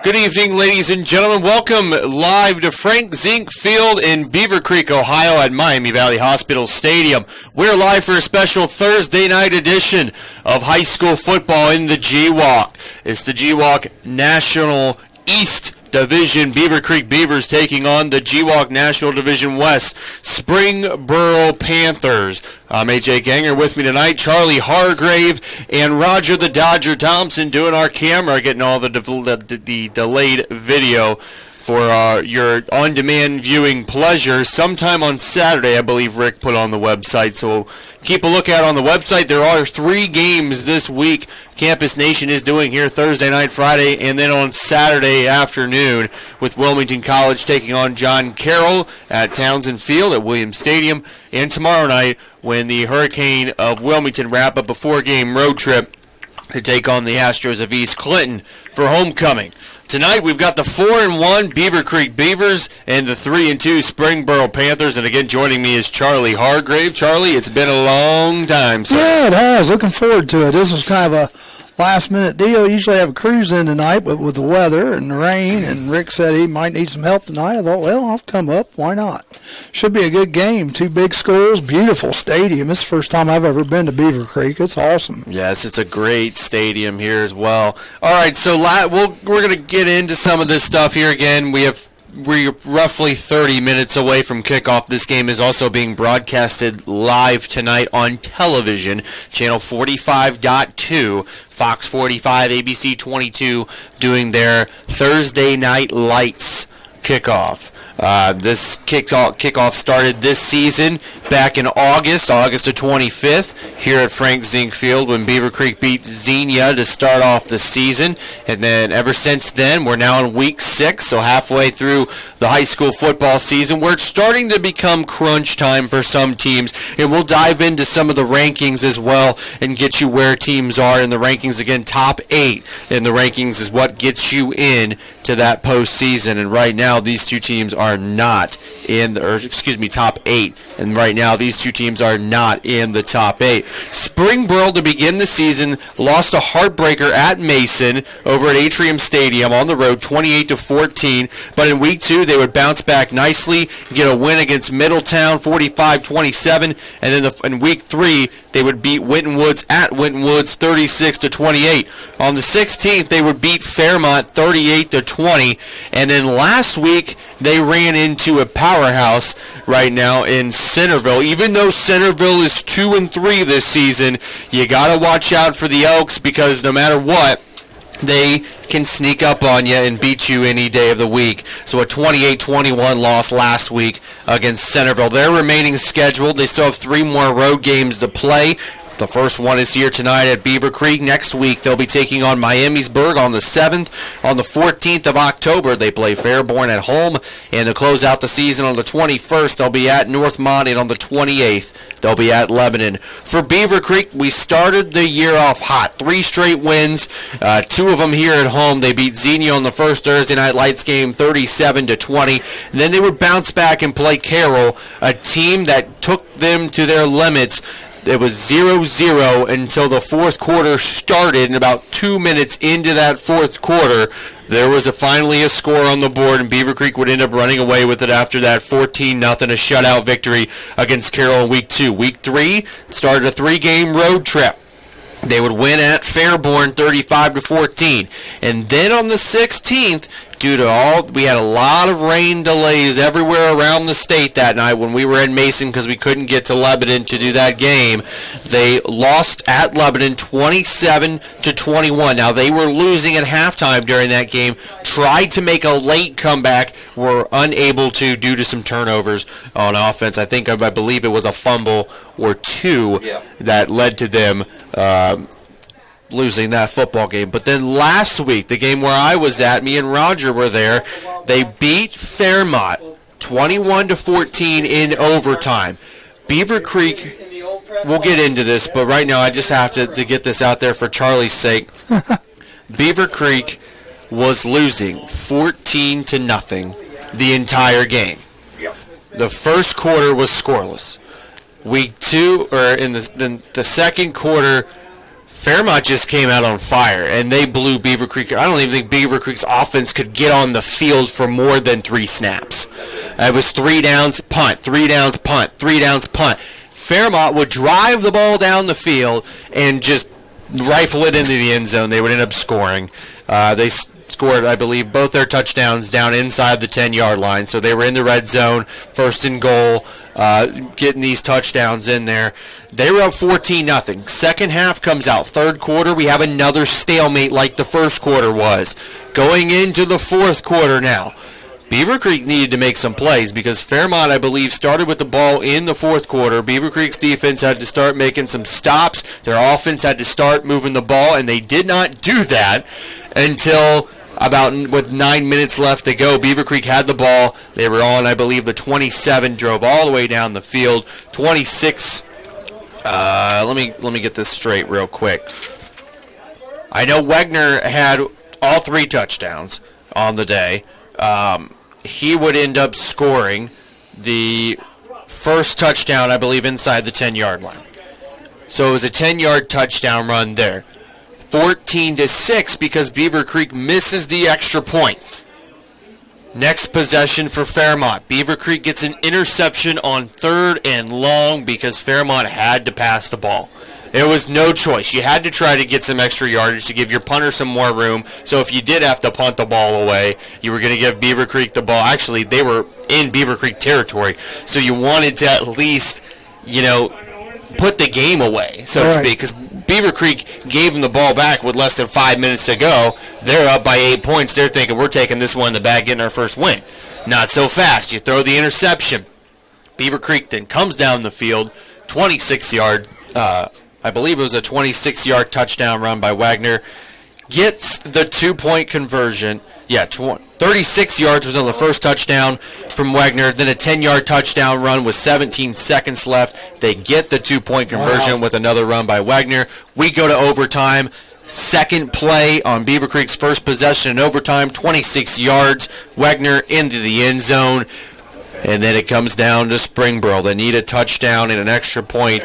Good evening, ladies and gentlemen. Welcome live to Frank Zink Field in Beavercreek, Ohio at Miami Valley Hospital Stadium. We're live for a special Thursday night edition of high school football in the G-Walk. It's the G-Walk National East Division. Beavercreek Beavers taking on the G-Walk National Division West Springboro Panthers. I'm A.J. Ganger. With me tonight, Charlie Hargrave and Roger the Dodger Thompson doing our camera, getting all the delayed video for your on-demand viewing pleasure. Sometime on Saturday, I believe Rick put on the website, so keep a lookout on the website. There are 3 games this week Campus Nation is doing here Thursday night, Friday, and then on Saturday afternoon with Wilmington College taking on John Carroll at Townsend Field at Williams Stadium, and tomorrow night when the Hurricane of Wilmington wrap up a 4-game road trip to take on the Astros of East Clinton for homecoming. Tonight we've got the 4-1 Beavercreek Beavers and the 3-2 Springboro Panthers. And again, joining me is Charlie Hargrave. Charlie, it's been a long time, sir. Yeah, it has. Looking forward to it. This was kind of a last-minute deal. Usually have a cruise in tonight, but with the weather and the rain, and Rick said he might need some help tonight. I thought, well, I'll come up. Why not? Should be a good game. 2 big schools, beautiful stadium. It's the first time I've ever been to Beavercreek. It's awesome. Yes, it's a great stadium here as well. All right, so we're going to get into some of this stuff here again. We're roughly 30 minutes away from kickoff. This game is also being broadcasted live tonight on television, channel 45.2, Fox 45, ABC 22, doing their Thursday Night Lights kickoff. This kickoff started this season back in August of 25th, here at Frank Zink Field when Beavercreek beat Xenia to start off the season. And then ever since then, we're now in week 6, so halfway through the high school football season, where it's starting to become crunch time for some teams. And we'll dive into some of the rankings as well and get you where teams are in the rankings. Again, top 8 in the rankings is what gets you in to that postseason. And right now, these two teams are not in the, top 8. And right now, these two teams are not in the top 8. Springboro, to begin the season, lost a heartbreaker at Mason over at Atrium Stadium on the road, 28-14. But in week 2, they would bounce back nicely, get a win against Middletown, 45-27. And then in week 3, they would beat Winton Woods at Winton Woods, 36-28. On the 16th, they would beat Fairmont, 38-20. And then last week, they ran into a powerhouse right now in Centerville. Even though Centerville is 2-3 this season, you got to watch out for the Elks, because no matter what, they can sneak up on you and beat you any day of the week. So a 28-21 loss last week against Centerville. Their remaining schedule, they still have 3 more road games to play. The first one is here tonight at Beavercreek. Next week, they'll be taking on Miamisburg on the 7th. On the 14th of October, they play Fairborn at home. And to close out the season on the 21st, they'll be at Northmont. And on the 28th, they'll be at Lebanon. For Beavercreek, we started the year off hot. 3 straight wins, 2 of them here at home. They beat Xenia on the first Thursday Night Lights game, 37-20. And then they would bounce back and play Carroll, a team that took them to their limits. It was 0-0 until the fourth quarter started, and about 2 minutes into that fourth quarter, there was finally a score on the board, and Beavercreek would end up running away with it after that 14-0, a shutout victory against Carroll in week 2. Week 3 started a 3-game road trip. They would win at Fairborn 35-14. And then on the 16th, we had a lot of rain delays everywhere around the state that night when we were in Mason because we couldn't get to Lebanon to do that game. They lost at Lebanon 27-21. Now, they were losing at halftime during that game, tried to make a late comeback, were unable to due to some turnovers on offense. I believe it was a fumble or 2 that led to them losing that football game. But then last week, the game where I was at, me and Roger were there, they beat Fairmont 21-14 in overtime. Beavercreek, we'll get into this, but right now I just have to get this out there for Charlie's sake. Beavercreek was losing 14-0 the entire game. The first quarter was scoreless. Week 2, or in the second quarter, Fairmont just came out on fire, and they blew Beavercreek. I don't even think Beavercreek's offense could get on the field for more than 3 snaps. It was 3 downs, punt, 3 downs, punt, 3 downs, punt. Fairmont would drive the ball down the field and just rifle it into the end zone. They would end up scoring. They scored, I believe, both their touchdowns down inside the 10-yard line, so they were in the red zone, first and goal, getting these touchdowns in there. They were up 14-0. Second half comes out. Third quarter, we have another stalemate like the first quarter was. Going into the fourth quarter now, Beavercreek needed to make some plays because Fairmont, I believe, started with the ball in the fourth quarter. Beavercreek's defense had to start making some stops. Their offense had to start moving the ball, and they did not do that until about with 9 minutes left to go. Beavercreek had the ball. They were on, I believe, the 27, drove all the way down the field. 26. Let me get this straight real quick. I know Wegner had all 3 touchdowns on the day. He would end up scoring the first touchdown, I believe, inside the 10-yard line. So it was a 10-yard touchdown run there. 14-6 because Beavercreek misses the extra point. Next possession for Fairmont. Beavercreek gets an interception on 3rd and long because Fairmont had to pass the ball. There was no choice. You had to try to get some extra yardage to give your punter some more room. So if you did have to punt the ball away, you were going to give Beavercreek the ball. Actually, they were in Beavercreek territory, so you wanted to at least, put the game away, so to speak, because Beavercreek gave them the ball back with less than 5 minutes to go. They're up by 8 points. They're thinking, we're taking this one in the bag, getting our first win. Not so fast. You throw the interception. Beavercreek then comes down the field, 26-yard, I believe it was a 26-yard touchdown run by Wagner. Gets the 2-point conversion. 36 yards was on the first touchdown from Wagner. Then a 10-yard touchdown run with 17 seconds left. They get the 2-point conversion with another run by Wagner. We go to overtime. Second play on Beavercreek's first possession in overtime. 26 yards. Wagner into the end zone. And then it comes down to Springboro. They need a touchdown and an extra point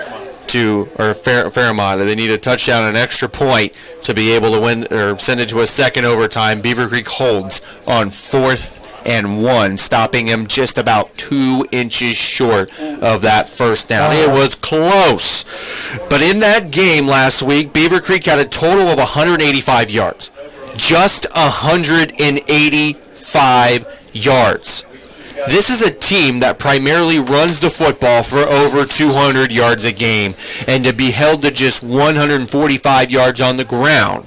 Fairmont. They need a touchdown and an extra point to be able to win or send it to a second overtime. Beavercreek holds on 4th and 1, stopping him just about 2 inches short of that first down. It was close. But in that game last week, Beavercreek had a total of 185 yards. Just 185 yards. This is a team that primarily runs the football for over 200 yards a game, and to be held to just 145 yards on the ground,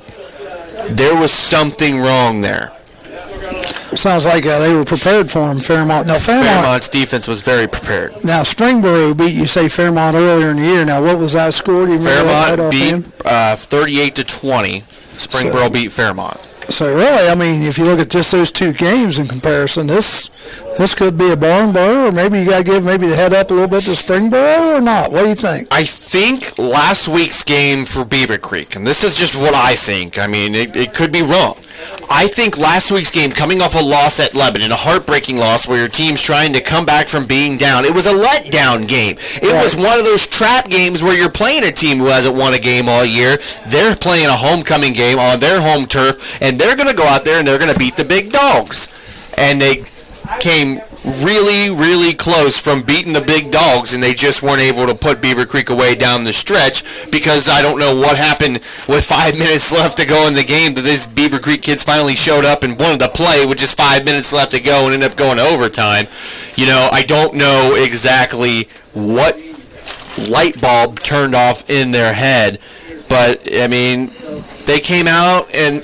there was something wrong there. Sounds like they were prepared for him, Fairmont. Now, Fairmont's defense was very prepared. Now, Springboro beat, you say, Fairmont earlier in the year. Now, what was that score? Do you Fairmont beat 38-20. Springboro beat Fairmont. So really, I mean, if you look at just those 2 games in comparison, this could be a barn burner, or maybe you got to give maybe the head up a little bit to Springboro or not. What do you think? I think last week's game for Beavercreek, and this is just what I think. I mean, it could be wrong. I think last week's game, coming off a loss at Lebanon, a heartbreaking loss where your team's trying to come back from being down, it was a letdown game. It was one of those trap games where you're playing a team who hasn't won a game all year. They're playing a homecoming game on their home turf, and they're going to go out there and they're going to beat the big dogs. And they came really, really close from beating the big dogs, and they just weren't able to put Beavercreek away down the stretch because I don't know what happened with 5 minutes left to go in the game that these Beavercreek kids finally showed up and wanted to play with just 5 minutes left to go and ended up going to overtime. I don't know exactly what light bulb turned off in their head, but, I mean, they came out and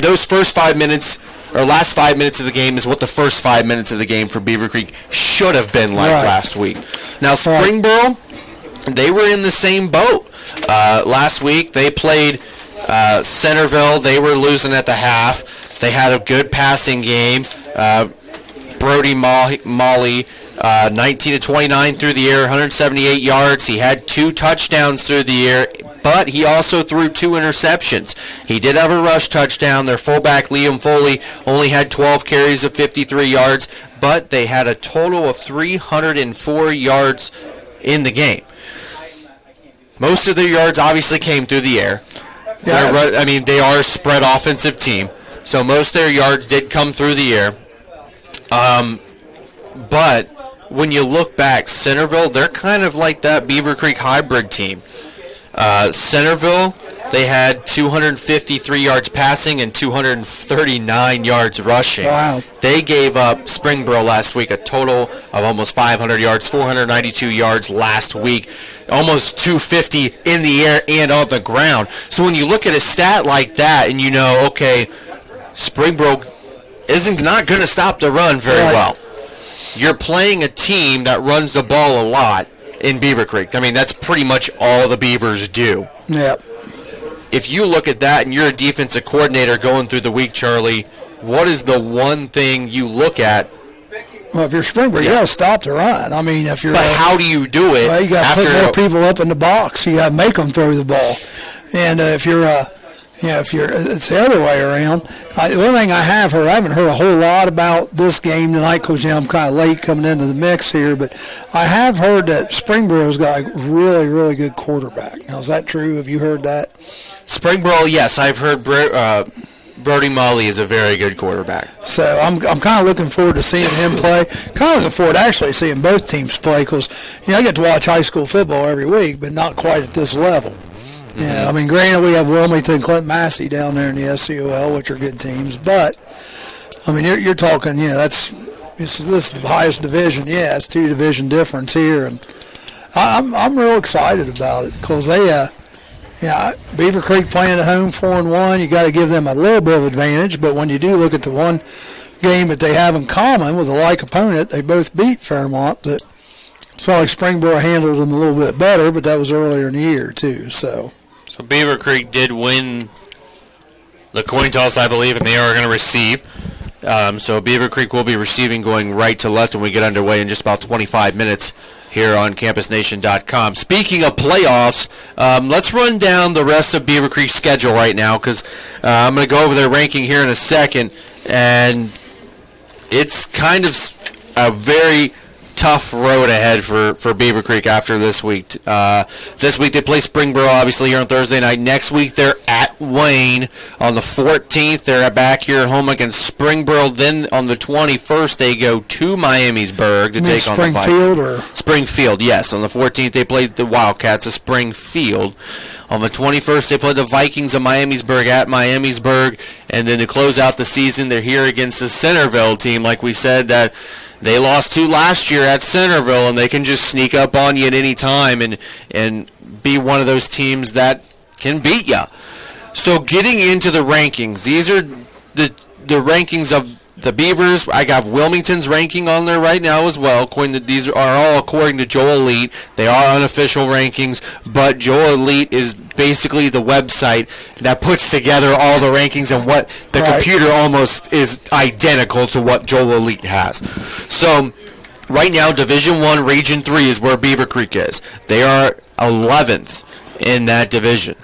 those first 5 minutes or last 5 minutes of the game is what the first 5 minutes of the game for Beavercreek should have been like last week. Now, Springboro, they were in the same boat. Last week, they played Centerville. They were losing at the half. They had a good passing game. Brody Molly, 19-29 through the air, 178 yards. He had 2 touchdowns through the air, but he also threw 2 interceptions. He did have a rush touchdown. Their fullback, Liam Foley, only had 12 carries of 53 yards, but they had a total of 304 yards in the game. Most of their yards obviously came through the air. Yeah. They are a spread offensive team, so most of their yards did come through the air. But when you look back, Centerville, they're kind of like that Beavercreek hybrid team. Centerville, they had 253 yards passing and 239 yards rushing. Wow. They gave up Springboro last week a total of almost 500 yards, 492 yards last week, almost 250 in the air and on the ground. So when you look at a stat like that and you know, okay, Springboro isn't not going to stop the run very well. You're playing a team that runs the ball a lot in Beavercreek. I mean, that's pretty much all the Beavers do. Yep. If you look at that and you're a defensive coordinator going through the week, Charlie, what is the one thing you look at? Well, if you're Springboro, you got to stop the run. I mean, if you're. But how do you do it? Well, you got to put more people up in the box. You got to make them throw the ball. And if you're it's the other way around. The one thing I haven't heard a whole lot about this game tonight because I'm kind of late coming into the mix here, but I have heard that Springboro's got a really, really good quarterback. Now, is that true? Have you heard that? Springboro, yes. I've heard Brody Molly is a very good quarterback. So I'm kind of looking forward to seeing him play. Kind of looking forward to actually seeing both teams play because, I get to watch high school football every week, but not quite at this level. Yeah, I mean, granted, we have Wilmington, Clinton Massey down there in the SCOL, which are good teams. But, I mean, you're talking, this is the highest division. Yeah, it's 2 division difference here. And I'm real excited about it because Beavercreek playing at home 4-1. You got to give them a little bit of advantage. But when you do look at the one game that they have in common with a like opponent, they both beat Fairmont. But it's not like Springboro handled them a little bit better, but that was earlier in the year, too. So Beavercreek did win the coin toss, I believe, and they are going to receive. So Beavercreek will be receiving going right to left when we get underway in just about 25 minutes here on CampusNation.com. Speaking of playoffs, let's run down the rest of Beavercreek's schedule right now because I'm going to go over their ranking here in a second, and it's kind of a very tough road ahead for Beavercreek after this week. This week they play Springboro, obviously, here on Thursday night. Next week they're at Wayne. On the 14th, they're back here at home against Springboro. Then on the 21st, they go to Miamisburg to take on the Vikings. Springfield, yes. On the 14th, they played the Wildcats of Springfield. On the 21st, they play the Vikings of Miamisburg at Miamisburg. And then to close out the season, they're here against the Centerville team, like we said, that they lost to last year at Centerville, and they can just sneak up on you at any time and be one of those teams that can beat you. So getting into the rankings, these are the rankings of the Beavers. I got Wilmington's ranking on there right now as well. These are all according to Joel Elite. They are unofficial rankings, but Joel Elite is basically the website that puts together all the rankings, and what the computer almost is identical to what Joel Elite has. So right now, Division I, Region 3 is where Beavercreek is. They are 11th in that division.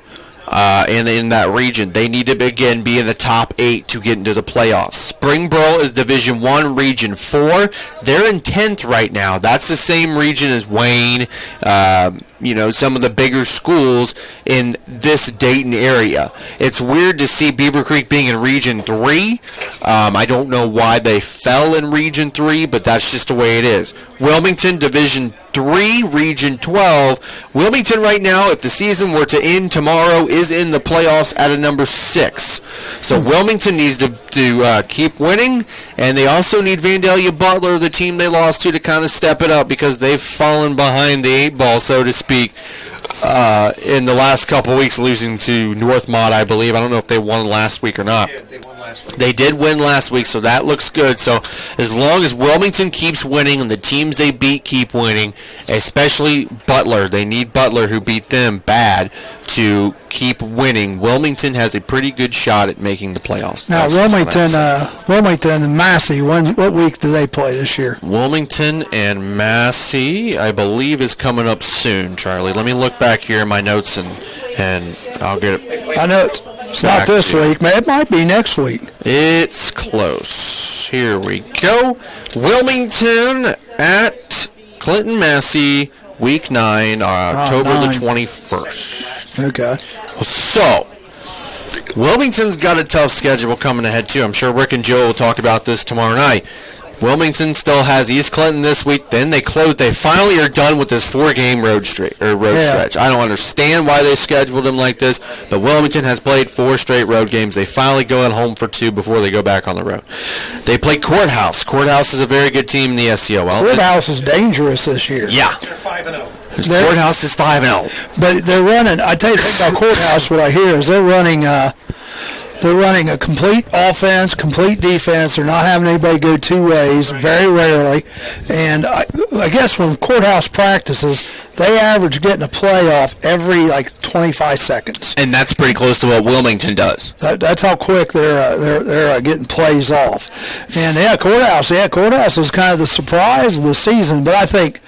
And in that region, they need to again be in the top 8 to get into the playoffs. Springboro is Division 1, Region 4. They're in 10th right now. That's the same region as Wayne, some of the bigger schools in this Dayton area. It's weird to see Beavercreek being in Region 3. I don't know why they fell in Region 3, but that's just the way it is. Wilmington, Division 3, Region 12. Wilmington right now, if the season were to end tomorrow, is in the playoffs at a number 6. So Wilmington needs to keep winning, and they also need Vandalia Butler, the team they lost to kind of step it up because they've fallen behind the 8 ball, so to speak, in the last couple weeks, losing to Northmont, I believe. I don't know if they won last week or not. Yeah, they won last week. They did win last week, so that looks good. So as long as Wilmington keeps winning and the teams they beat keep winning, especially Butler, they need Butler, who beat them bad, to keep winning. Wilmington has a pretty good shot at making the playoffs. Now, Wilmington and Massey, what week do they play this year? Wilmington and Massey, I believe, is coming up soon, Charlie. Let me look back here in my notes, and I'll get it. I know it's not this week, man. It might be next week. It's close. Here we go. Wilmington at Clinton Massey, Week 9, October 9. the 21st. Okay. So, Wilmington's got a tough schedule coming ahead, too. I'm sure Rick and Joe will talk about this tomorrow night. Wilmington still has East Clinton this week. Then they finally are done with this 4-game road stretch. I don't understand why they scheduled them like this, but Wilmington has played 4 straight road games. They finally go at home for 2 before they go back on the road. They play Courthouse. Courthouse is a very good team in the SCOL. Courthouse is dangerous this year. Yeah. They're 5-0. Courthouse is 5-0. But they're running, I tell you the thing about Courthouse, what I hear is they're running a complete offense, complete defense. They're not having anybody go 2 ways, very rarely. And I guess when Courthouse practices, they average getting a playoff every 25 seconds. And that's pretty close to what Wilmington does. That's how quick they're getting plays off. And Courthouse is kind of the surprise of the season. But I think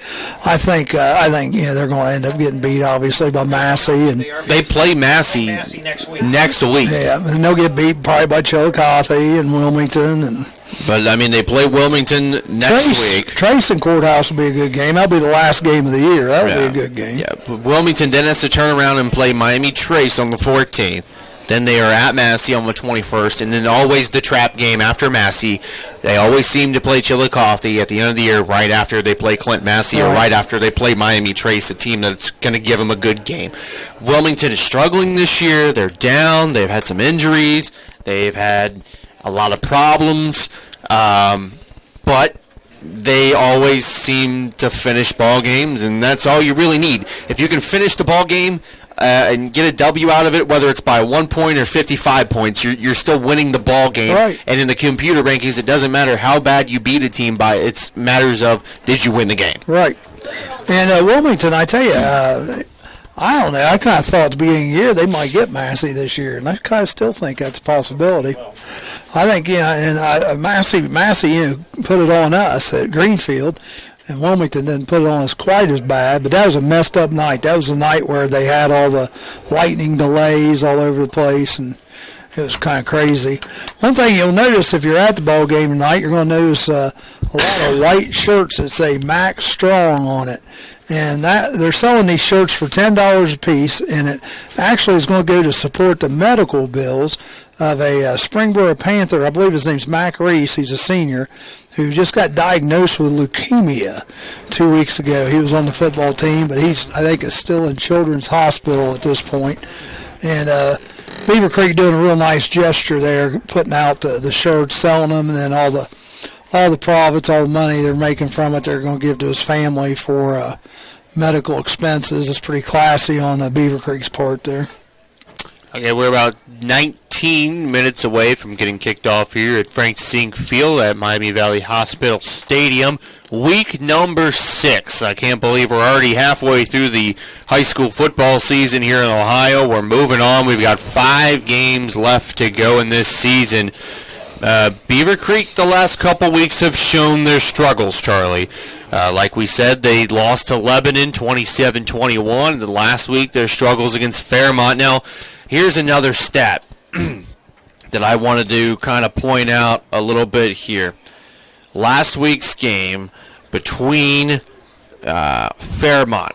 they're going to end up getting beat obviously by Massey, and they play Massey next week. Yeah, and they'll get beat probably by Chillicothe and Wilmington. But, I mean, they play Wilmington next week. Trace and Courthouse will be a good game. That'll be the last game of the year. That'll be a good game. Yeah, but Wilmington then has to turn around and play Miami Trace on the 14th. Then they are at Massey on the 21st, and then always the trap game after Massey. They always seem to play Chillicothe at the end of the year right after they play Clint Massey or right after they play Miami Trace, a team that's going to give them a good game. Wilmington is struggling this year. They're down. They've had some injuries. They've had a lot of problems, but they always seem to finish ball games, and that's all you really need. If you can finish the ball game and get a W out of it, whether it's by 1 point or 55 points, you're still winning the ball game. Right. And in the computer rankings, it doesn't matter how bad you beat a team by. It matters of did you win the game. Right. And Wilmington, I tell you, I don't know. I kind of thought at the beginning of the year they might get Massey this year, and I kind of still think that's a possibility. I think, and Massey, put it on us at Greenfield, and Wilmington didn't put it on us quite as bad, but that was a messed up night. That was the night where they had all the lightning delays all over the place, and it was kind of crazy. One thing you'll notice if you're at the ball game tonight, you're going to notice a lot of white shirts that say Max Strong on it. And they're selling these shirts for $10 a piece, and it actually is going to go to support the medical bills of a Springboro Panther. I believe his name's Mac Reese. He's a senior who just got diagnosed with leukemia 2 weeks ago. He was on the football team, but I think is still in Children's Hospital at this point. And Beavercreek doing a real nice gesture there, putting out the shirts, selling them, and then all the profits, all the money they're making from it, they're going to give to his family for medical expenses. It's pretty classy on the Beavercreek's part there. Okay, we're about 19 minutes away from getting kicked off here at Frank Sink Field at Miami Valley Hospital Stadium. Week number 6. I can't believe we're already halfway through the high school football season here in Ohio. We're moving on. We've got 5 games left to go in this season. Beavercreek the last couple weeks have shown their struggles, Charlie. Like we said, they lost to Lebanon 27-21. And the last week, their struggles against Fairmont. Now, here's another stat that I wanted to kind of point out a little bit here. Last week's game between Fairmont.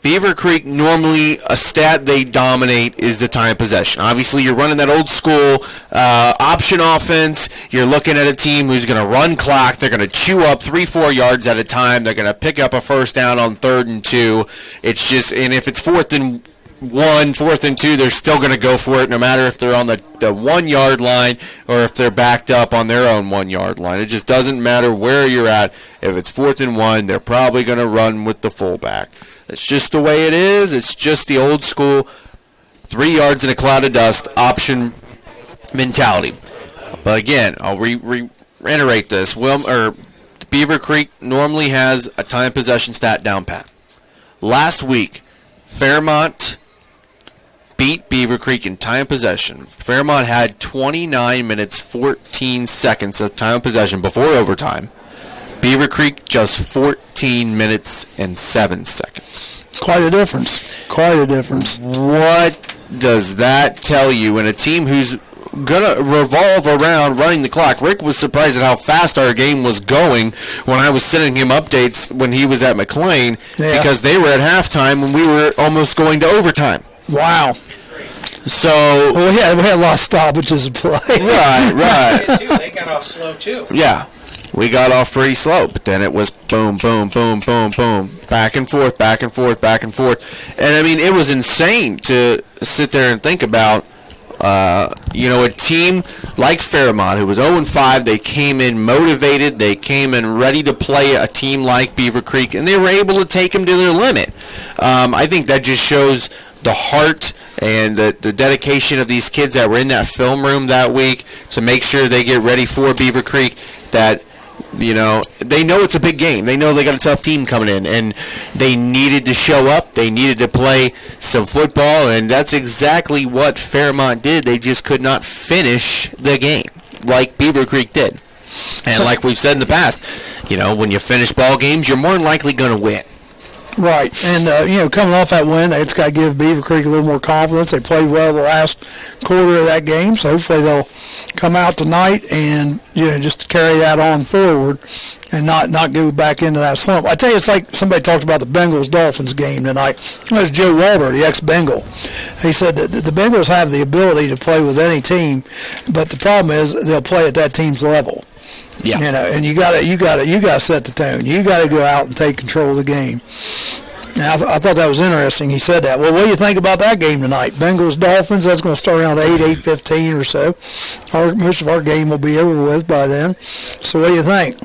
Beavercreek, normally a stat they dominate is the time possession. Obviously, you're running that old school option offense. You're looking at a team who's going to run clock. They're going to chew up 3-4 yards at a time. They're going to pick up a first down on 3rd and 2. It's just, and if it's 4th and 1, 4th and 2, they're still going to go for it no matter if they're on the 1 yard line or if they're backed up on their own 1 yard line. It just doesn't matter where you're at. If it's 4th and 1, they're probably going to run with the fullback. That's just the way it is. It's just the old school 3 yards in a cloud of dust option mentality. But again, I'll reiterate this. Beavercreek normally has a time possession stat down pat. Last week, Fairmont beat Beavercreek in time possession. Fairmont had 29 minutes, 14 seconds of time possession before overtime. Beavercreek just 14 minutes and 7 seconds. Quite a difference. Quite a difference. What does that tell you? And a team who's going to revolve around running the clock. Rick was surprised at how fast our game was going when I was sending him updates when he was at McLean because they were at halftime and we were almost going to overtime. Wow. So we had a lot of stoppages to play. Right. They got off slow too. Yeah, we got off pretty slow, but then it was boom, boom, boom, boom, boom, back and forth, back and forth, back and forth, and I mean it was insane to sit there and think about. A team like Fairmont, who was 0-5, they came in motivated, they came in ready to play a team like Beavercreek, and they were able to take them to their limit. I think that just shows the heart and the dedication of these kids that were in that film room that week to make sure they get ready for Beavercreek, that they know it's a big game. They know they got a tough team coming in, and they needed to show up. They needed to play some football, and that's exactly what Fairmont did. They just could not finish the game like Beavercreek did. And like we've said in the past, when you finish ball games, you're more than likely going to win. Right, and coming off that win, it's got to give Beavercreek a little more confidence. They played well the last quarter of that game, so hopefully they'll come out tonight and just carry that on forward and not go back into that slump. I tell you, it's like somebody talked about the Bengals-Dolphins game tonight. That was Joe Walter, the ex-Bengal. He said that the Bengals have the ability to play with any team, but the problem is they'll play at that team's level. Yeah. And you gotta set the tone. You gotta go out and take control of the game. And I thought that was interesting. He said that. Well, what do you think about that game tonight? Bengals Dolphins. That's going to start around 8:15 or so. Most of our game will be over with by then. So what do you think?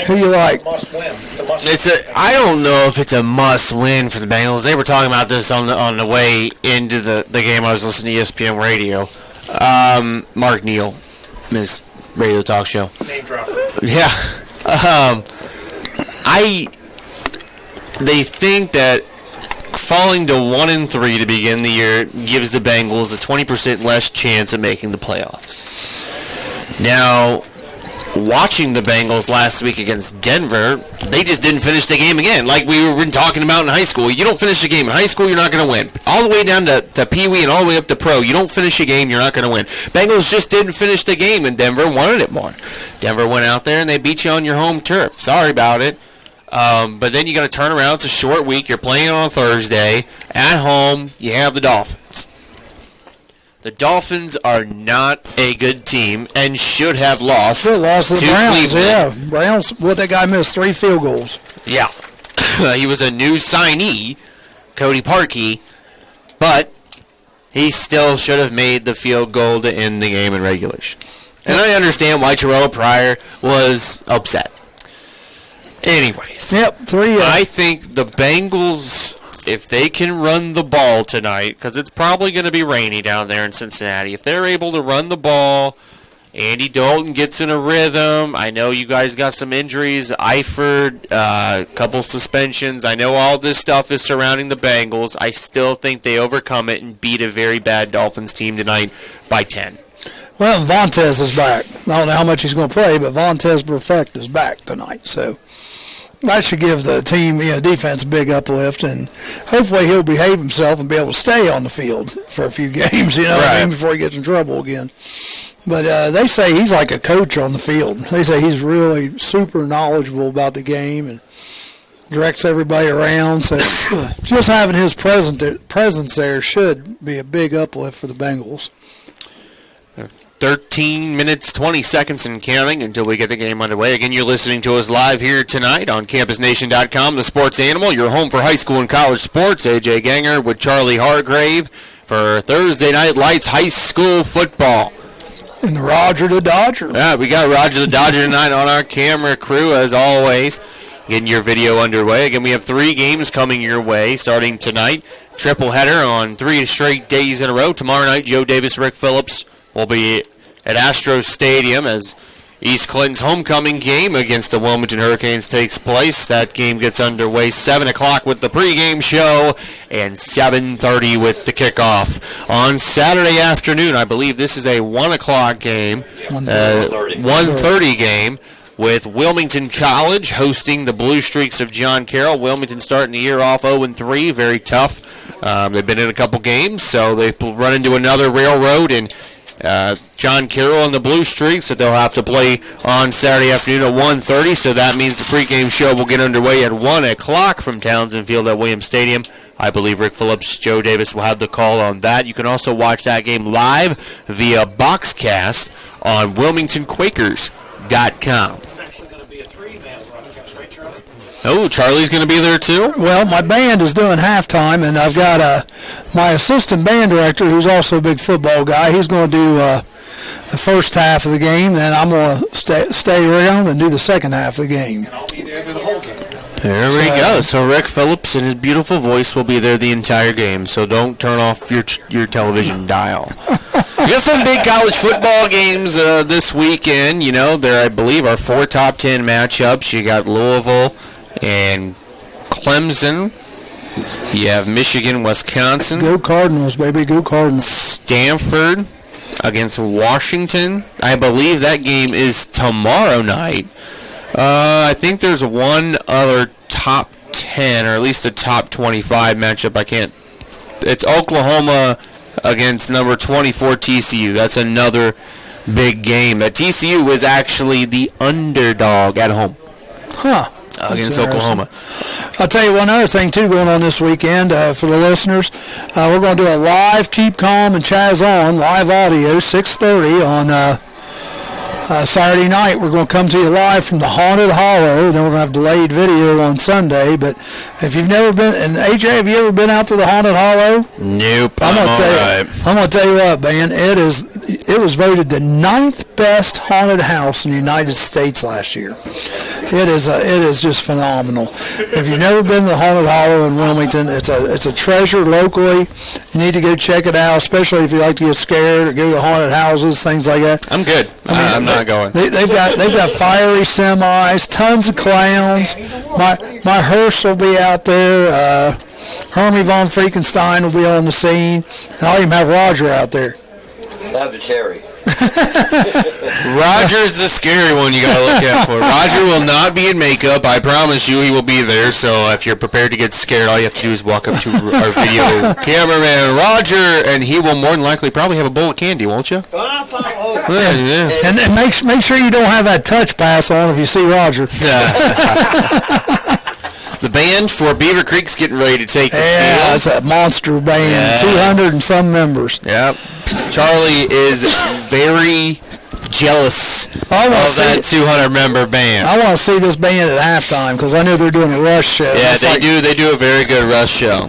Who you like? Must win. It's a must win. I don't know if it's a must win for the Bengals. They were talking about this on the way into the game. I was listening to ESPN radio. Mark Neal, his radio talk show. Name drop. Yeah. They think that falling to 1-3 to begin the year gives the Bengals a 20% less chance of making the playoffs. Now, watching the Bengals last week against Denver, they just didn't finish the game again. Like we were talking about in high school. You don't finish a game in high school, you're not going to win. All the way down to Pee Wee and all the way up to pro, you don't finish a game, you're not going to win. Bengals just didn't finish the game, and Denver wanted it more. Denver went out there and they beat you on your home turf. Sorry about it. But then you got to turn around. It's a short week. You're playing on Thursday. At home, you have the Dolphins. The Dolphins are not a good team and should have lost. Should have lost to the Browns. Cleveland. Yeah, Browns. What, that guy missed 3 field goals. Yeah. He was a new signee, Cody Parkey, but he still should have made the field goal to end the game in regulation. And I understand why Terrell Pryor was upset. Anyways. Yep, 3. I think the Bengals, if they can run the ball tonight, because it's probably going to be rainy down there in Cincinnati, if they're able to run the ball, Andy Dalton gets in a rhythm. I know you guys got some injuries. Eifert, couple suspensions. I know all this stuff is surrounding the Bengals. I still think they overcome it and beat a very bad Dolphins team tonight by 10. Well, Vontez is back. I don't know how much he's going to play, but Vontez Perfect is back tonight. So that should give the team, defense a big uplift, and hopefully he'll behave himself and be able to stay on the field for a few games, right. Before he gets in trouble again. But they say he's like a coach on the field. They say he's really super knowledgeable about the game and directs everybody around. So just having his presence there should be a big uplift for the Bengals. 13 minutes, 20 seconds and counting until we get the game underway. Again, you're listening to us live here tonight on CampusNation.com, the sports animal, your home for high school and college sports. AJ Ganger with Charlie Hargrave for Thursday Night Lights high school football. And Roger the Dodger. Yeah, we got Roger the Dodger tonight on our camera crew, as always. Getting your video underway. Again, we have 3 games coming your way starting tonight. Triple header on 3 straight days in a row. Tomorrow night, Joe Davis, Rick Phillips will be at Astro Stadium as East Clinton's homecoming game against the Wilmington Hurricanes takes place. That game gets underway 7 o'clock with the pregame show and 7:30 with the kickoff. On Saturday afternoon, I believe this is a 1 o'clock game, 1:30 game, with Wilmington College hosting the Blue Streaks of John Carroll. Wilmington starting the year off 0-3, very tough. They've been in a couple games, so they've run into another railroad, and John Carroll and the Blue Streaks, so they'll have to play on Saturday afternoon at 1:30. So that means the pregame show will get underway at 1 o'clock from Townsend Field at Williams Stadium. I believe Rick Phillips, Joe Davis will have the call on that. You can also watch that game live via Boxcast on WilmingtonQuakers.com. It's actually going to be a three-man broadcast, right, Charlie? Oh, Charlie's going to be there too? Well, my band is doing halftime, and I've got my assistant band director, who's also a big football guy. He's going to do the first half of the game, then I'm going to stay around and do the second half of the game. And I'll be there for the whole game. There we go. So Rick Phillips and his beautiful voice will be there the entire game. So don't turn off your television dial. We got some big college football games this weekend. You know, there I believe are 4 top 10 matchups. You got Louisville and Clemson. You have Michigan, Wisconsin. Go Cardinals, baby. Go Cardinals. Stanford against Washington. I believe that game is tomorrow night. I think there's one other top 10, or at least a top 25 matchup. It's Oklahoma against number 24 TCU. That's another big game. That TCU was actually the underdog at home. Against Oklahoma. I'll tell you one other thing, too, going on this weekend for the listeners. We're going to do a live Keep Calm and Chaz On, live audio, 6:30 on Saturday night. We're going to come to you live from the Haunted Hollow. Then we're going to have delayed video on Sunday. But if you've never been, and AJ, have you ever been out to the Haunted Hollow? Nope. I'm going to tell you what, man. It was voted the 9th best haunted house in the United States last year. It is just phenomenal. If you've never been to the Haunted Hollow in Wilmington, it's a treasure locally. You need to go check it out, especially if you like to get scared or go to haunted houses, things like that. I'm good. I'm not going. They've got fiery semis, tons of clowns. My hearse will be out there. Hermie von Frankenstein will be on the scene. And I'll even have Roger out there. That'd be scary. Roger's the scary one you gotta look out for. Roger will not be in makeup. I promise you he will be there. So if you're prepared to get scared, all you have to do is walk up to our video cameraman, Roger, and he will more than likely probably have a bowl of candy, won't you? Yeah. And make sure you don't have that touch pass on if you see Roger. The band for Beavercreek's getting ready to take the field. Yeah, it's a monster band. 200 and some members. Yep. Charlie is very jealous of that 200-member band. I want to see this band at halftime because I know they're doing a Rush show. Yeah, they do a very good Rush show.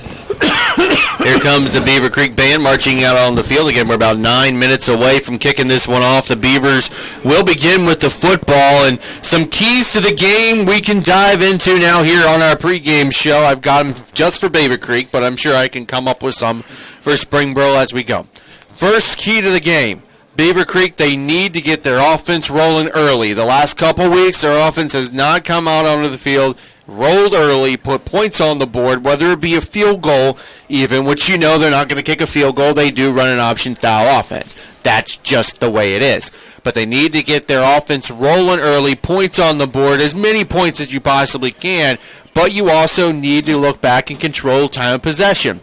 Here comes the Beaver Creek band marching out on the field. Again, we're about 9 minutes away from kicking this one off. The Beavers will begin with the football, and some keys to the game we can dive into now here on our pregame show. I've got them just for Beaver Creek, but I'm sure I can come up with some for Springboro as we go. First key to the game. Beaver Creek, they need to get their offense rolling early. The last couple weeks, their offense has not come out onto the field, rolled early, put points on the board, whether it be a field goal even, which you know they're not going to kick a field goal. They do run an option-style offense. That's just the way it is. But they need to get their offense rolling early, points on the board, as many points as you possibly can, but you also need to look back and control time of possession.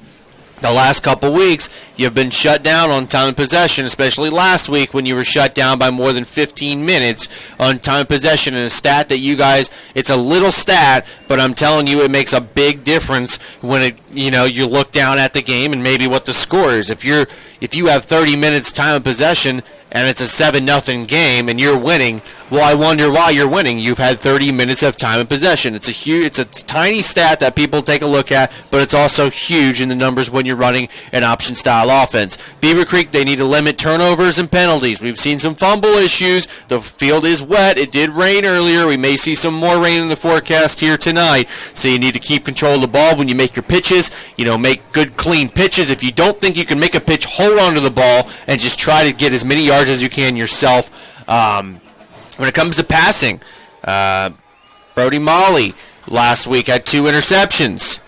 The last couple weeks, you've been shut down on time of possession, especially last week when you were shut down by more than 15 minutes on time of possession. And a stat that you guys, it's a little stat, but I'm telling you it makes a big difference when you look down at the game and maybe what the score is. If you have 30 minutes time of possession and it's a 7-0 game and you're winning, well, I wonder why you're winning. You've had 30 minutes of time of possession. It's a tiny stat that people take a look at, but it's also huge in the numbers when you're running an option-style offense. Beaver Creek, they need to limit turnovers and penalties. We've seen some fumble issues. The field is wet. It did rain earlier. We may see some more rain in the forecast here tonight, so you need to keep control of the ball when you make your pitches. Make good, clean pitches. If you don't think you can make a pitch, hold on to the ball and just try to get as many yards as you can yourself. When it comes to passing, Brody Molly last week had 2 interceptions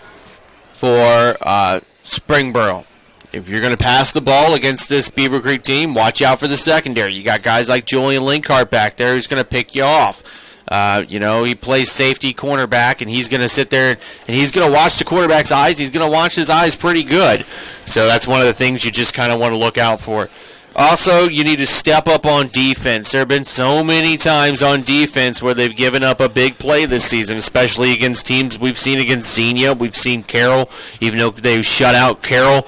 for Springboro. If you're going to pass the ball against this Beaver Creek team, watch out for the secondary. You got guys like Julian Linkart back there who's going to pick you off. He plays safety cornerback, and he's going to sit there and he's going to watch the quarterback's eyes. He's going to watch his eyes pretty good. So that's one of the things you just kind of want to look out for. Also, you need to step up on defense. There have been so many times on defense where they've given up a big play this season, especially against teams we've seen against Xenia. We've seen Carroll, even though they shut out Carroll.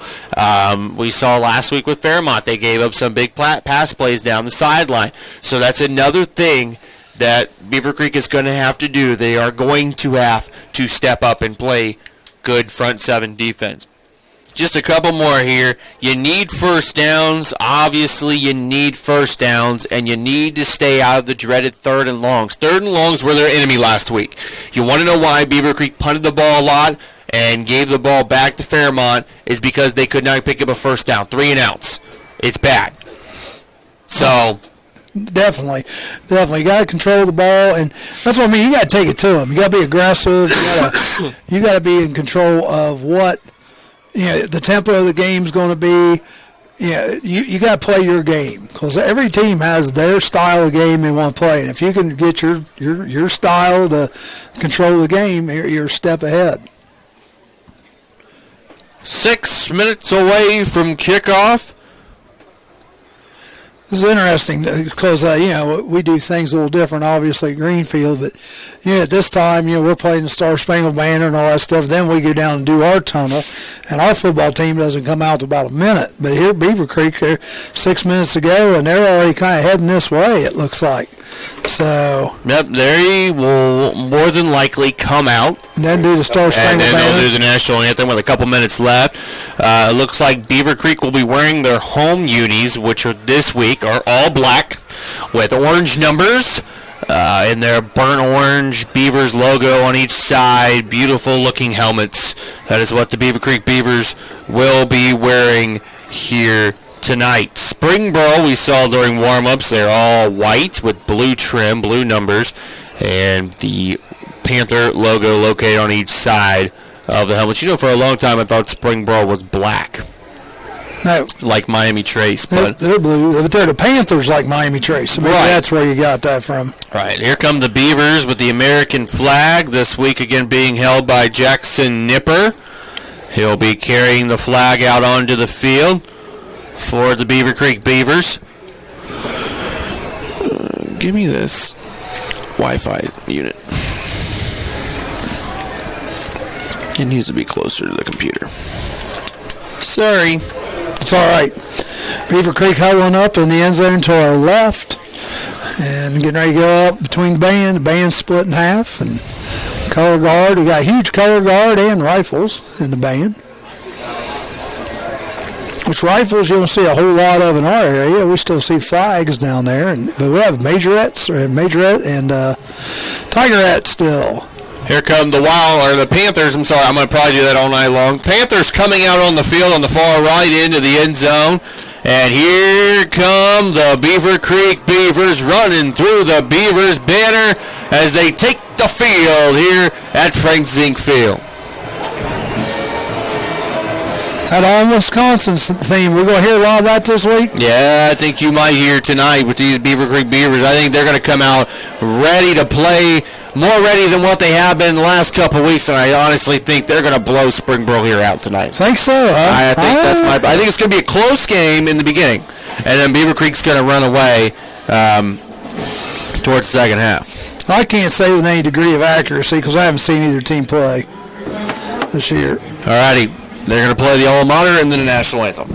We saw last week with Fairmont, they gave up some big pass plays down the sideline. So that's another thing that Beavercreek is going to have to do. They are going to have to step up and play good front seven defense. Just a couple more here. You need first downs. Obviously, you need first downs, and you need to stay out of the dreaded third and longs. Third and longs were their enemy last week. You want to know why Beavercreek punted the ball a lot and gave the ball back to Fairmont is because they could not pick up a first down. 3 and outs. It's bad. So Definitely. You got to control the ball, and that's what I mean. You got to take it to them. You got to be aggressive. You got to be in control of what the tempo of the game's going to be. You got to play your game because every team has their style of game they want to play, and if you can get your style to control the game, you're a step ahead. 6 minutes away from kickoff. This is interesting because, we do things a little different, obviously, at Greenfield. But, at this time, we're playing the Star Spangled Banner and all that stuff. Then we go down and do our tunnel. And our football team doesn't come out to about a minute. But here at Beavercreek, they're 6 minutes to go, and they're already kind of heading this way, it looks like. So. Yep, they will more than likely come out. And then do the Star Spangled Banner. And then they'll do the national anthem with a couple minutes left. It looks like Beavercreek will be wearing their home unis, which are this week are all black with orange numbers in their burnt orange Beavers logo on each side. Beautiful looking helmets. That is what the Beavercreek Beavers will be wearing here tonight. Springboro we saw during warm-ups. They're all white with blue trim, blue numbers, and the Panther logo located on each side of the helmet. For a long time I thought Springboro was black. No. Like Miami Trace. But they're blue, but they're the Panthers like Miami Trace. So maybe that's where you got that from. Right. Here come the Beavers with the American flag. This week again being held by Jackson Nipper. He'll be carrying the flag out onto the field for the Beavercreek Beavers. Give me this Wi-Fi unit. It needs to be closer to the computer. Sorry. It's all right. Beavercreek huddling up in the end zone to our left and getting ready to go up between the band. The band's split in half. And color guard, we got a huge color guard and rifles in the band. Which rifles you don't see a whole lot of in our area. We still see flags down there. But we have majorette and tigerette still. Here come the Panthers. I'm sorry, I'm going to probably do that all night long. Panthers coming out on the field on the far right into the end zone. And here come the Beavercreek Beavers running through the Beavers banner as they take the field here at Frank Zink Field. That all Wisconsin theme. We're going to hear a lot of that this week? Yeah, I think you might hear tonight with these Beavercreek Beavers. I think they're going to come out ready to play, more ready than what they have been the last couple of weeks, and I honestly think they're going to blow Springboro here out tonight. Think so, huh? I think it's going to be a close game in the beginning, and then Beavercreek's going to run away towards the second half. I can't say with any degree of accuracy because I haven't seen either team play this year. All righty. They're going to play the alma mater and then the national anthem.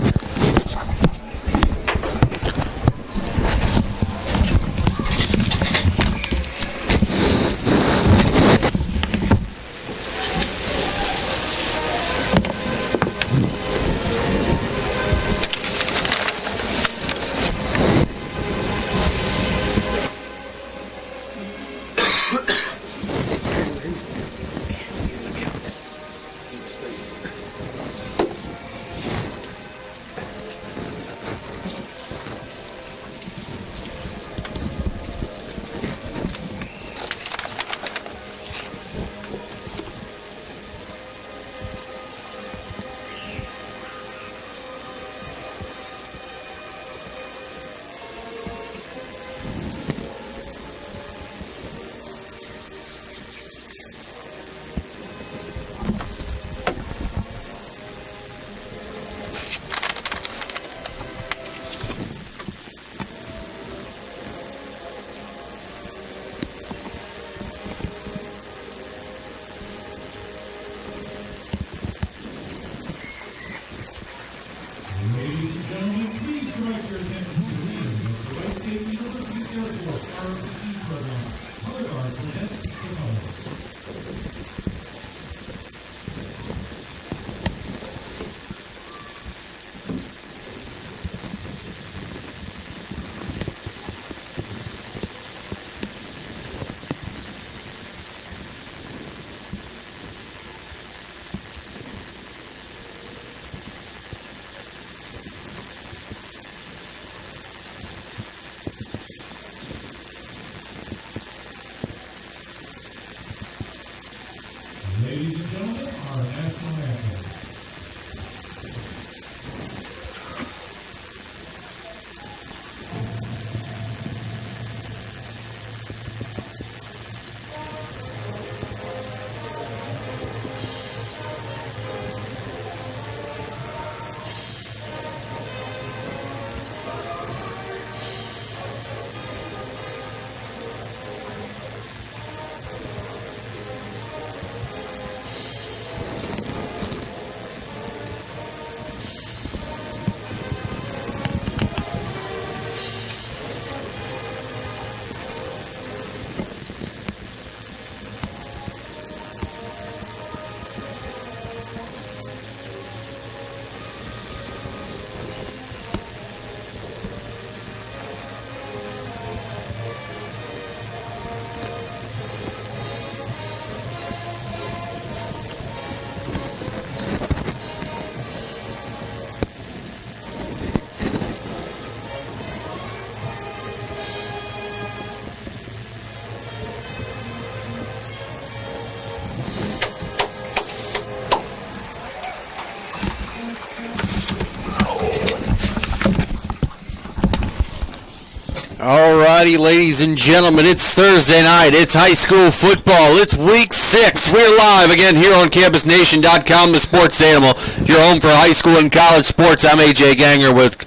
Alrighty, ladies and gentlemen, it's Thursday night. It's high school football. It's week 6. We're live again here on CampusNation.com, the sports animal. Your home for high school and college sports. I'm AJ Ganger with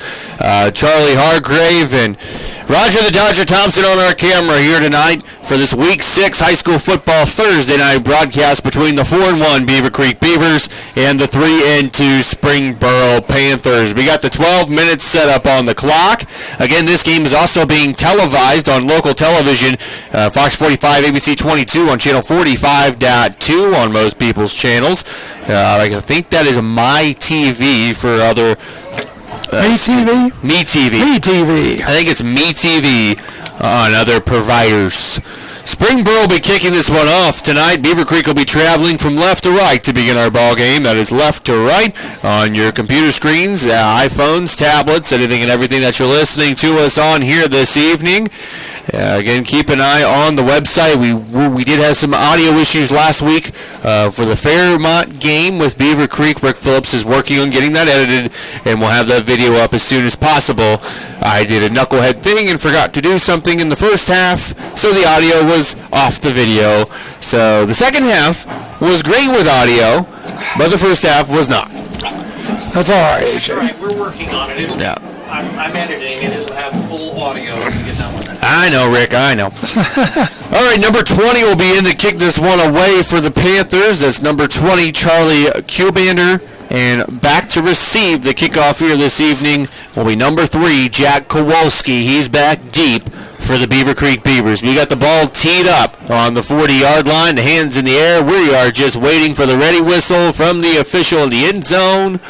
Charlie Hargrave and Roger the Dodger Thompson on our camera here tonight for this week 6 high school football Thursday night broadcast between the 4-1 Beavercreek Beavers and the 3-2 Springboro Panthers. We got the 12 minutes set up on the clock. Again, this game is also being televised on local television, Fox 45, ABC 22 on channel 45.2 on most people's channels. I think that is My TV for other... Me TV? Me TV. Me TV. I think it's Me TV on other providers. Springboro will be kicking this one off tonight. Beavercreek will be traveling from left to right to begin our ball game. That is left to right on your computer screens, iPhones, tablets, anything and everything that you're listening to us on here this evening. Again, keep an eye on the website. We did have some audio issues last week for the Fairmont game with Beavercreek. Rick Phillips is working on getting that edited, and we'll have that video up as soon as possible. I did a knucklehead thing and forgot to do something in the first half, so the audio was off the video. So the second half was great with audio, but the first half was not. That's all right, That's AJ. all right, we're working on it. Yeah. I'm editing and it'll have full audio when we get done with it. I know, Rick, I know. All right, number 20 will be in to kick this one away for the Panthers. That's number 20, Charlie Cubander. And back to receive the kickoff here this evening will be number 3, Jack Kowalski. He's back deep for the Beavercreek Beavers. We got the ball teed up on the 40-yard line, the hands in the air. We are just waiting for the ready whistle from the official in the end zone.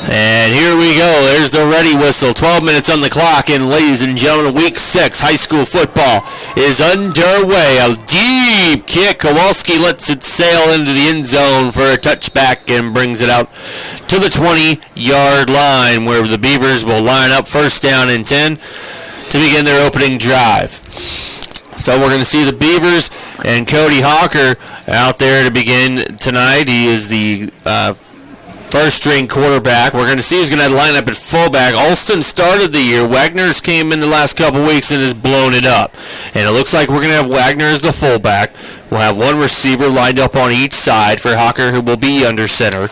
And here we go. There's the ready whistle. 12 minutes on the clock. And ladies and gentlemen, week 6 high school football is underway. A deep kick. Kowalski lets it sail into the end zone for a touchback and brings it out to the 20-yard line where the Beavers will line up first down and 10 to begin their opening drive. So we're going to see the Beavers and Cody Hawker out there to begin tonight. He is the first-string quarterback. We're going to see who's going to line up at fullback. Alston started the year. Wagner's came in the last couple weeks and has blown it up. And it looks like we're going to have Wagner as the fullback. We'll have one receiver lined up on each side for Hawker, who will be under center.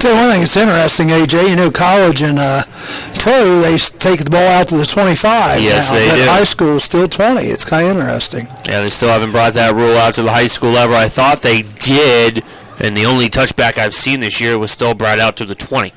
Tell you one thing that's interesting, AJ. You know, college and pro, they take the ball out to the 25 Yes, now, they but do. high school is still 20. It's kind of interesting. Yeah, they still haven't brought that rule out to the high school level. I thought they did, and the only touchback I've seen this year was still brought out to the 20.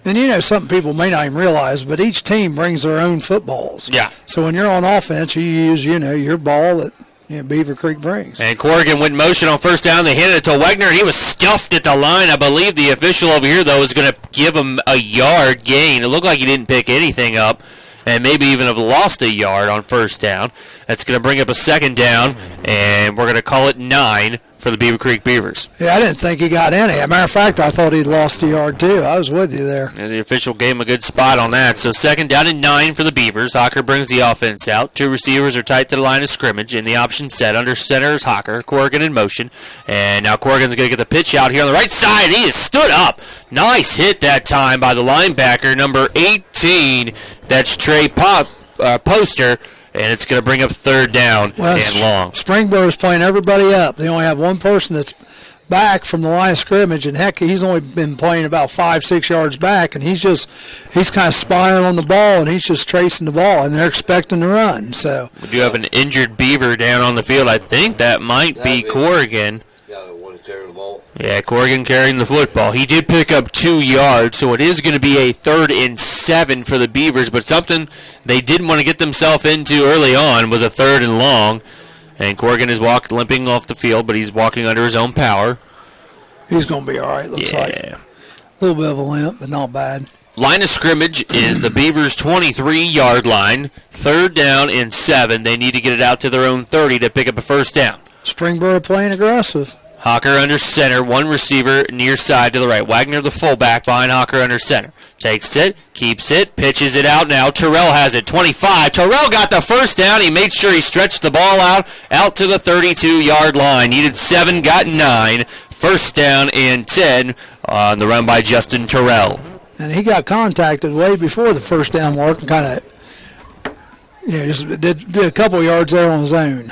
And you know, some people may not even realize, but each team brings their own footballs. Yeah. So when you're on offense, you use, your ball that Beavercreek brings. And Corrigan went in motion on first down. They handed it to Wagner, and he was stuffed at the line. I believe the official over here, though, is going to give him a yard gain. It looked like he didn't pick anything up and maybe even have lost a yard on first down. That's going to bring up a second down, and we're going to call it 9 for the Beavercreek Beavers. Yeah, I didn't think he got any. As a matter of fact, I thought he'd lost a yard, too. I was with you there. And the official gave him a good spot on that. So second down and 9 for the Beavers. Hawker brings the offense out. 2 receivers are tight to the line of scrimmage. In the option set, under center is Hawker. Corrigan in motion. And now Corrigan's going to get the pitch out here on the right side. He is stood up. Nice hit that time by the linebacker, number 18. That's Trey Poster. And it's going to bring up third down and long. Springboro's playing everybody up. They only have one person that's back from the line of scrimmage, and heck, he's only been playing about 5-6 yards back, and he's kind of spying on the ball, and he's just tracing the ball, and they're expecting to run. So we do have an injured Beaver down on the field. I think that might be Corrigan. Yeah, the one carrying the ball. Yeah, Corrigan carrying the football. He did pick up 2 yards, so it is going to be a 3rd and 7 for the Beavers, but something they didn't want to get themselves into early on was a 3rd and long, and Corrigan is limping off the field, but he's walking under his own power. He's going to be all right, looks like. A little bit of a limp, but not bad. Line of scrimmage is the Beavers' 23-yard line. 3rd down and 7. They need to get it out to their own 30 to pick up a first down. Springboro playing aggressive. Hawker under center, 1 receiver near side to the right. Wagner the fullback behind Hawker under center. Takes it, keeps it, pitches it out now. Terrell has it, 25. Terrell got the first down. He made sure he stretched the ball out to the 32-yard line. Needed 7, got 9. First down and 10 on the run by Justin Terrell. And he got contacted way before the first down mark and kind of, just did a couple yards there on his own.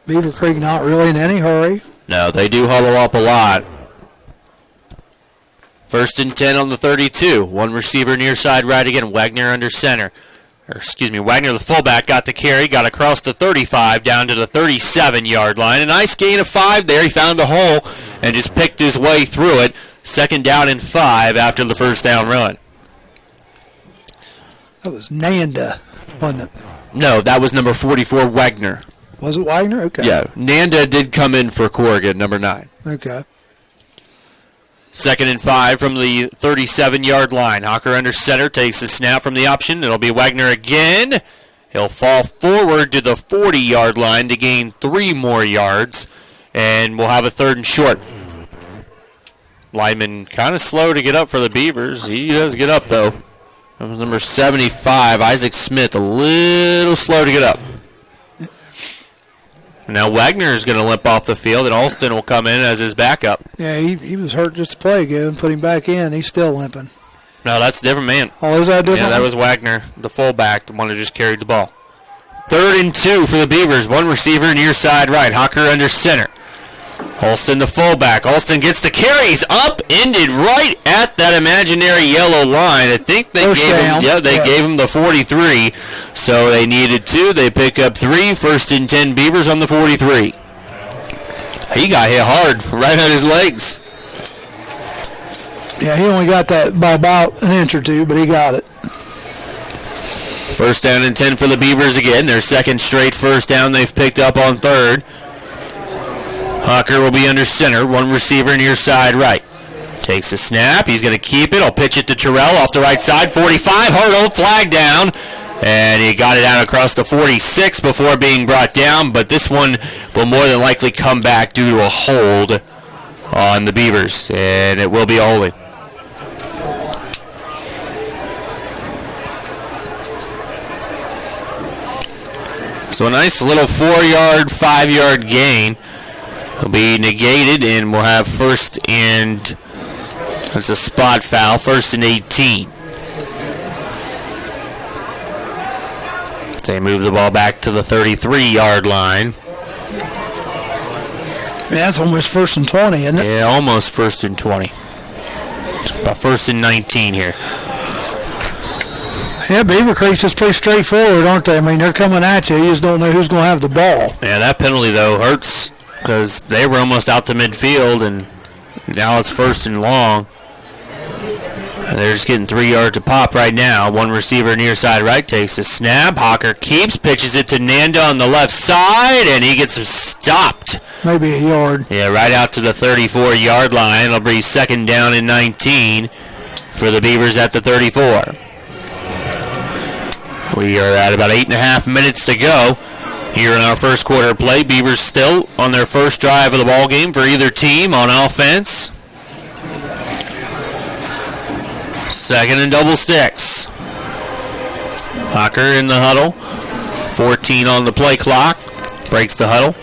Beavercreek not really in any hurry. No, they do huddle up a lot. 1st and 10 on the 32. 1 receiver near side right again. Wagner under center. Wagner the fullback got to carry, got across the 35 down to the 37-yard line. A nice gain of 5 there. He found a hole and just picked his way through it. 2nd down and 5 after the first down run. That was Nanda, wasn't it? No, that was number 44, Wagner. Was it Wagner? Okay. Yeah, Nanda did come in for Corrigan, number 9. Okay. 2nd and 5 from the 37-yard line. Hawker under center takes the snap from the option. It'll be Wagner again. He'll fall forward to the 40-yard line to gain 3 more yards, and we'll have a 3rd and short. Lineman kind of slow to get up for the Beavers. He does get up, though. That was number 75, Isaac Smith, a little slow to get up. Now Wagner is going to limp off the field, and Alston will come in as his backup. Yeah, he was hurt just a play ago and put him back in. He's still limping. No, that's a different man. Oh, is that different? Yeah, that was Wagner, the fullback, the one who just carried the ball. 3rd and 2 for the Beavers. 1 receiver near side right. Hawker under center. Alston the fullback. Alston gets the carries up, ended right at that imaginary yellow line. I think they gave him the 43. So they needed 2. They pick up 3. 1st and 10 Beavers on the 43. He got hit hard right at his legs. Yeah, he only got that by about an inch or 2, but he got it. 1st down and 10 for the Beavers again. Their 2nd straight first down they've picked up on 3rd. Hawker will be under center. 1 receiver near side right. Takes the snap. He's going to keep it. He'll pitch it to Terrell off the right side. 45. Hurdle. Flag down. And he got it out across the 46 before being brought down. But this one will more than likely come back due to a hold on the Beavers. And it will be a holding. So a nice little 4-yard, 5-yard gain will be negated, and we'll have 1st and, that's a spot foul, 1st and 18. They move the ball back to the 33-yard line. Yeah, that's almost 1st and 20, isn't it? Yeah, almost 1st and 20. It's about 1st and 19 here. Yeah, Beavercreek's just pretty straightforward, aren't they? I mean, they're coming at you. You just don't know who's going to have the ball. Yeah, that penalty, though, hurts because they were almost out to midfield, and now it's 1st and long. And they're just getting 3 yards a pop right now. 1 receiver near side right takes a snap. Hawker keeps, pitches it to Nanda on the left side, and he gets stopped. Maybe a yard. Yeah, right out to the 34-yard line. It'll be 2nd down and 19 for the Beavers at the 34. We are at about 8.5 minutes to go here in our first quarter of play. Beavers still on their first drive of the ball game for either team on offense. Second and double sticks. Hocker in the huddle. 14 on the play clock. Breaks the huddle.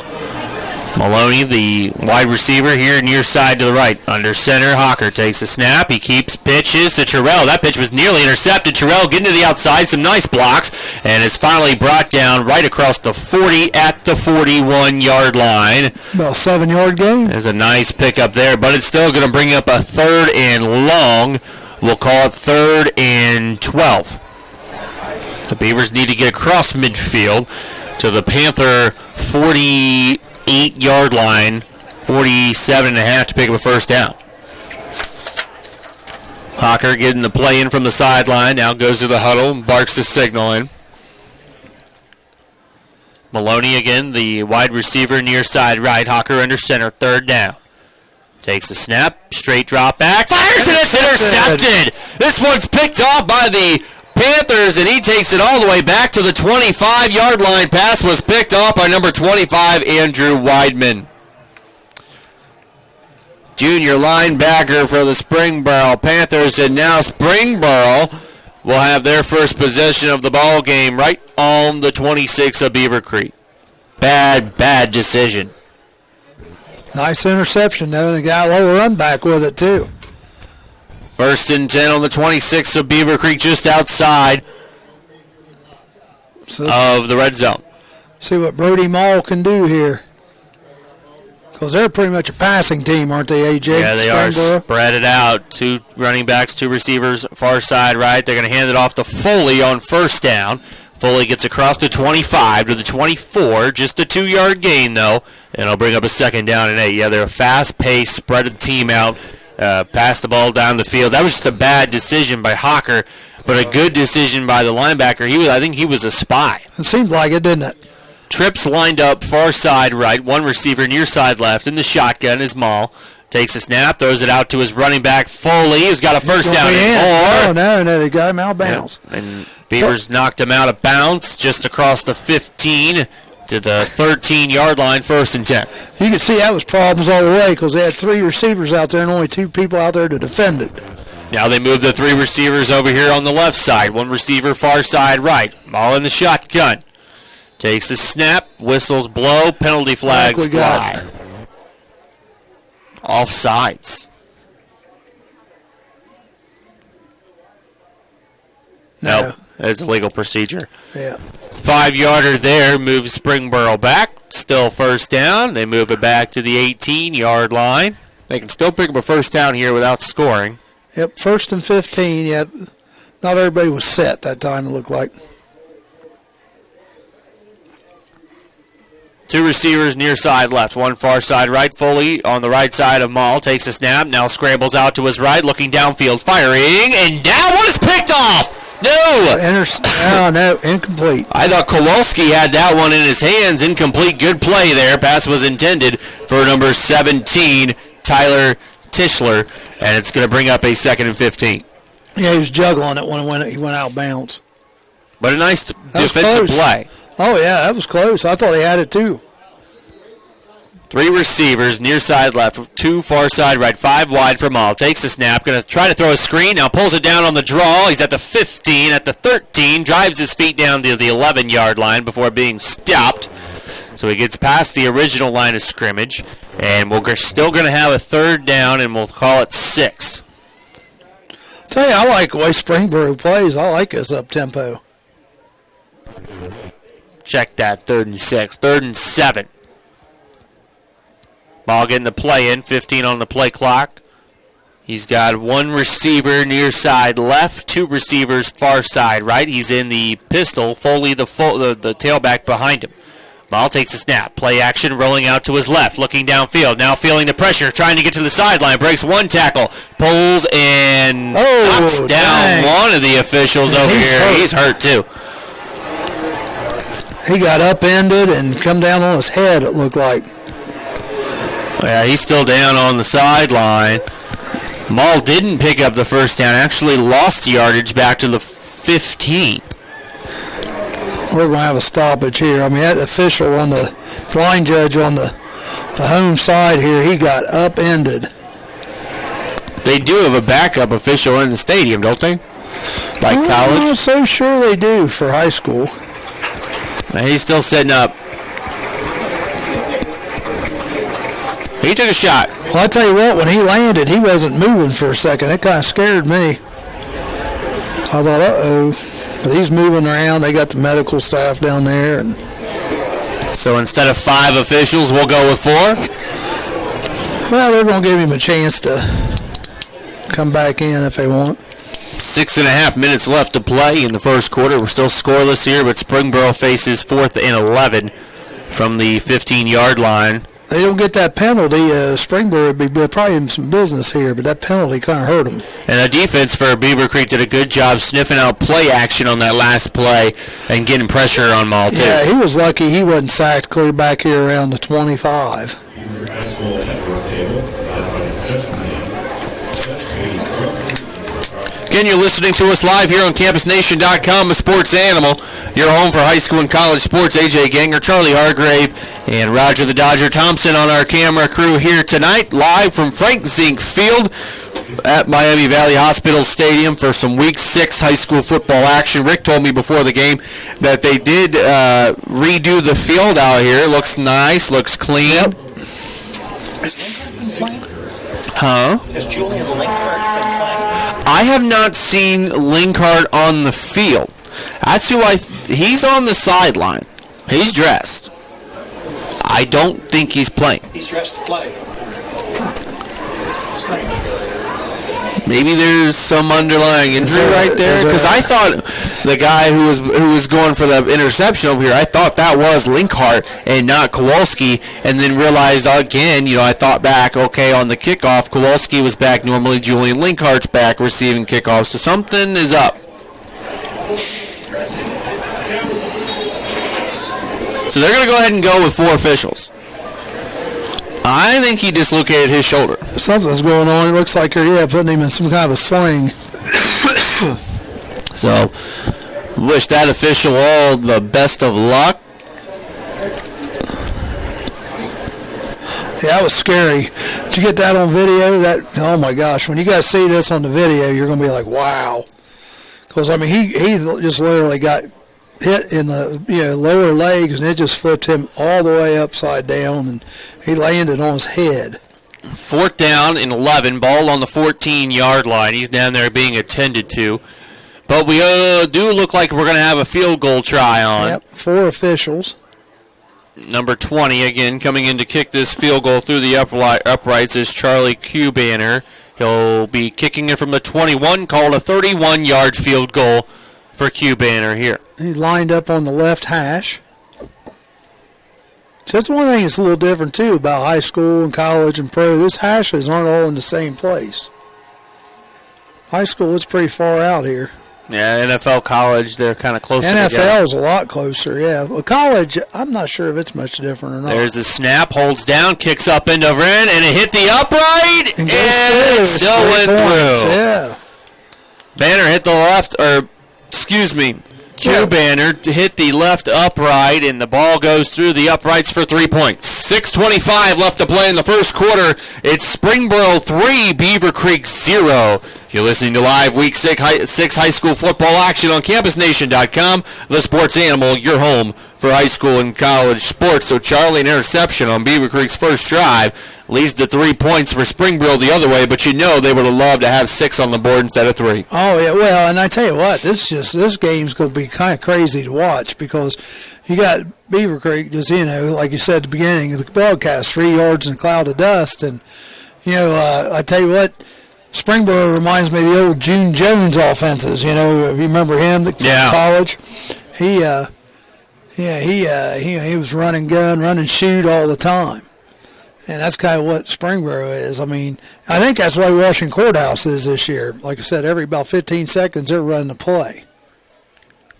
Maloney, the wide receiver here near side to the right. Under center, Hocker takes a snap. He keeps pitches to Terrell. That pitch was nearly intercepted. Terrell getting to the outside, some nice blocks, and is finally brought down right across the 40 at the 41-yard line. About a 7-yard gain. There's a nice pickup there, but it's still going to bring up a 3rd and long. We'll call it 3rd and 12. The Beavers need to get across midfield to the Panther 48-yard line, 47.5 to pick up a first down. Hocker getting the play in from the sideline, now goes to the huddle and barks the signal in. Maloney again, the wide receiver near side right. Hocker under center, 3rd down. Takes the snap, straight drop back, fires and it's intercepted. This one's picked off by the Panthers, and he takes it all the way back to the 25-yard line. Pass was picked off by number 25, Andrew Weidman. Junior linebacker for the Springboro Panthers, and now Springboro will have their first possession of the ball game right on the 26 of Beavercreek. Bad decision. Nice interception, though. The guy lower run back with it, too. 1st and 10 on the 26 of Beavercreek, just outside of the red zone. See what Brody Mall can do here. Because they're pretty much a passing team, aren't they, AJ? Yeah, they are. Spread it out. 2 running backs, 2 receivers, far side right. They're going to hand it off to Foley on first down. Foley gets across to 25 to the 24. Just a 2-yard gain, though. And it'll bring up a 2nd down and 8. Yeah, they're a fast-paced, spread the team out. Pass the ball down the field. That was just a bad decision by Hocker, but a good decision by the linebacker. I think he was a spy. It seemed like it, didn't it? Trips lined up far side right, 1 receiver near side left. In the shotgun is Maul. Takes a snap, throws it out to his running back, Foley, who's got a first down and 4. No, they got him out of bounds. Yeah. And Beavers knocked him out of bounds just across the 15 to the 13-yard line, 1st and 10. You could see that was problems all the way because they had 3 receivers out there and only 2 people out there to defend it. Now they move the 3 receivers over here on the left side. 1 receiver far side right. All in the shotgun. Takes the snap, whistles blow, penalty flags fly. Offsides. No. Nope, that's a legal procedure. Yeah. 5-yarder there, moves Springboro back. Still first down. They move it back to the 18-yard line. They can still pick up a first down here without scoring. Yep, 1st and 15. Yep. Not everybody was set that time, it looked like. 2 receivers near side left, 1 far side right. Foley on the right side of Maul takes a snap, now scrambles out to his right, looking downfield, firing, and that one is picked off! No, incomplete. I thought Kowalski had that one in his hands. Incomplete, good play there. Pass was intended for number 17, Tyler Tischler, and it's going to bring up a 2nd and 15. Yeah, he was juggling it when he went out of bounds. But a nice defensive play. Oh, yeah, that was close. I thought he had it, too. 3 receivers, near side left, 2 far side right, 5 wide for Maul. Takes the snap, going to try to throw a screen, now pulls it down on the draw. He's at the 15, at the 13, drives his feet down to the 11-yard line before being stopped. So he gets past the original line of scrimmage, and we're still going to have a 3rd down, and we'll call it 6. Tell you, I like the way Springboro plays. I like his up-tempo. Check that, 3rd and 6, 3rd and 7. Ball getting the play in, 15 on the play clock. He's got 1 receiver near side left, 2 receivers far side right. He's in the pistol, Foley the tailback behind him. Ball takes a snap, play action, rolling out to his left, looking downfield, now feeling the pressure, trying to get to the sideline, breaks 1 tackle, pulls and knocks down one of the officials over here. He's hurt too. He got upended and come down on his head, it looked like. Yeah, he's still down on the sideline. Maul didn't pick up the first down, actually lost yardage back to the 15. We're going to have a stoppage here. I mean, that official on the line judge on the home side here, he got upended. They do have a backup official in the stadium, don't they? Like college? I'm not so sure they do for high school. He's still setting up. He took a shot. Well, I tell you what, when he landed, he wasn't moving for a second. It kind of scared me. I thought, uh-oh. But he's moving around. They got the medical staff down there. And so instead of 5 officials, we'll go with 4? Well, they're going to give him a chance to come back in if they want. 6.5 minutes left to play in the first quarter. We're still scoreless here, but Springboro faces 4th and 11 from the 15-yard line. They don't get that penalty. Springboro would be probably in some business here, but that penalty kind of hurt them. And the defense for Beavercreek did a good job sniffing out play action on that last play and getting pressure on Maul, too. Yeah, he was lucky he wasn't sacked clear back here around the 25. Again, you're listening to us live here on CampusNation.com, a sports animal. Your home for high school and college sports. AJ Ganger, Charlie Hargrave, and Roger the Dodger Thompson on our camera crew here tonight, live from Frank Zink Field at Miami Valley Hospital Stadium for some Week 6 high school football action. Rick told me before the game that they did redo the field out here. It looks nice, looks clean. Yep. Huh? Has Julian Linkard been playing? I have not seen Linkard on the field. That's who he's on the sideline. He's dressed. I don't think he's playing. He's dressed to play. Maybe there's some underlying injury right there, because I thought the guy who was going for the interception over here, I thought that was Linkard and not Kowalski, and then realized again, I thought back, okay, on the kickoff, Kowalski was back normally, Julian Linkard's back receiving kickoffs, so something is up. So they're going to go ahead and go with 4 officials. I think he dislocated his shoulder. Something's going on. It looks like they're putting him in some kind of a sling. So, wish that official all the best of luck. Yeah, that was scary. Did you get that on video? Oh my gosh! When you guys see this on the video, you're gonna be like, "Wow!" Because I mean, he just literally got hit in the lower legs, and it just flipped him all the way upside down, and he landed on his head. 4th down and 11, ball on the 14-yard line. He's down there being attended to. But we do look like we're going to have a field goal try on. Yep, 4 officials. Number 20, again, coming in to kick this field goal through the uprights is Charlie Cubanner. He'll be kicking it from the 21, called a 31-yard field goal for Cubanner here. He's lined up on the left hash. So that's one thing that's a little different, too, about high school and college and pro. Those hashes aren't all in the same place. High school, it's pretty far out here. Yeah, NFL, college, they're kind of closer together. NFL is a lot closer, yeah. Well, college, I'm not sure if it's much different or not. There's a snap, holds down, kicks up into Ren, and it hit the upright, and it still went through. Yeah. Banner hit the left, Banner hit the left upright, and the ball goes through the uprights for 3 points. 6:25 left to play in the first quarter. It's Springboro 3, Beavercreek 0. You're listening to live Week 6 high school football action on CampusNation.com, the sports animal, your home for high school and college sports. So Charlie, an interception on Beavercreek's first drive, leads to 3 points for Springboro the other way, but they would have loved to have 6 on the board instead of 3. Oh, yeah, well, and I tell you what, this game's going to be kind of crazy to watch because you got Beavercreek just, like you said at the beginning of the broadcast, 3 yards in a cloud of dust, and, I tell you what, Springboro reminds me of the old June Jones offenses, if you remember him, from college. He was running gun, running shoot all the time. And that's kind of what Springboro is. I mean, I think that's why Washington Courthouse is this year. Like I said, every about 15 seconds they're running the play.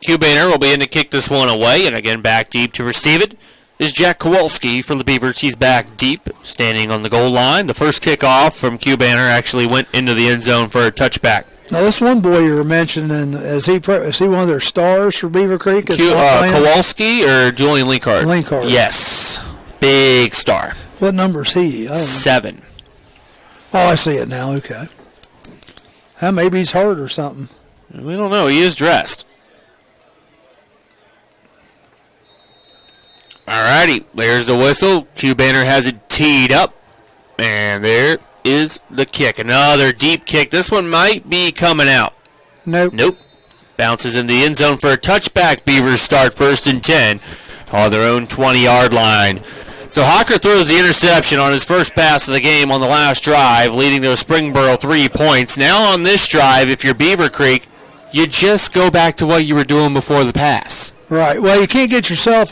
Cubanner will be in to kick this one away, and again back deep to receive it. is Jack Kowalski for the Beavers. He's back deep, standing on the goal line. The first kickoff from Q Banner actually went into the end zone for a touchback. Now, this one boy you were mentioning, is he one of their stars for Beavercreek? Kowalski or Julian Linkard? Linkard. Yes. Big star. What number is he? I don't know. 7. Oh, I see it now. Okay. Maybe he's hurt or something. We don't know. He is dressed. Alrighty. There's the whistle. Q Banner has it teed up. And there is the kick. Another deep kick. This one might be coming out. Nope. Bounces in the end zone for a touchback. Beavers start 1st and 10 on their own 20-yard line. So Hocker throws the interception on his first pass of the game on the last drive, leading to a Springboro 3 points. Now on this drive, if you're Beavercreek, you just go back to what you were doing before the pass. Right. Well, you can't get yourself,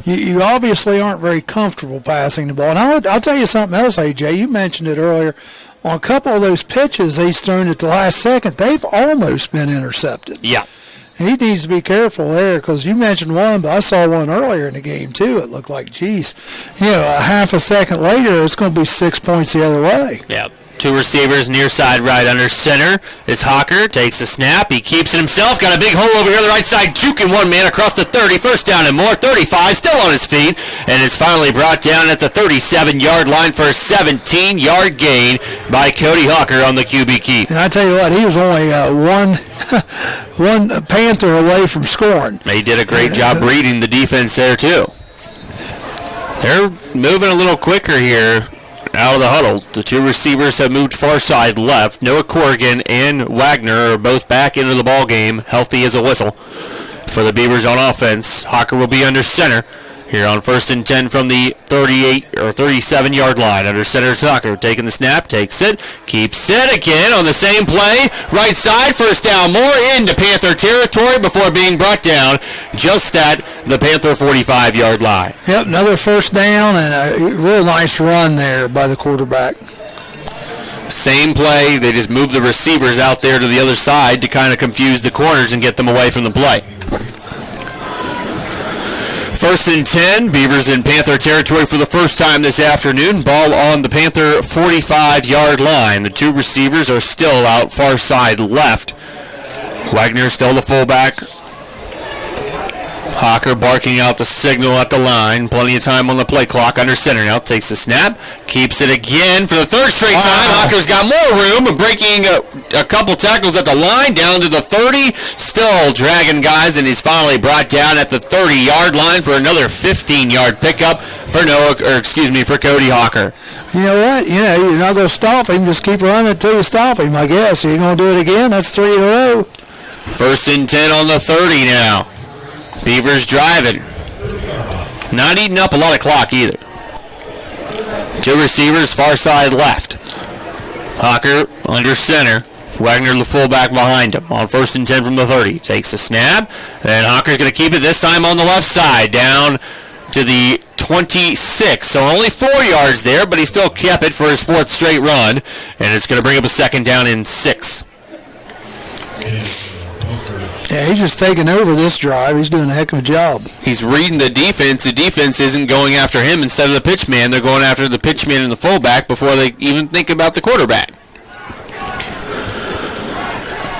you obviously aren't very comfortable passing the ball. And I'll tell you something else, AJ. You mentioned it earlier. On a couple of those pitches he's thrown at the last second, they've almost been intercepted. Yeah. And he needs to be careful there because you mentioned one, but I saw one earlier in the game, too. It looked like, geez, a half a second later, it's going to be 6 points the other way. Yeah. 2 receivers near side right under center is Hocker. Takes the snap. He keeps it himself. Got a big hole over here on the right side. Juking one man across the 30. First down and more. 35. Still on his feet. And is finally brought down at the 37-yard line for a 17-yard gain by Cody Hocker on the QB keep. And I tell you what, he was only one Panther away from scoring. He did a great job reading the defense there, too. They're moving a little quicker here. Out of the huddle, the 2 receivers have moved far side left. Noah Corrigan and Wagner are both back into the ball game, healthy as a whistle. For the Beavers on offense, Hocker will be under center here on 1st and 10 from the 38 or 37-yard line. Under center is Hocker, taking the snap, takes it, keeps it again on the same play. Right side, first down, more into Panther territory before being brought down just at the Panther 45-yard line. Yep, another first down and a real nice run there by the quarterback. Same play, they just move the receivers out there to the other side to kind of confuse the corners and get them away from the play. 1st and 10, Beavers in Panther territory for the first time this afternoon. Ball on the Panther 45-yard line. The 2 receivers are still out far side left. Wagner still the fullback. Hocker barking out the signal at the line. Plenty of time on the play clock. Under center now. Takes the snap. Keeps it again for the 3rd straight time. Hocker's got more room. Breaking a couple tackles at the line. Down to the 30. Still dragging guys. And he's finally brought down at the 30-yard line for another 15-yard pickup for for Cody Hocker. You know what? You're not going to stop him. Just keep running until you stop him, I guess. You're going to do it again. That's 3 in a row. 1st and 10 on the 30 now. Beavers driving. Not eating up a lot of clock either. 2 receivers far side left. Hocker under center. Wagner the fullback behind him. On 1st and 10 from the 30. Takes the snap. And Hocker's going to keep it this time on the left side. Down to the 26. So only 4 yards there, but he still kept it for his 4th straight run. And it's going to bring up a 2nd down and 6. Yeah, he's just taking over this drive. He's doing a heck of a job. He's reading the defense. The defense isn't going after him instead of the pitch man. They're going after the pitch man and the fullback before they even think about the quarterback.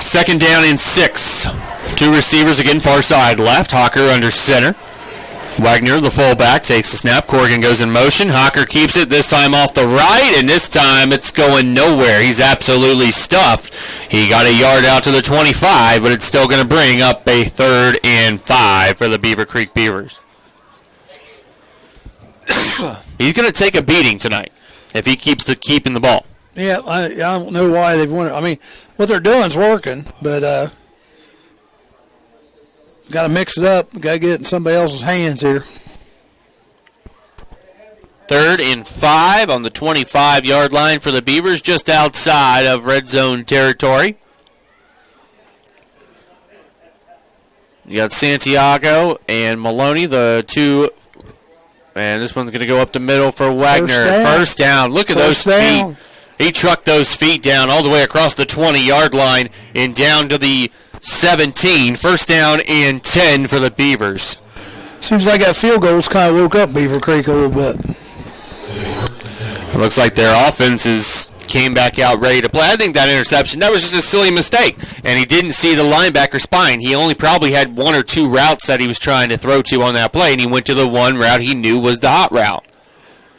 2nd down and 6. 2 receivers again far side left. Hocker under center. Wagner, the fullback, takes the snap. Corrigan goes in motion. Hocker keeps it, this time off the right, and this time it's going nowhere. He's absolutely stuffed. He got a yard out to the 25, but it's still going to bring up a 3rd and 5 for the Beavercreek Beavers. He's going to take a beating tonight if he keeps keeping the ball. Yeah, I don't know why they've won it. I mean, what they're doing is working, but got to mix it up. Got to get it in somebody else's hands here. 3rd and 5 on the 25-yard line for the Beavers, just outside of red zone territory. You got Santiago and Maloney, the 2, and this one's going to go up the middle for Wagner. First down. Look at those feet. He trucked those feet down all the way across the 20-yard line and down to the 17. 1st down and 10 for the Beavers. Seems like that field goal's kind of woke up Beavercreek a little bit. It looks like their offense came back out ready to play. I think that interception, that was just a silly mistake. And he didn't see the linebacker spine. He only probably had one or two routes that he was trying to throw to on that play, and he went to the one route he knew was the hot route.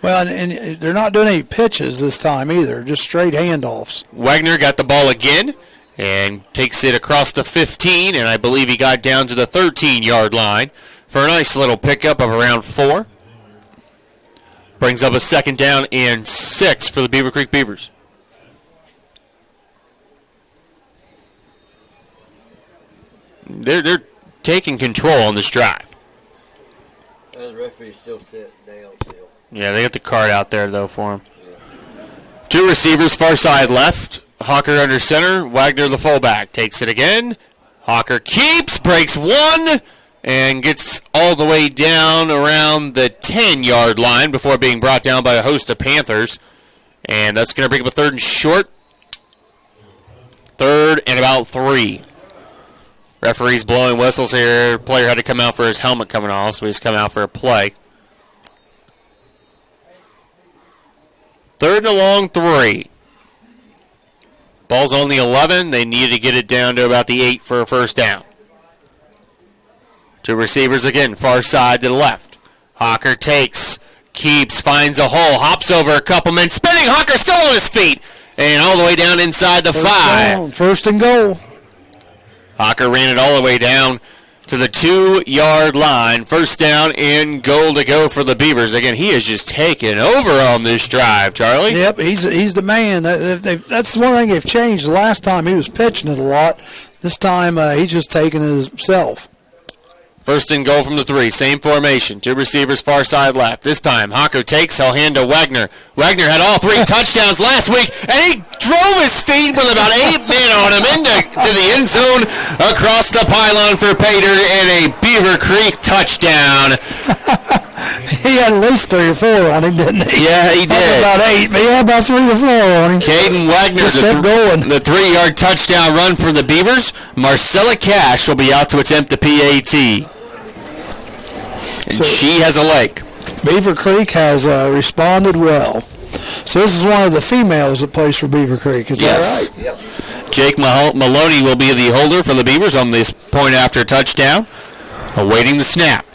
Well, and they're not doing any pitches this time either, just straight handoffs. Wagner got the ball again and takes it across the 15, and I believe he got down to the 13-yard line for a nice little pickup of around 4. Brings up a 2nd down and 6 for the Beavercreek Beavers. They're taking control on this drive. The referee's still sitting down still. Yeah, they got the card out there, though, for him. Yeah. 2 receivers, far side left. Hawker under center. Wagner, the fullback, takes it again. Hawker keeps, breaks 1, and gets all the way down around the 10-yard line before being brought down by a host of Panthers. And that's going to bring up a 3rd and short. 3rd and about 3. Referee's blowing whistles here. Player had to come out for his helmet coming off, so he's come out for a play. 3rd and a long 3. Ball's on the 11. They need to get it down to about the 8 for a 1st down. 2 receivers again, far side to the left. Hawker takes, keeps, finds a hole, hops over a couple men, spinning. Hawker still on his feet, and all the way down inside the 5. 1st and goal. Hawker ran it all the way down to the 2-yard line. 1st down and goal to go for the Beavers. Again, he is just taking over on this drive, Charlie. Yep, he's the man. That's the one thing they've changed. The last time he was pitching it a lot. This time he's just taking it himself. 1st and goal from the 3. Same formation. 2 receivers far side left. This time, Hawker takes. He'll hand to Wagner. Wagner had all 3 touchdowns last week, and he drove his feet with about 8 men on him into the end zone across the pylon for Pater and a Beavercreek touchdown. He had at least 3 or 4 on him, didn't he? Yeah, he did. About 8, but he had about 3 or 4 on him. Caden Wagner, just kept going. The 3-yard touchdown run for the Beavers. Marcella Cash will be out to attempt the PAT. And so she has a leg. Beavercreek has responded well. So this is one of the females that plays for Beavercreek. Is that right? Yep. Jake Maloney will be the holder for the Beavers on this point after touchdown. Awaiting the snap.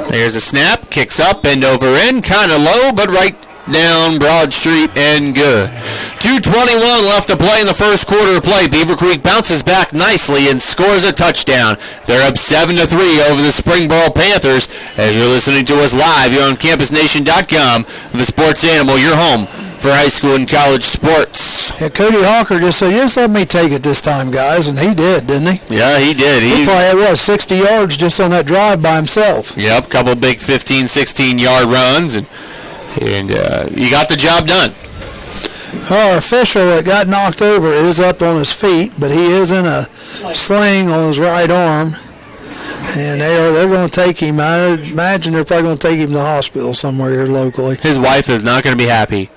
There's a snap. Kicks up, bend over in. Kind of low, but right down Broad Street and good. 2:21 left to play in the first quarter of play. Beavercreek bounces back nicely and scores a touchdown. They're up 7-3 over the Springboro Panthers as you're listening to us live here on CampusNation.com. The Sports Animal, your home for high school and college sports. Yeah, Cody Hawker just said, "Yes, let me take it this time, guys," and he did, didn't he? Yeah, he did. He probably had, 60 yards just on that drive by himself. Yep, couple big 15, 16-yard runs, and you got the job done. Our official that got knocked over is up on his feet, but he is in a sling on his right arm, and they're going to take him. I imagine they're probably going to take him to the hospital somewhere here locally. His wife is not going to be happy.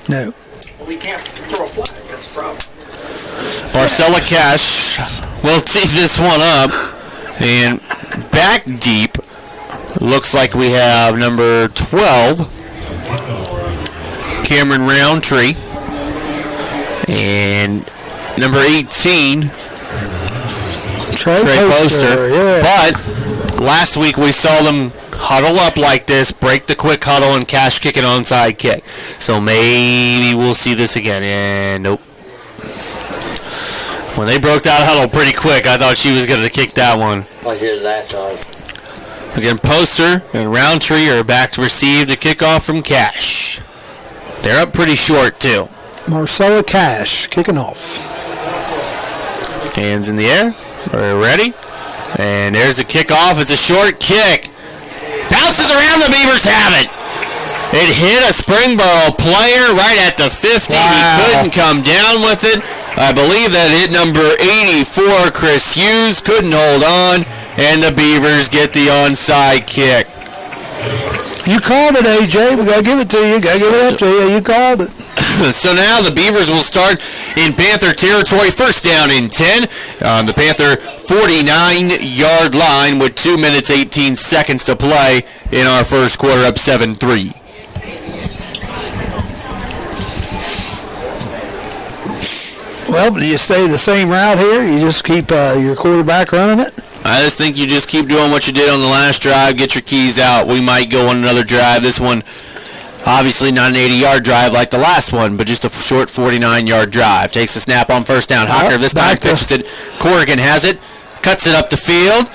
No. Well, he can't throw a flag. That's a problem. Marcella Cash will tee this one up, and back deep. Looks like we have number 12, Cameron Roundtree, and number 18, Trey Poster. Yeah. But last week we saw them huddle up like this, break the quick huddle, and Cash kick an onside kick. So maybe we'll see this again. And nope. When they broke that huddle pretty quick, I thought she was going to kick that one. I hear that time. Again, Poster and Roundtree are back to receive the kickoff from Cash. They're up pretty short, too. Marcella Cash kicking off. Hands in the air. Are ready? And there's the kickoff. It's a short kick. Bounces around. The Beavers have it. It hit a Springboro player right at the 50. Wow. He couldn't come down with it. I believe that hit number 84, Chris Hughes. Couldn't hold on. And the Beavers get the onside kick. You called it, AJ. We got to give it to you. Got to give it up to you. You called it. So now the Beavers will start in Panther territory. First down and 10 on the Panther 49-yard line with 2 minutes 18 seconds to play in our first quarter, up 7-3. Well, do you stay the same route here? You just keep your quarterback running it? I just think you just keep doing what you did on the last drive. Get your keys out. We might go on another drive. This one, obviously not an 80-yard drive like the last one, but just a short 49-yard drive. Takes the snap on first down. Hocker this time pitches it. Corrigan has it. Cuts it up the field.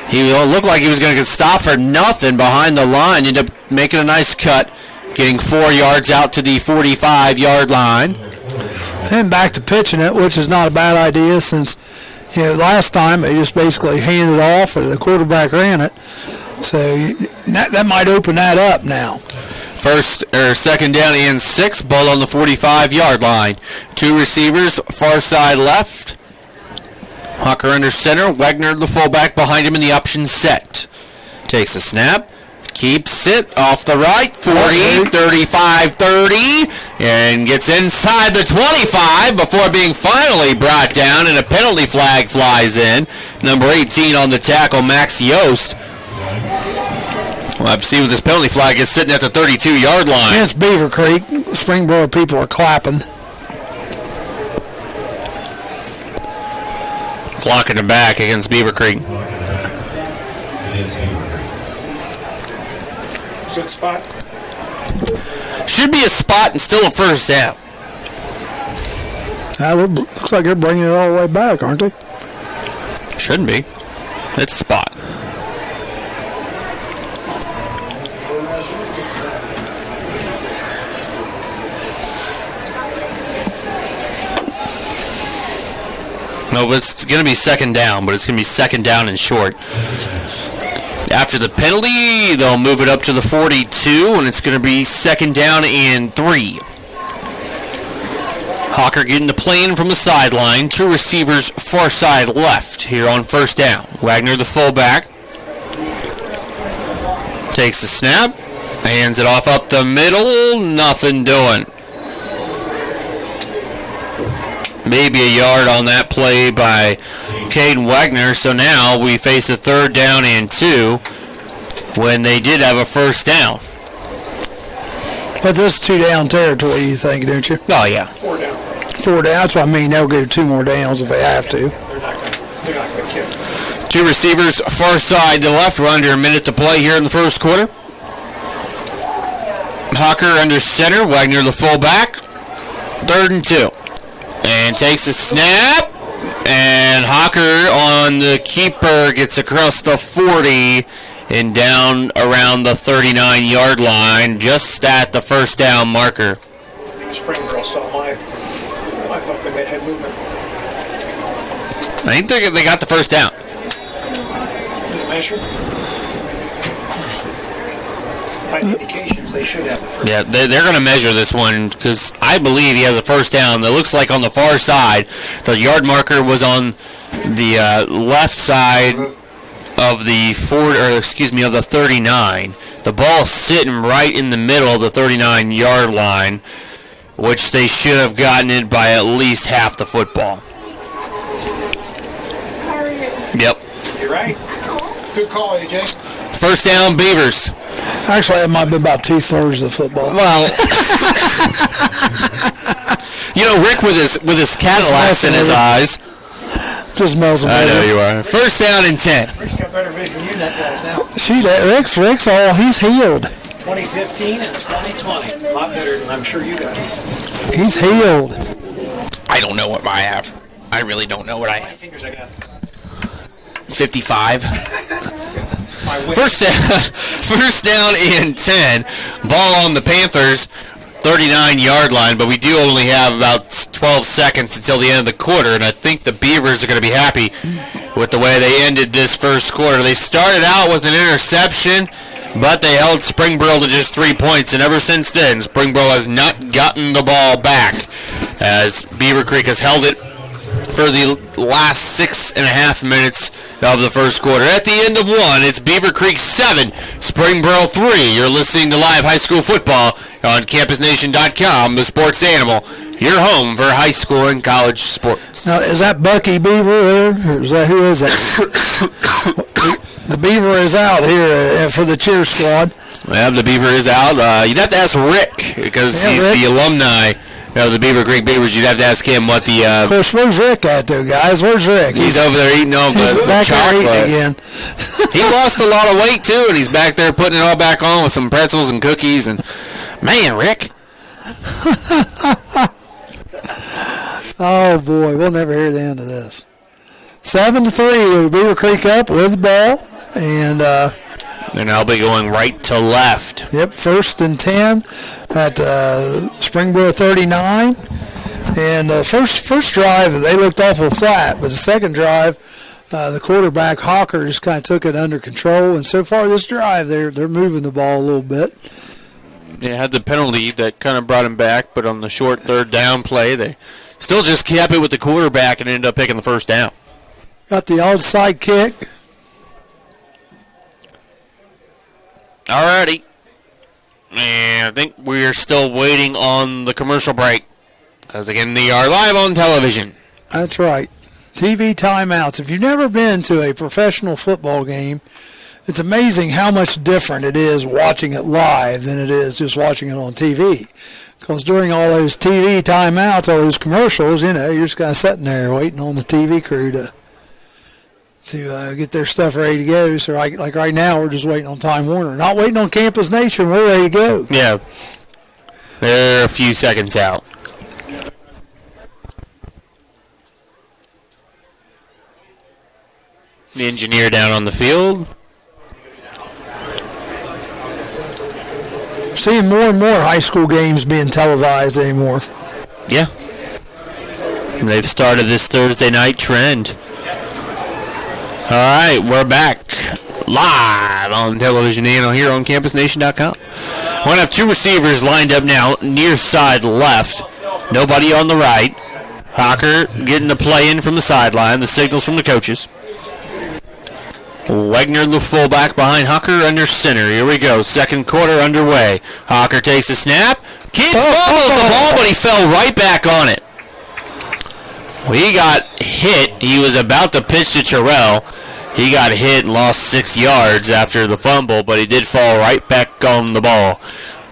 He looked like he was going to get stopped for nothing behind the line. Ended up making a nice cut, getting 4 yards out to the 45-yard line. And back to pitching it, which is not a bad idea since last time they just basically handed off or the quarterback ran it. So that might open that up now. Second down and 6, ball on the 45-yard line. 2 receivers, far side left. Hawker under center, Wagner the fullback behind him in the option set. Takes a snap. Keeps it off the right, 40, 35, 30, and gets inside the 25 before being finally brought down, and a penalty flag flies in. Number 18 on the tackle, Max Yost. We'll have to see what this penalty flag is sitting at the 32-yard line. Against Beavercreek, Springboro people are clapping. Clock in the back against Beavercreek. Good spot. Should be a spot and still a first down. Looks like they're bringing it all the way back, aren't they? Shouldn't be. It's a spot. No, but it's going to be second down, but it's going to be second down and short. After the penalty, they'll move it up to the 42, and it's going to be second down and 3. Hawker getting the play in from the sideline. 2 receivers far side left here on first down. Wagner, the fullback, takes the snap, hands it off up the middle, nothing doing. Maybe a yard on that play by Caden Wagner, so now we face a third down and 2 when they did have a first down. But this is 2 down territory, you think, don't you? Oh, yeah. 4 down. 4 down, that's what I mean. They'll go 2 more downs if they have to. They're not going to kick. 2 receivers far side to left. We're under a minute to play here in the first quarter. Hawker under center. Wagner the fullback. 3rd and 2. And takes a snap. And Hawker on the keeper gets across the 40 and down around the 39-yard line, just at the first down marker. Springboro saw I thought they had movement. I think they got the first down. Did it measure? By the indications, they should have the first. Yeah, they're going to measure this one because I believe he has a first down. It looks like on the far side. The yard marker was on the left side of the of the 39. The ball's sitting right in the middle of the 39-yard line, which they should have gotten it by at least half the football. Yep. You're right. Good call, AJ. First down, Beavers. Actually, it might have been about 2/3 of the football. Well, Rick with his Cadillacs in his eyes. Just smells I know you are. First down and 10. Rick's got better vision than you guys now. Rick's all, he's healed. 2015 and 2020. A lot better than I'm sure you got. He's healed. I don't know what I have. I really don't know what I How many have. fingers I got? 55. My whip. First down and 10. Ball on the Panthers' 39-yard line, but we do only have about 12 seconds until the end of the quarter, and I think the Beavers are going to be happy with the way they ended this first quarter. They started out with an interception, but they held Springboro to just 3 points, and ever since then, Springboro has not gotten the ball back, as Beavercreek has held it for the last 6.5 minutes of the first quarter. At the end of one, it's Beavercreek 7, Springboro 3. You're listening to live high school football on CampusNation.com, the sports animal, your home for high school and college sports. Now, is that Bucky Beaver there? Or is that, who is that? The Beaver is out here for the cheer squad. Well, the Beaver is out. You'd have to ask Rick, because he's Rick, the alumni of the Beavercreek Beavers. You'd have to ask him what the... of course, where's Rick at, though, guys? Where's Rick? He's over there eating all the back there chocolate. eating again. He lost a lot of weight, too, and he's back there putting it all back on with some pretzels and cookies. And man, Rick. Oh, boy, we'll never hear the end of this. 7-3, Beavercreek up with the ball. And they're now be going right to left. Yep, 1st and 10 at Springboro 39. And first drive, they looked awful flat, but the second drive, the quarterback Hawker just kind of took it under control. And so far this drive, they're moving the ball a little bit. They had the penalty that kind of brought him back, but on the short third down play, they still just kept it with the quarterback and ended up picking the first down. Got the outside kick. Alrighty. And I think we're still waiting on the commercial break. Because, again, they are live on television. That's right. TV timeouts. If you've never been to a professional football game, it's amazing how much different it is watching it live than it is just watching it on TV. Because during all those TV timeouts, all those commercials, you're just kind of sitting there waiting on the TV crew to get their stuff ready to go. So like right now, we're just waiting on Time Warner. Not waiting on Campus Nation. We're ready to go. Yeah. They're a few seconds out. The engineer down on the field. Seeing more and more high school games being televised anymore. Yeah. They've started this Thursday night trend. All right, we're back live on television and here on CampusNation.com. We're going to have two receivers lined up now, near side left. Nobody on the right. Hawker getting the play in from the sideline, the signals from the coaches. Wegner, the fullback, behind Hawker under center. Here we go. Second quarter underway. Hawker takes a snap. Kid fumbles the ball, but he fell right back on it. He got hit. He was about to pitch to Terrell. He got hit and lost 6 yards after the fumble, but he did fall right back on the ball.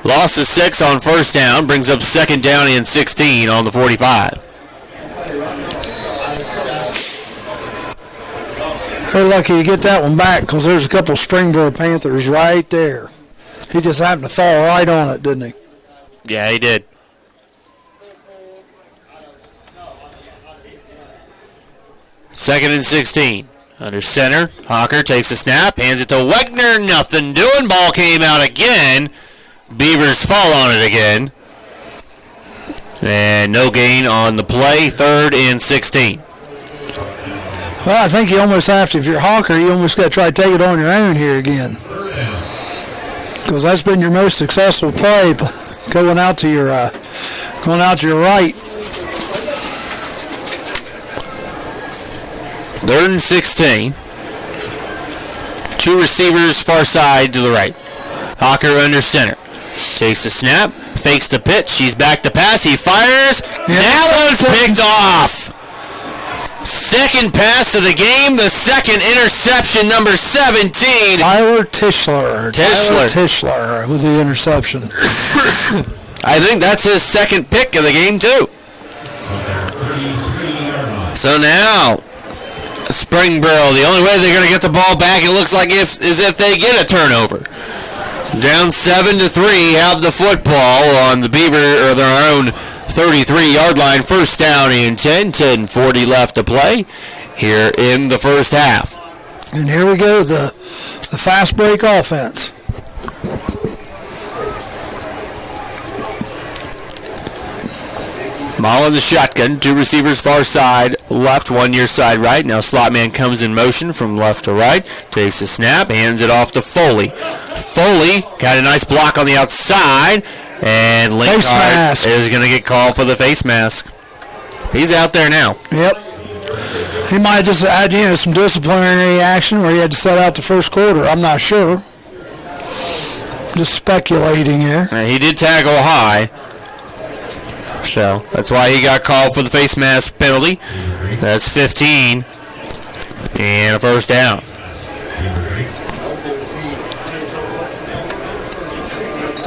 Lost to 6 on first down. Brings up second down and 16 on the 45. They're lucky to get that one back because there's a couple Springboro Panthers right there. He just happened to fall right on it, didn't he? Yeah, he did. Second and 16. Under center, Hawker takes a snap, hands it to Wegner. Nothing doing. Ball came out again. Beavers fall on it again. And no gain on the play. Third and 16. Well, I think you almost have to. If you're Hawker, you almost got to try to take it on your own here again. Because that's been your most successful play, going out to your right. Third and 16. Two receivers far side to the right. Hawker under center. Takes the snap. Fakes the pitch. He's back to pass. He fires. That one's picked off. Second pass of the game. The second interception, number 17. Tyler Tischler. Tyler Tischler with the interception. I think that's his second pick of the game, too. So now, Springboro, the only way they're going to get the ball back, it looks like, is if they get a turnover. Down 7-3, have the football on the Beaver, or their own 33-yard line. First down and 10, 10:40 left to play here in the first half. And here we go, the fast break offense. Ball in the shotgun, two receivers far side left, one near side right. Now slot man comes in motion from left to right, takes the snap, hands it off to Foley. Foley got a nice block on the outside, and Linkard is going to get called for the face mask. He's out there now. Yep. He might have just had, some disciplinary action where he had to set out the first quarter. I'm not sure. Just speculating here. He did tackle high. So that's why he got called for the face mask penalty. That's 15. And a first down.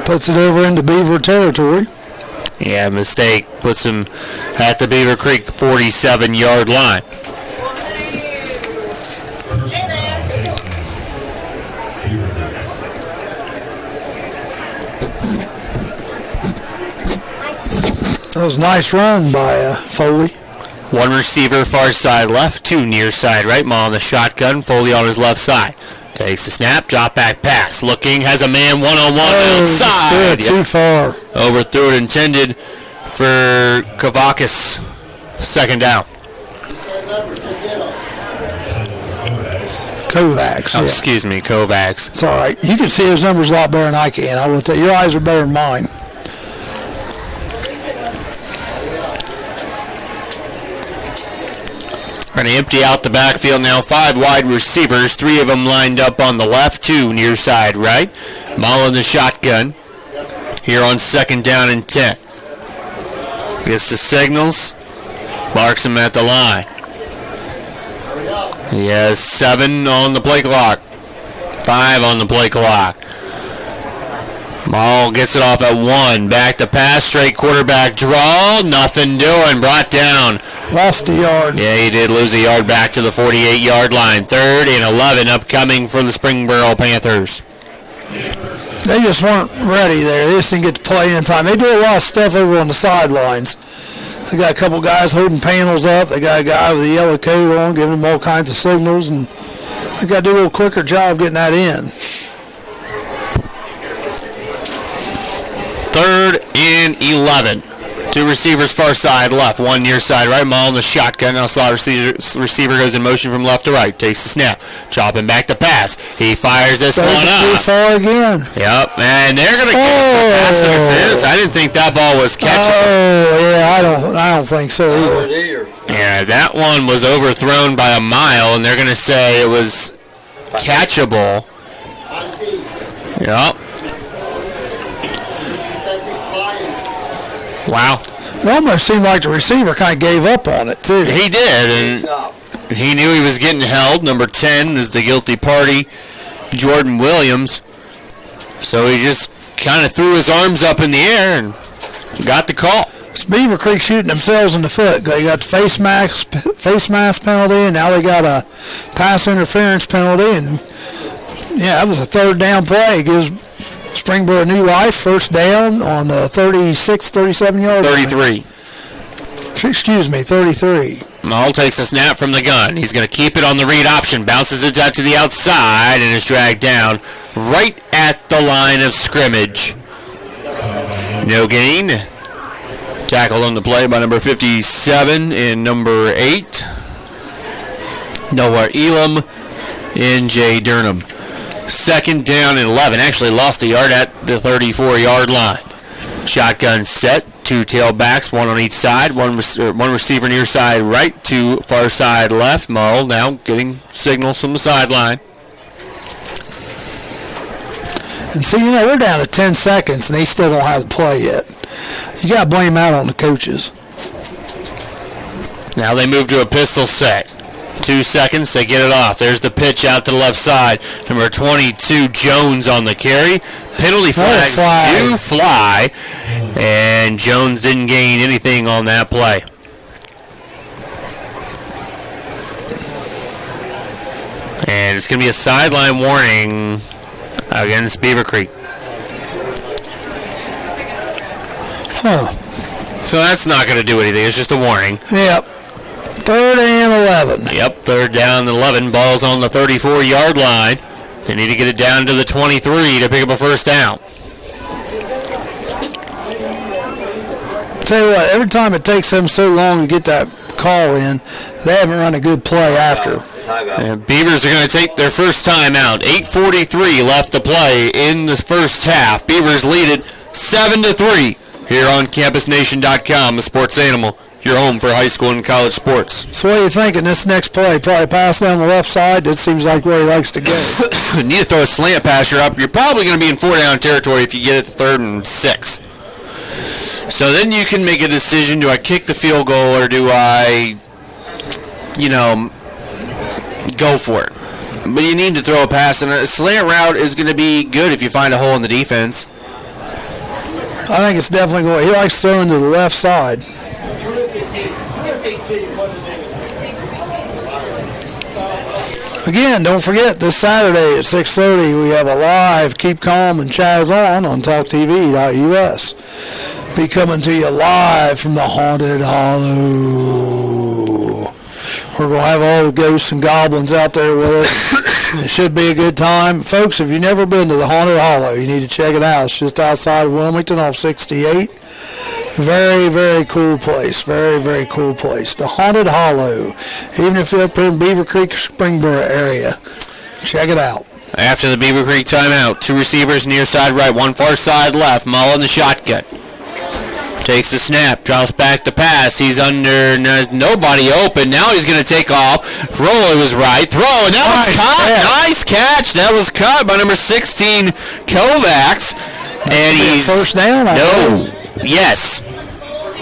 Puts it over into Beaver territory. Yeah, mistake. Puts him at the Beavercreek 47-yard line. That was a nice run by Foley. One receiver far side left, two near side right. Maul on the shotgun, Foley on his left side. Takes the snap, drop back pass. Looking, has a man one-on-one outside. Too far. Overthrew it, intended for Kavakis. Second down. Kovacs. Oh, excuse me, Kovacs. It's all right. You can see his numbers a lot better than I can. I will tell you, your eyes are better than mine. Going to empty out the backfield now. 5 wide receivers, 3 of them lined up on the left, 2 near side right. Maul in the shotgun here on second down and 10. Gets the signals, marks him at the line. He has 7 on the play clock, 5 on the play clock. Maul gets it off at 1. Back to pass, straight quarterback draw. Nothing doing. Brought down. Lost a yard. Yeah, he did lose a yard back to the 48-yard line. 3rd and 11 upcoming for the Springboro Panthers. They just weren't ready there. They just didn't get to play in time. They do a lot of stuff over on the sidelines. They got a couple guys holding panels up. They got a guy with a yellow coat on giving them all kinds of signals, and they got to do a little quicker job getting that in. 3rd and 11. 2 receivers far side left, 1 near side right. Maul in the shotgun. Now slot receiver goes in motion from left to right. Takes the snap. Chopping back to pass. He fires this one up. Too far again. Yep, and they're going to get pass interference. I didn't think that ball was catchable. Oh, yeah, I don't think so either. Yeah, that one was overthrown by a mile, and they're going to say it was catchable. Yep. Wow. It almost seemed like the receiver kind of gave up on it, too. He did, and he knew he was getting held. Number 10 is the guilty party, Jordan Williams. So he just kind of threw his arms up in the air and got the call. It's Beavercreek shooting themselves in the foot. They got the face mask penalty, and now they got a pass interference penalty. And, yeah, that was a 3rd down play. It gives Springboro new life, first down on the 37-yard line. 33. Excuse me, 33. Maul takes a snap from the gun. He's going to keep it on the read option. Bounces it out to the outside and is dragged down right at the line of scrimmage. No gain. Tackled on the play by number 57 and number 8. Noah Elam and Jay Durham. 2nd down and 11. Actually lost a yard at the 34-yard line. Shotgun set. 2 tailbacks, 1 on each side. One receiver near side right, 2 far side left. Maul now getting signals from the sideline. And see, we're down to 10 seconds, and they still don't have the play yet. You got to blame that on the coaches. Now they move to a pistol set. 2 seconds, they get it off. There's the pitch out to the left side. Number 22, Jones on the carry. Penalty flags do fly, and Jones didn't gain anything on that play. And it's going to be a sideline warning against Beavercreek. So that's not going to do anything. It's just a warning. Yep. 3rd and 11. Yep, 3rd down and 11. Ball's on the 34-yard line. They need to get it down to the 23 to pick up a first down. Tell you what, every time it takes them so long to get that call in, they haven't run a good play after. And Beavers are going to take their first time out. 8:43 left to play in the first half. Beavers lead it 7-3 here on CampusNation.com, the sports animal. your home for high school and college sports. So what do you think in this next play? Probably pass down the left side. That seems like where he likes to go. You need to throw a slant passer up. You're probably going to be in 4-down territory if you get it to 3rd and 6. So then you can make a decision. Do I kick the field goal or do I, go for it? But you need to throw a pass, and a slant route is going to be good if you find a hole in the defense. I think it's definitely going. He likes throwing to the left side. Again, don't forget this Saturday at 6:30 we have a live Keep Calm and Chaz on TalkTV.us. Be coming to you live from the Haunted Hollow. We're going to have all the ghosts and goblins out there with us. It should be a good time. Folks, if you've never been to the Haunted Hollow, you need to check it out. It's just outside of Wilmington off 68. Very, very cool place. Very, very cool place. The Haunted Hollow. Even if you're up in Beavercreek, Springboro area, check it out. After the Beavercreek timeout, 2 receivers near side right, 1 far side left. Mull in the shotgun. Takes the snap, drops back the pass. He's under, there's nobody open. Now he's going to take off. Roller was right. Throw, and that was caught. Nice catch. That was caught by number 16, Kovacs. And he's first down. Yes.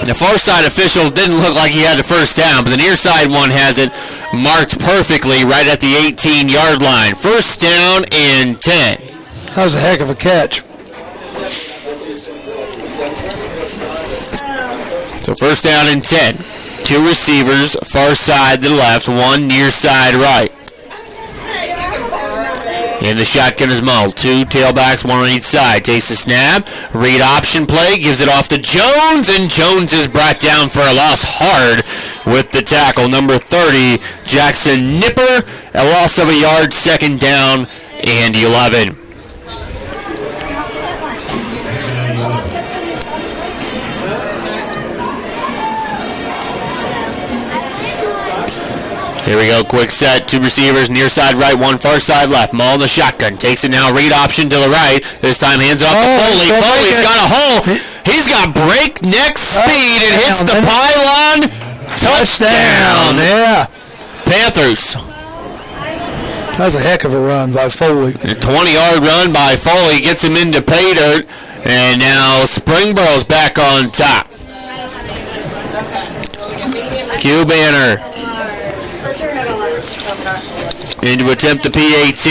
The far side official didn't look like he had the first down, but the near side one has it marked perfectly right at the 18-yard line. First down and 10. That was a heck of a catch. So first down and 10. 2 receivers, far side to the left, 1 near side right. In the shotgun is Mull. 2 tailbacks, 1 on each side. Takes the snap. Read option play. Gives it off to Jones. And Jones is brought down for a loss hard with the tackle. Number 30, Jackson Nipper. A loss of a yard. Second down and 11. Here we go, quick set, 2 receivers, near side right, 1 far side left. Mull in the shotgun, takes it now, read option to the right. This time hands off to Foley. Foley's got a hole. He's got breakneck speed and hits the pylon. Touchdown. Yeah. Panthers. That was a heck of a run by Foley. A 20-yard run by Foley gets him into pay dirt. And now Springboro's back on top. Q Banner. In to attempt the PAT.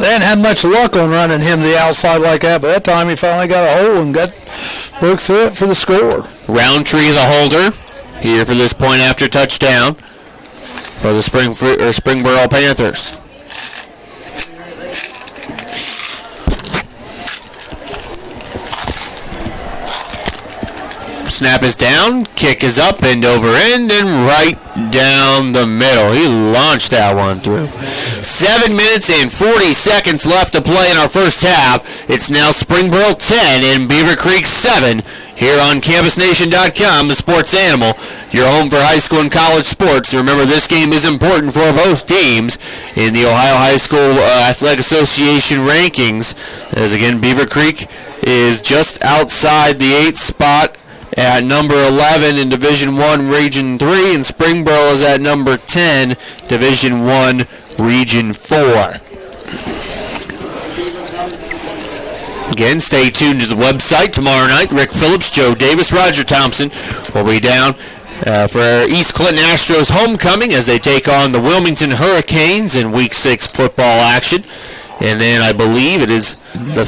They hadn't had much luck on running him to the outside like that, but that time he finally got a hole and broke through it for the score. Roundtree the holder here for this point after touchdown for the Springboro Panthers. Snap is down, kick is up, end over end, and right down the middle. He launched that one through. 7 minutes and 40 seconds left to play in our first half. It's now Springboro 10 and Beavercreek 7 here on CampusNation.com, the sports animal, your home for high school and college sports. Remember, this game is important for both teams in the Ohio High School Athletic Association rankings, as again, Beavercreek is just outside the 8th spot at number 11 in Division 1 Region 3, and Springboro is at number 10, Division 1 Region 4. Again, stay tuned to the website tomorrow night. Rick Phillips, Joe Davis, Roger Thompson will be down for East Clinton Astros homecoming as they take on the Wilmington Hurricanes in Week 6 football action. And then I believe it is the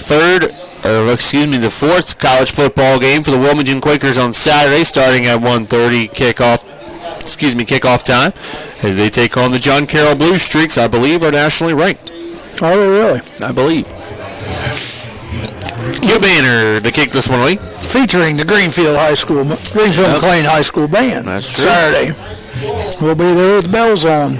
fourth college football game for the Wilmington Quakers on Saturday, starting at 1:30 kickoff time, as they take on the John Carroll Blue Streaks. I believe are nationally ranked. Are they really? I believe. Q Banner to kick this one away. Featuring the Greenfield McLean High School Band. That's true. Saturday. We'll be there with the bells on.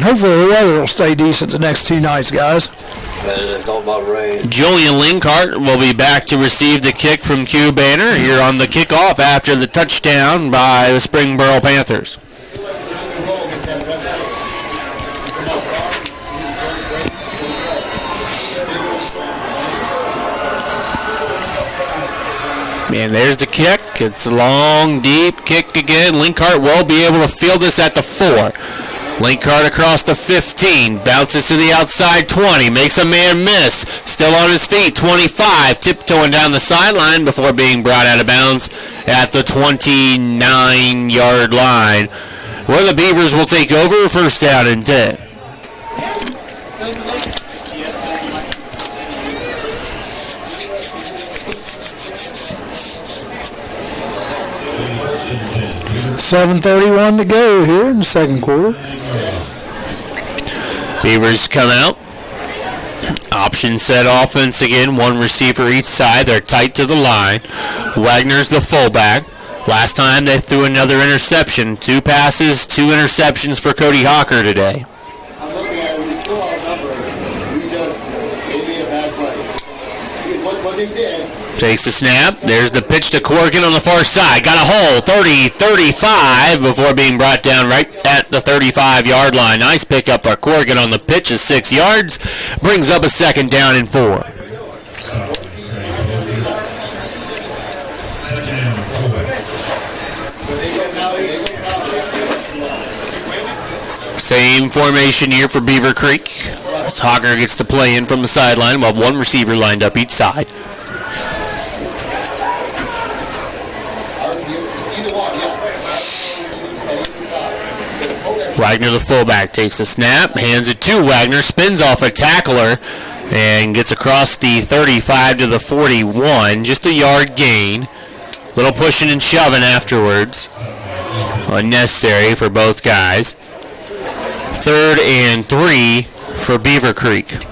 Hopefully the weather will stay decent the next 2 nights, guys. Julian Linkart will be back to receive the kick from Q Banner here on the kickoff after the touchdown by the Springboro Panthers. And there's the kick. It's a long, deep kick again. Linkhart will be able to field this at the 4. Linkhart across the 15. Bounces to the outside 20. Makes a man miss. Still on his feet. 25. Tiptoeing down the sideline before being brought out of bounds at the 29-yard line, where the Beavers will take over. First down and 10. $7:31 to go here in the second quarter. Beavers come out. Option set offense again. One receiver each side. They're tight to the line. Wagner's the fullback. Last time they threw another interception. 2 passes, 2 interceptions for Cody Hawker today. I'm looking at it. We still outnumbered. They made a bad play. Because what they did. Takes the snap. There's the pitch to Corrigan on the far side. Got a hole. 30, 35 before being brought down right at the 35-yard line. Nice pickup by Corrigan on the pitch of 6 yards. Brings up a second down and 4. Same formation here for Beavercreek. As Hawker gets to play in from the sideline. We'll have one receiver lined up each side. Wagner, the fullback, takes the snap, hands it to Wagner, spins off a tackler, and gets across the 35 to the 41. Just a yard gain. Little pushing and shoving afterwards. Unnecessary for both guys. 3rd and 3 for Beavercreek.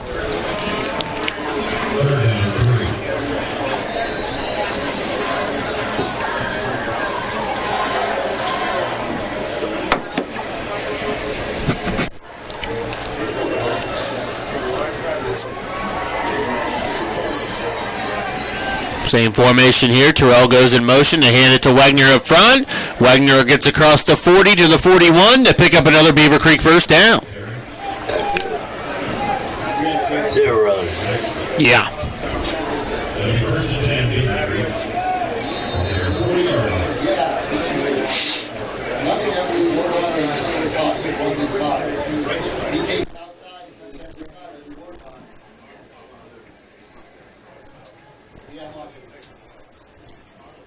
Same formation here. Terrell goes in motion to hand it to Wagner up front. Wagner gets across the 40 to the 41 to pick up another Beavercreek first down. Zero run. Yeah.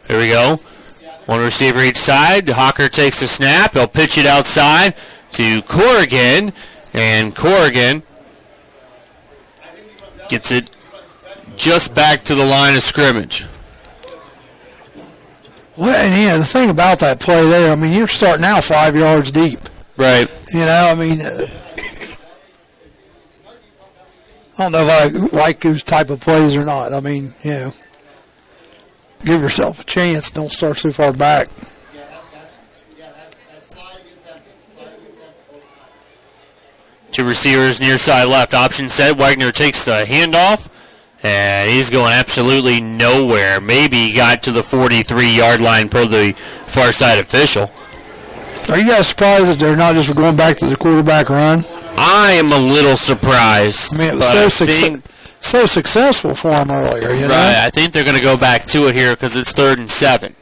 Here we go. One receiver each side. Hawker takes the snap. He'll pitch it outside to Corrigan. And Corrigan gets it just back to the line of scrimmage. Well, and yeah, the thing about that play there, I mean, you're starting out 5 yards deep. Right. You know, I mean, I don't know if I like those type of plays or not. I mean, you know, give yourself a chance. Don't start so far back. Two receivers near side left. Option set. Wagner takes the handoff, and he's going absolutely nowhere. Maybe he got to the 43-yard line per the far side official. Are you guys surprised that they're not just going back to the quarterback run? I am a little surprised. I mean, it was so successful for them earlier, you know? Right, I think they're going to go back to it here because it's 3rd and 7.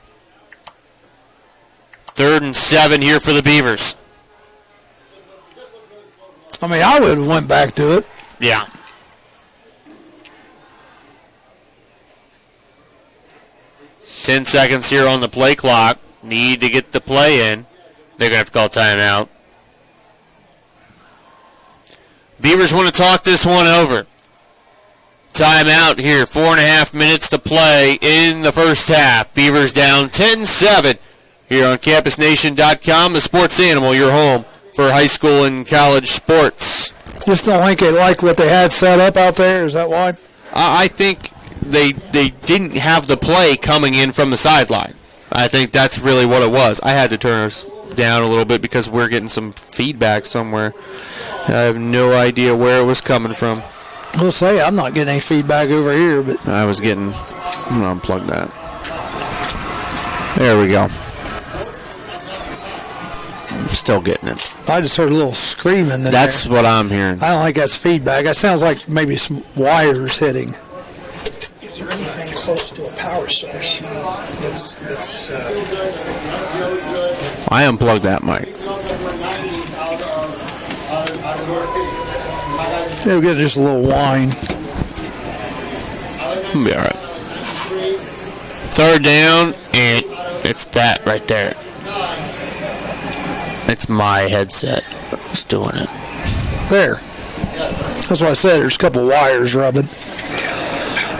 3rd and 7 here for the Beavers. I mean, I would have went back to it. Yeah. Ten seconds here on the play clock. Need to get the play in. They're going to have to call timeout. Beavers want to talk this one over. Timeout here. 4.5 minutes to play in the first half. Beavers down 10-7 here on CampusNation.com. The Sports Animal, your home for high school and college sports. Just don't think they like what they had set up out there. Is that why? I think they didn't have the play coming in from the sideline. I think that's really what it was. I had to turn us down a little bit because we're getting some feedback somewhere. I have no idea where it was coming from. We'll say I'm not getting any feedback over here, but I was getting. I'm going to unplug that. There we go. I'm still getting it. I just heard a little screaming. That's what I'm hearing. I don't think that's feedback. That sounds like maybe some wires hitting. Is there anything close to a power source. That's I unplugged that mic. we'll get just a little wine. It'll be all right. Third down, and it's that right there. It's my headset. It's doing it. There. That's what I said. There's a couple wires rubbing.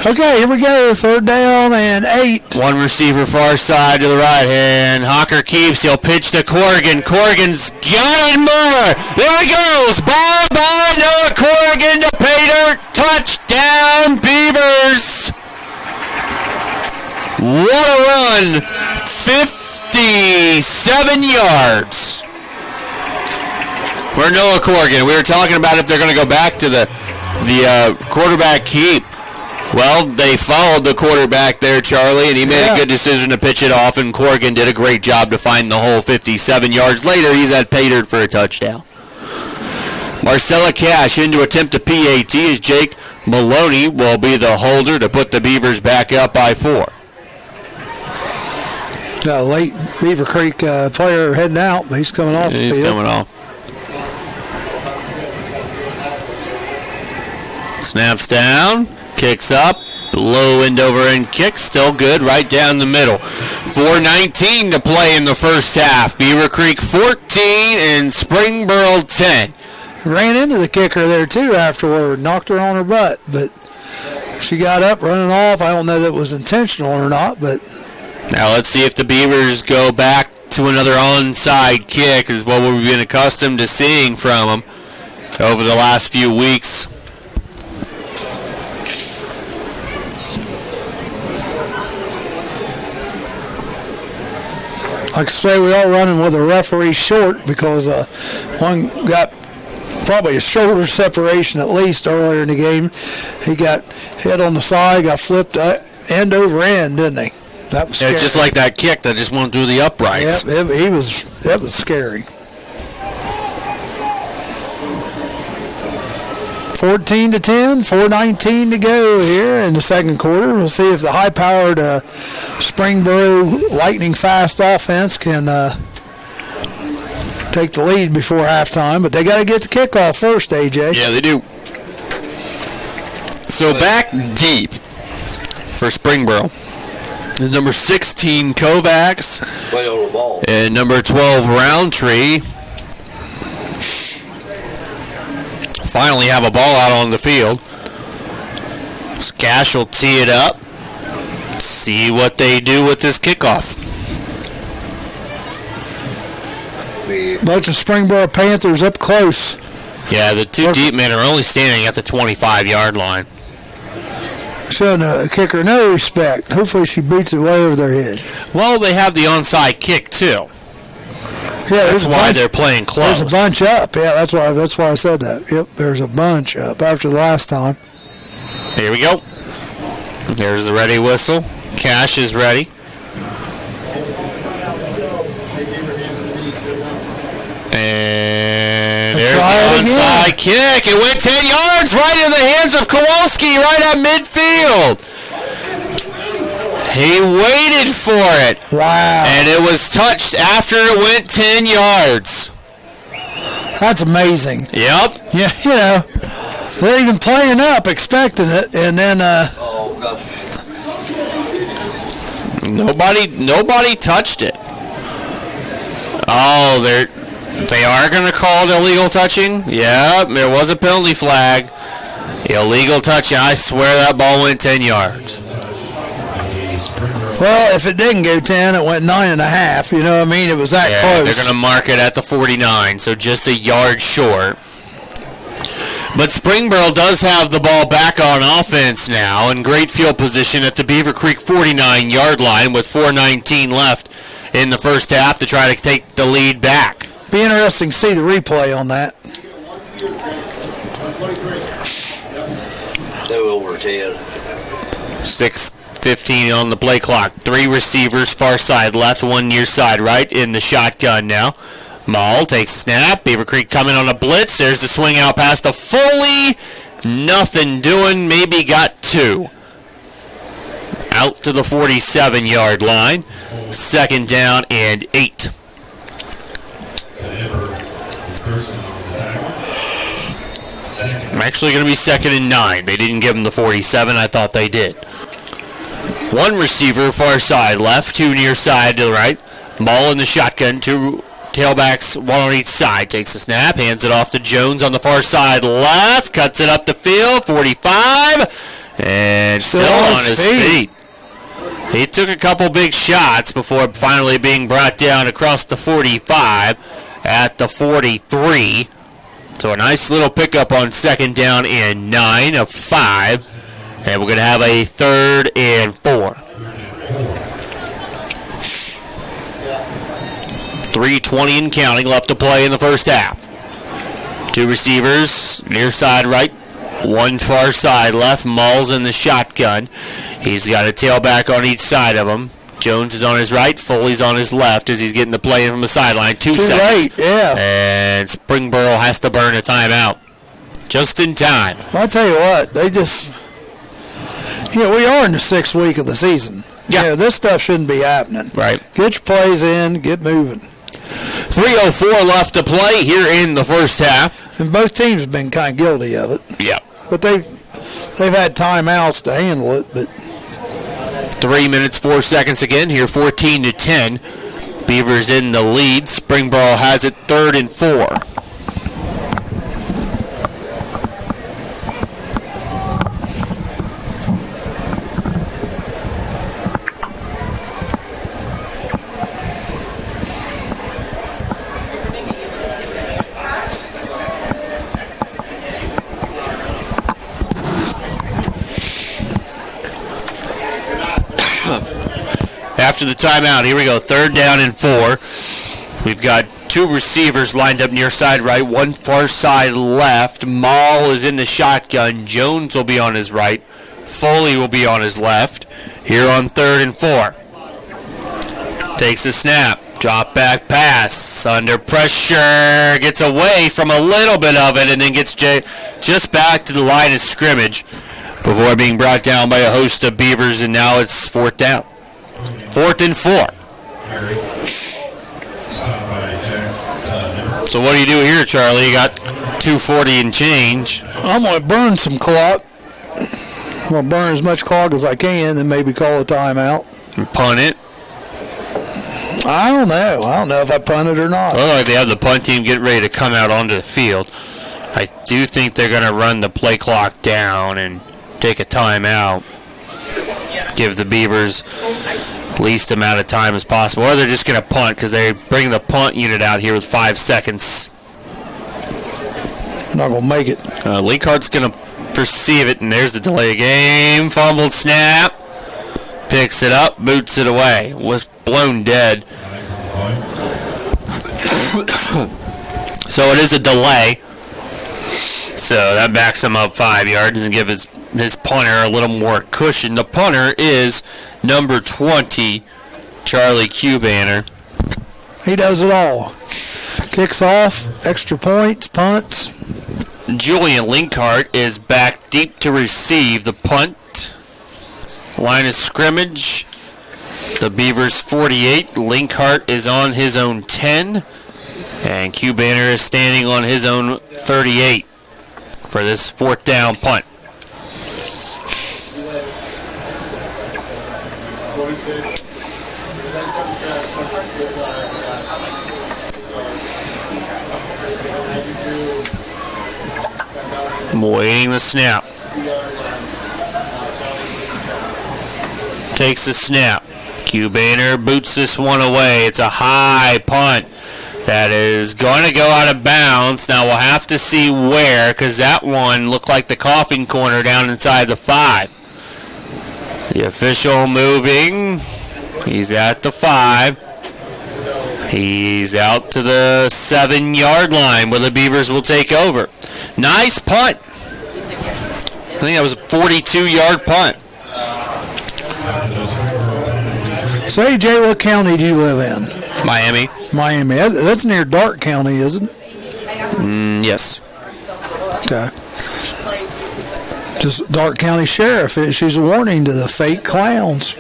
Okay, here we go. Third down and 8. One receiver far side to the right hand. Hawker keeps. He'll pitch to Corrigan. Corrigan's got it more. There he goes. Ball by Noah Corrigan to Pater. Touchdown, Beavers. What a run. 57 yards. For Noah Corrigan. We were talking about if they're going to go back to the quarterback keep. Well, they followed the quarterback there, Charlie, and he made a good decision to pitch it off, and Corrigan did a great job to find the hole 57 yards later. He's at Pater for a touchdown. Marcella Cash in to attempt a PAT as Jake Maloney will be the holder to put the Beavers back up by 4. Late Beavercreek player heading out, but he's coming off the field. He's coming off. Snaps down. Kicks up, low end over and kicks, still good, right down the middle. 4:19 to play in the first half. Beavercreek 14 and Springboro 10. Ran into the kicker there too afterward, knocked her on her butt, but she got up running off. I don't know that it was intentional or not, but now let's see if the Beavers go back to another onside kick, is what we've been accustomed to seeing from them over the last few weeks. like I say, we all running with a referee short because one got probably a shoulder separation at least earlier in the game. He got hit on the side, got flipped end over end, didn't he? That was scary. Yeah, just like that kick that just went through the uprights. Yep, that was scary. 14-10, 4:19 to go here in the second quarter. We'll see if the high-powered Springboro lightning-fast offense can take the lead before halftime. But they got to get the kickoff first, AJ. Yeah, they do. So back deep for Springboro is number 16 Kovacs Play on the ball. and number 12 Roundtree. Finally have a ball out on the field. Cash will tee it up. See what they do with this kickoff. Bunch of Springboro Panthers up close. Yeah, the two deep men are only standing at the 25-yard line. Showing the kicker no respect. Hopefully she beats it way over their head. Well, they have the onside kick, too. Yeah, That's why they're playing close. There's a bunch up. Yeah, that's why I said that. Yep, there's a bunch up after the last time. Here we go. There's the ready whistle. Cash is ready. And there's the onside kick. It went 10 yards right in the hands of Kowalski right at midfield. He waited for it. Wow. And it was touched after it went 10 yards. That's amazing. Yep. Yeah, you know, they're even playing up, expecting it, and then nobody touched it. Oh, they are going to call it illegal touching? Yep, there was a penalty flag. Illegal touching. I swear that ball went 10 yards. well, if it didn't go 10, it went 9.5. You know what I mean? It was that close. They're going to mark it at the 49, so just a yard short. But Springboro does have the ball back on offense now in great field position at the Beavercreek 49-yard line with 4:19 left in the first half to try to take the lead back. Be interesting to see the replay on that. They were over 10. 6:15 on the play clock. 3 receivers far side left, 1 near side right in the shotgun now. Maul takes a snap. Beavercreek coming on a blitz. There's the swing out pass to Foley. Nothing doing. Maybe got 2. out to the 47-yard line. 2nd down and 8. Actually going to be 2nd and 9. They didn't give him the 47. I thought they did. One receiver far side left, 2 near side to the right. Ball in the shotgun, 2 tailbacks, 1 on each side. Takes the snap, hands it off to Jones on the far side left, cuts it up the field, 45, and still on his feet. He took a couple big shots before finally being brought down across the 45 at the 43. So a nice little pickup on 2nd down and 9 of 5. And we're going to have a 3rd and 4. 3:20 and counting left to play in the first half. 2 receivers, near side right, 1 far side left. Mull's in the shotgun. He's got a tailback on each side of him. Jones is on his right, Foley's on his left as he's getting the play in from the sideline. 2 seconds. Late, yeah. And Springboro has to burn a timeout. Just in time. I'll tell you what, they just... we are in the 6th week of the season. Yeah. This stuff shouldn't be happening. Right. Get your plays in, get moving. 3:04 left to play here in the first half. And both teams have been kind of guilty of it. Yeah. But they've had timeouts to handle it, but... 3 minutes, 4 seconds again here, 14-10. Beavers in the lead. Springboro has it 3rd and 4. After the timeout, here we go, 3rd down and 4. We've got 2 receivers lined up near side right, 1 far side left. Mull is in the shotgun. Jones will be on his right. Foley will be on his left. Here on 3rd and 4. Takes the snap. Drop back pass. Under pressure. Gets away from a little bit of it and then gets just back to the line of scrimmage before being brought down by a host of Beavers, and now it's 4th down. 4th and 4. So what do you do here, Charlie? You got 2:40 and change. I'm going to burn some clock. I'm going to burn as much clock as I can and maybe call a timeout. And punt it. I don't know. I don't know if I punt it or not. Well, like they have the punt team get ready to come out onto the field. I do think they're going to run the play clock down and take a timeout. Give the Beavers least amount of time as possible. Or they're just going to punt because they bring the punt unit out here with 5 seconds. Not going to make it. Leakhardt's going to perceive it, and there's the delay of game. Fumbled snap. Picks it up, boots it away. Was blown dead. So it is a delay. So that backs him up 5 yards and gives his punter a little more cushion. The punter is number 20, Charlie Cubanner. He does it all. Kicks off, extra points, punts. Julian Linkhardt is back deep to receive the punt. Line of scrimmage. The Beavers 48. Linkhardt is on his own 10. And Cubanner is standing on his own 38 for this 4th down punt. Waiting the snap. Takes the snap. Cubanner boots this one away. It's a high punt that is going to go out of bounds. Now we'll have to see where, because that one looked like the coughing corner down inside the 5. The official moving. He's at the 5. He's out to the 7-yard line where the Beavers will take over. Nice punt. I think that was a 42-yard punt. So, AJ, what county do you live in? Miami. Miami. That's near Darke County, isn't it? Yes. Okay. Just Dark County Sheriff issues a warning to the fake clowns.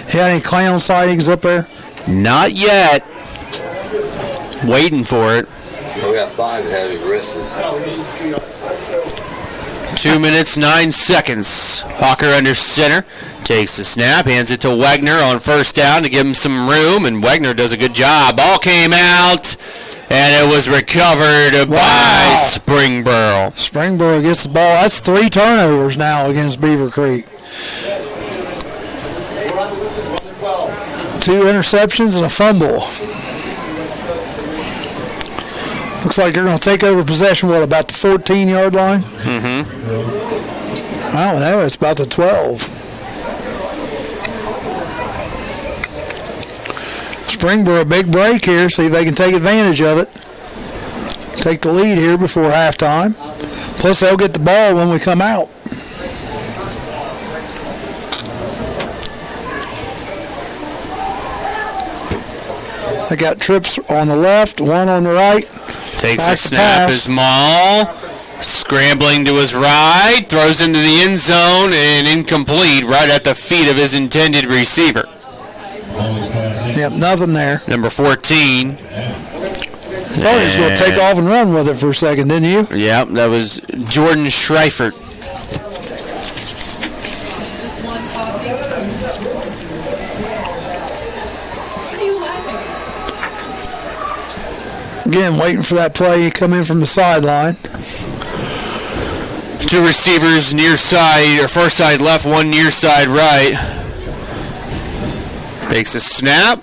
You got any clown sightings up there? Not yet. Waiting for it. We got 5 that have arrested. 2 minutes, 9 seconds. Hawker under center. Takes the snap, hands it to Wagner on first down to give him some room, and Wagner does a good job. Ball came out, and it was recovered by Springboro. Springboro gets the ball. That's 3 turnovers now against Beavercreek. 2 interceptions and a fumble. Looks like they're going to take over possession, about the 14-yard line? Mm-hmm. I don't know. It's about the 12. Springboro, a big break here. See if they can take advantage of it. Take the lead here before halftime. Plus, they'll get the ball when we come out. They got trips on the left, one on the right. Takes a snap as Maul. Scrambling to his right. Throws into the end zone and incomplete right at the feet of his intended receiver. Yep, nothing there. Number 14. Thought he was going to take off and run with it for a second, didn't you? Yep, that was Jordan Schreifert. Again, waiting for that play. Come in from the sideline. 2 receivers near side, or far side left, 1 near side right. Takes a snap.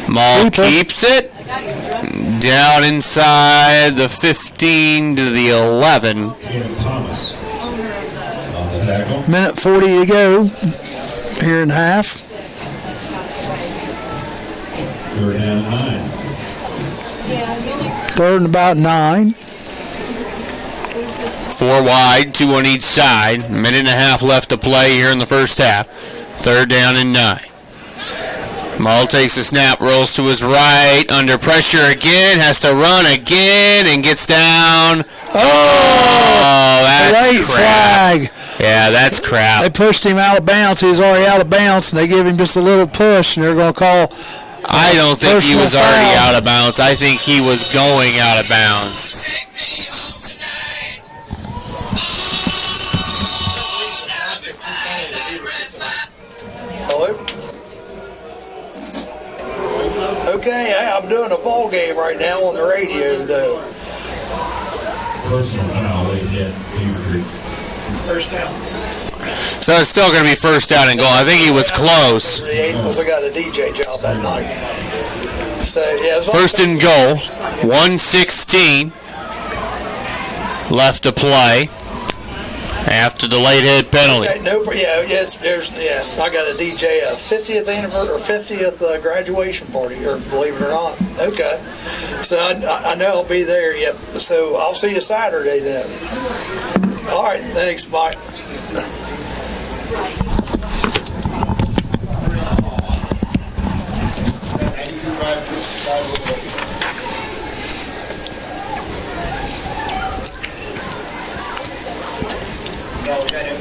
Maul keeps it. Down inside the 15 to the 11. Minute 40 to go here in half. Third down 9. Third and about 9. 4 wide, 2 on each side. Minute and a half left to play here in the first half. Third down and 9. Maul takes a snap, rolls to his right, under pressure again, has to run again, and gets down. Oh, that's late crap. flag. Yeah, that's crap. They pushed him out of bounds. He was already out of bounds, and they gave him just a little push, and they're going to call. I don't think he was personal already foul. out of bounds. I think he was going out of bounds. Hello? Okay, I'm doing a ball game right now on the radio, though. Personal foul, they hit Beavercreek. First down. So it's still going to be first down and goal. I think he was close. The eighth because I got a DJ job that night. So, yeah, First and goal, 1:16 left to play after the late hit penalty. Okay, I got a DJ a 50th anniversary or 50th graduation party, or believe it or not. Okay, so I know I'll be there. Yep. So I'll see you Saturday then. All right, thanks. Bye.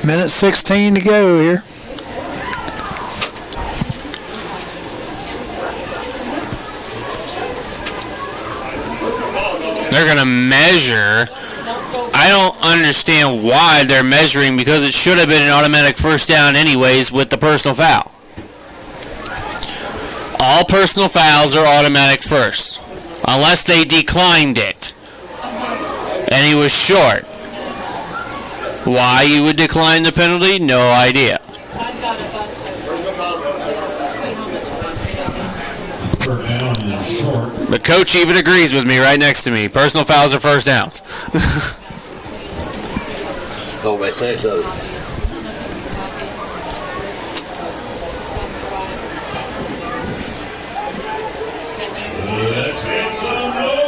Minute 16 to go here. They're going to measure. I don't understand why they're measuring, because it should have been an automatic first down anyways with the personal foul. All personal fouls are automatic first, unless they declined it. And he was short. Why you would decline the penalty? No idea. Third down and short. The coach even agrees with me right next to me. Personal fouls are first downs. Oh, my say so. Let's get some more.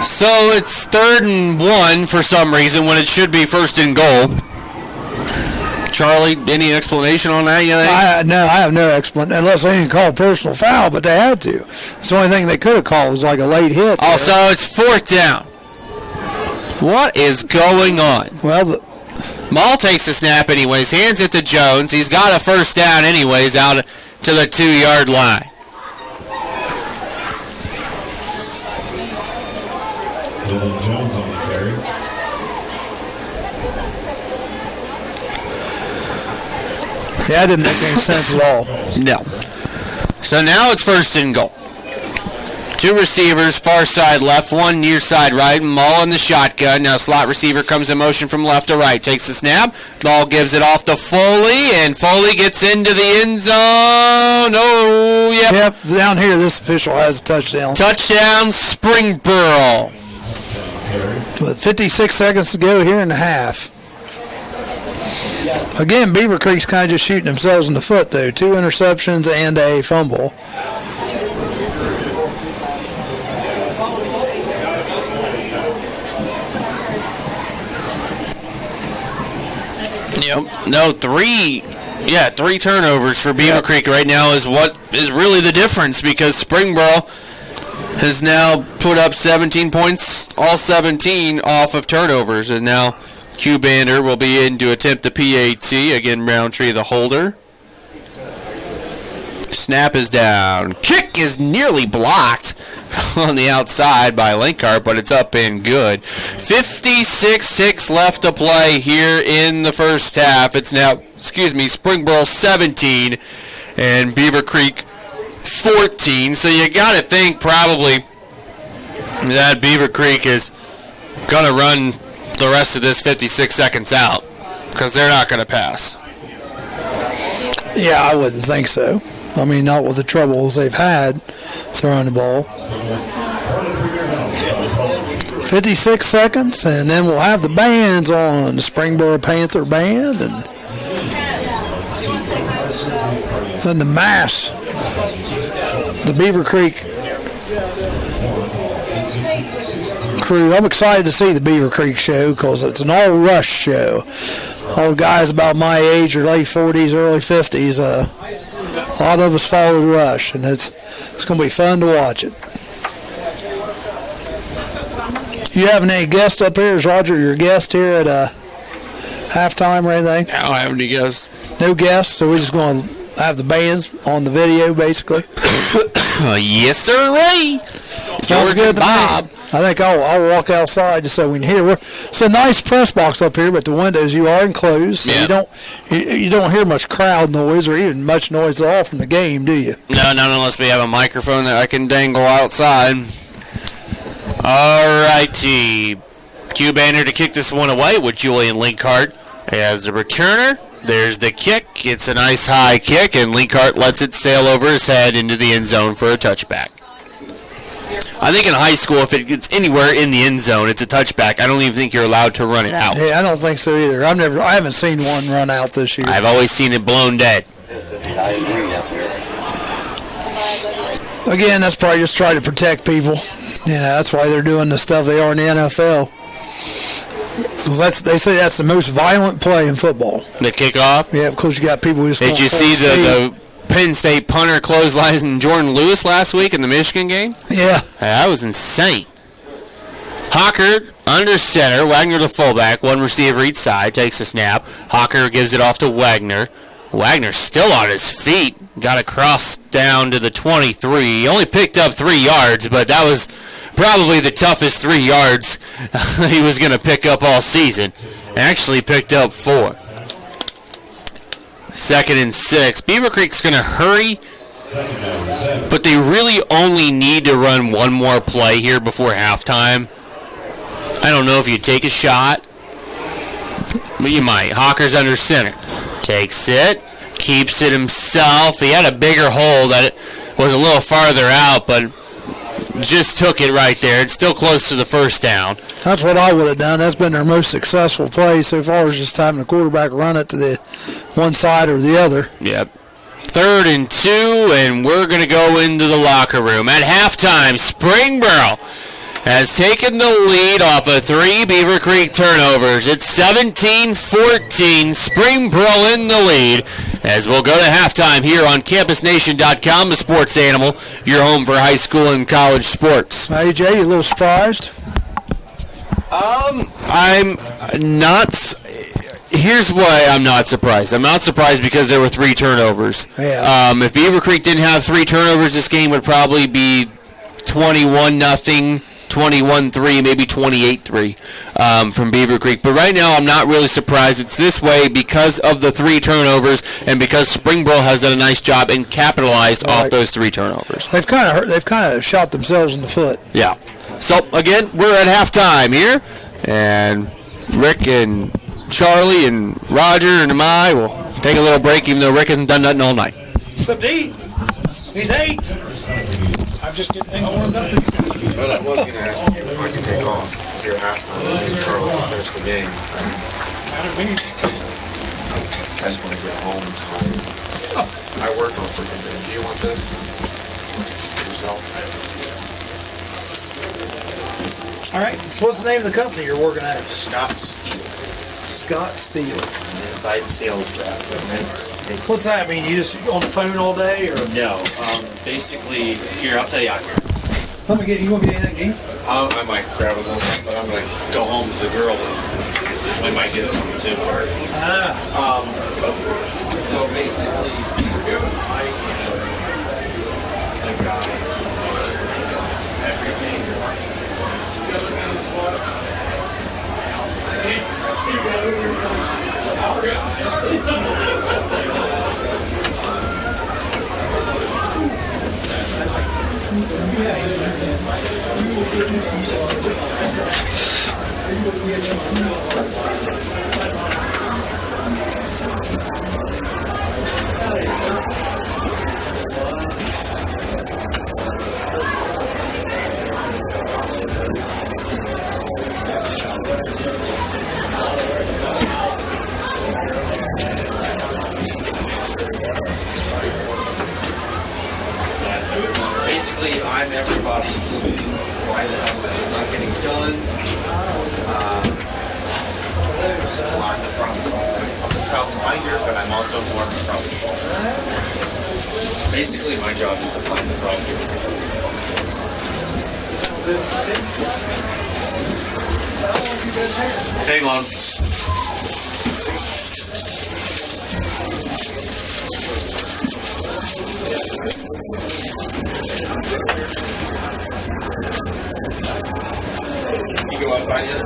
So it's 3rd and 1 for some reason when it should be 1st and goal. Charlie, any explanation on that? You think? I have no explanation, unless they didn't call a personal foul, but they had to. It's the only thing they could have called was like a late hit. Also, it's 4th down. What is going on? Well, Maul takes the snap anyways, hands it to Jones. He's got a first down anyways out to the 2-yard line. Dylan Jones on the carry. yeah, that didn't make any sense at all. No. So now it's first and goal. 2 receivers, far side left, 1 near side right. Maul in the shotgun. Now slot receiver comes in motion from left to right. Takes the snap. Maul gives it off to Foley, and Foley gets into the end zone. Oh, yep. Yep, down here, this official has a touchdown. Touchdown, Springboro. With 56 seconds to go here in the half. Again, Beaver Creek's kind of just shooting themselves in the foot, though. 2 interceptions and a fumble. Yep. No, 3 turnovers for Beaver Creek right now is what is really the difference, because Springboro has now put up 17 points, all 17 off of turnovers, and now Q-Bander will be in to attempt the PAT. Again, Roundtree the holder. Snap is down. Kick is nearly blocked on the outside by Linkart, but it's up and good. 56-6 left to play here in the first half. It's now, Springboro 17 and Beaver Creek 14. So you got to think probably that Beaver Creek is going to run the rest of this 56 seconds out, because they're not going to pass. Yeah, I wouldn't think so. I mean, not with the troubles they've had throwing the ball. 56 seconds, and then we'll have the bands on, the Springboro Panther Band, and then the mass, the Beaver Creek crew. I'm excited to see the Beaver Creek show because it's an all-rush show. All the guys about my age or late 40s, early 50s, a lot of us followed Rush, and it's going to be fun to watch it. You having any guests up here? Is Roger your guest here at halftime or anything? I don't have any guests. No guests, so we're just going to have the bands on the video, basically. Yes, sir, Ray. Sounds good to Bob. me. I think I'll walk outside just so we can hear. It's a nice press box up here, but the windows you are enclosed, so you don't hear much crowd noise or even much noise at all from the game, do you? No, not unless we have a microphone that I can dangle outside. All righty. Q-Banner to kick this one away with Julian Linkart as the returner. There's the kick. It's a nice high kick, and Linkart lets it sail over his head into the end zone for a touchback. I think in high school, if it gets anywhere in the end zone, it's a touchback. I don't even think you're allowed to run it out. Yeah, I don't think so either. I haven't seen one run out this year. I've always seen it blown dead. I agree out there. Again, that's probably just trying to protect people. That's why they're doing the stuff they are in the NFL. Because they say that's the most violent play in football. The kickoff? Yeah, because you got people who just Did you see the Penn State punter clotheslining Jordan Lewis last week in the Michigan game? Yeah. That was insane. Hawker under center, Wagner the fullback, 1 receiver each side, takes a snap. Hawker gives it off to Wagner. Wagner still on his feet, got across down to the 23. He only picked up 3 yards, but that was probably the toughest 3 yards he was going to pick up all season. Actually picked up 4. 2nd and 6. Beaver Creek's going to hurry, but they really only need to run one more play here before halftime. I don't know if you take a shot, but you might. Hawker's under center. Takes it, keeps it himself. He had a bigger hole that was a little farther out, but just took it right there. It's still close to the first down. That's what I would have done. That's been their most successful play so far, is just having the quarterback run it to the one side or the other. Yep. 3rd and 2, and we're going to go into the locker room. At halftime, Springboro has taken the lead off of 3 Beaver Creek turnovers. It's 17-14, Springboro in the lead, as we'll go to halftime here on CampusNation.com, the sports animal, your home for high school and college sports. AJ, you a little surprised? I'm not. Here's why I'm not surprised. I'm not surprised because there were 3 turnovers. Yeah. If Beavercreek didn't have 3 turnovers, this game would probably be 21-0, 21-3, maybe 28-3 from Beavercreek. But right now, I'm not really surprised it's this way because of the 3 turnovers and because Springboro has done a nice job and capitalized off those 3 turnovers. They've kind of shot themselves in the foot. Yeah. So again, we're at halftime here, and Rick and Charlie and Roger and I will take a little break, even though Rick hasn't done nothing all night. Except eat. He's 8. I'm just getting things warmed up. Well, I was going to ask you if I could take off here halftime and Charlie to finish the game. I just want to get home tired. I worked on freaking day. Do you want this? Yourself? All right. So what's the name of the company you're working at? Scott Steele. Scott Steele. Inside sales rep. It's What's that mean? You just on the phone all day, or? no. Basically, here I'll tell you out here. Let me get. You want to get anything to eat? I might grab a little, but I'm gonna go home to the girl and we might get something too. So basically, the guy, everything. Basically, I'm everybody's why the hell is this not getting done? I'm the problem solver. I'm the problem finder, but I'm also more of a problem solver. Basically, my job is to find the problem. Hang on. You go outside yet?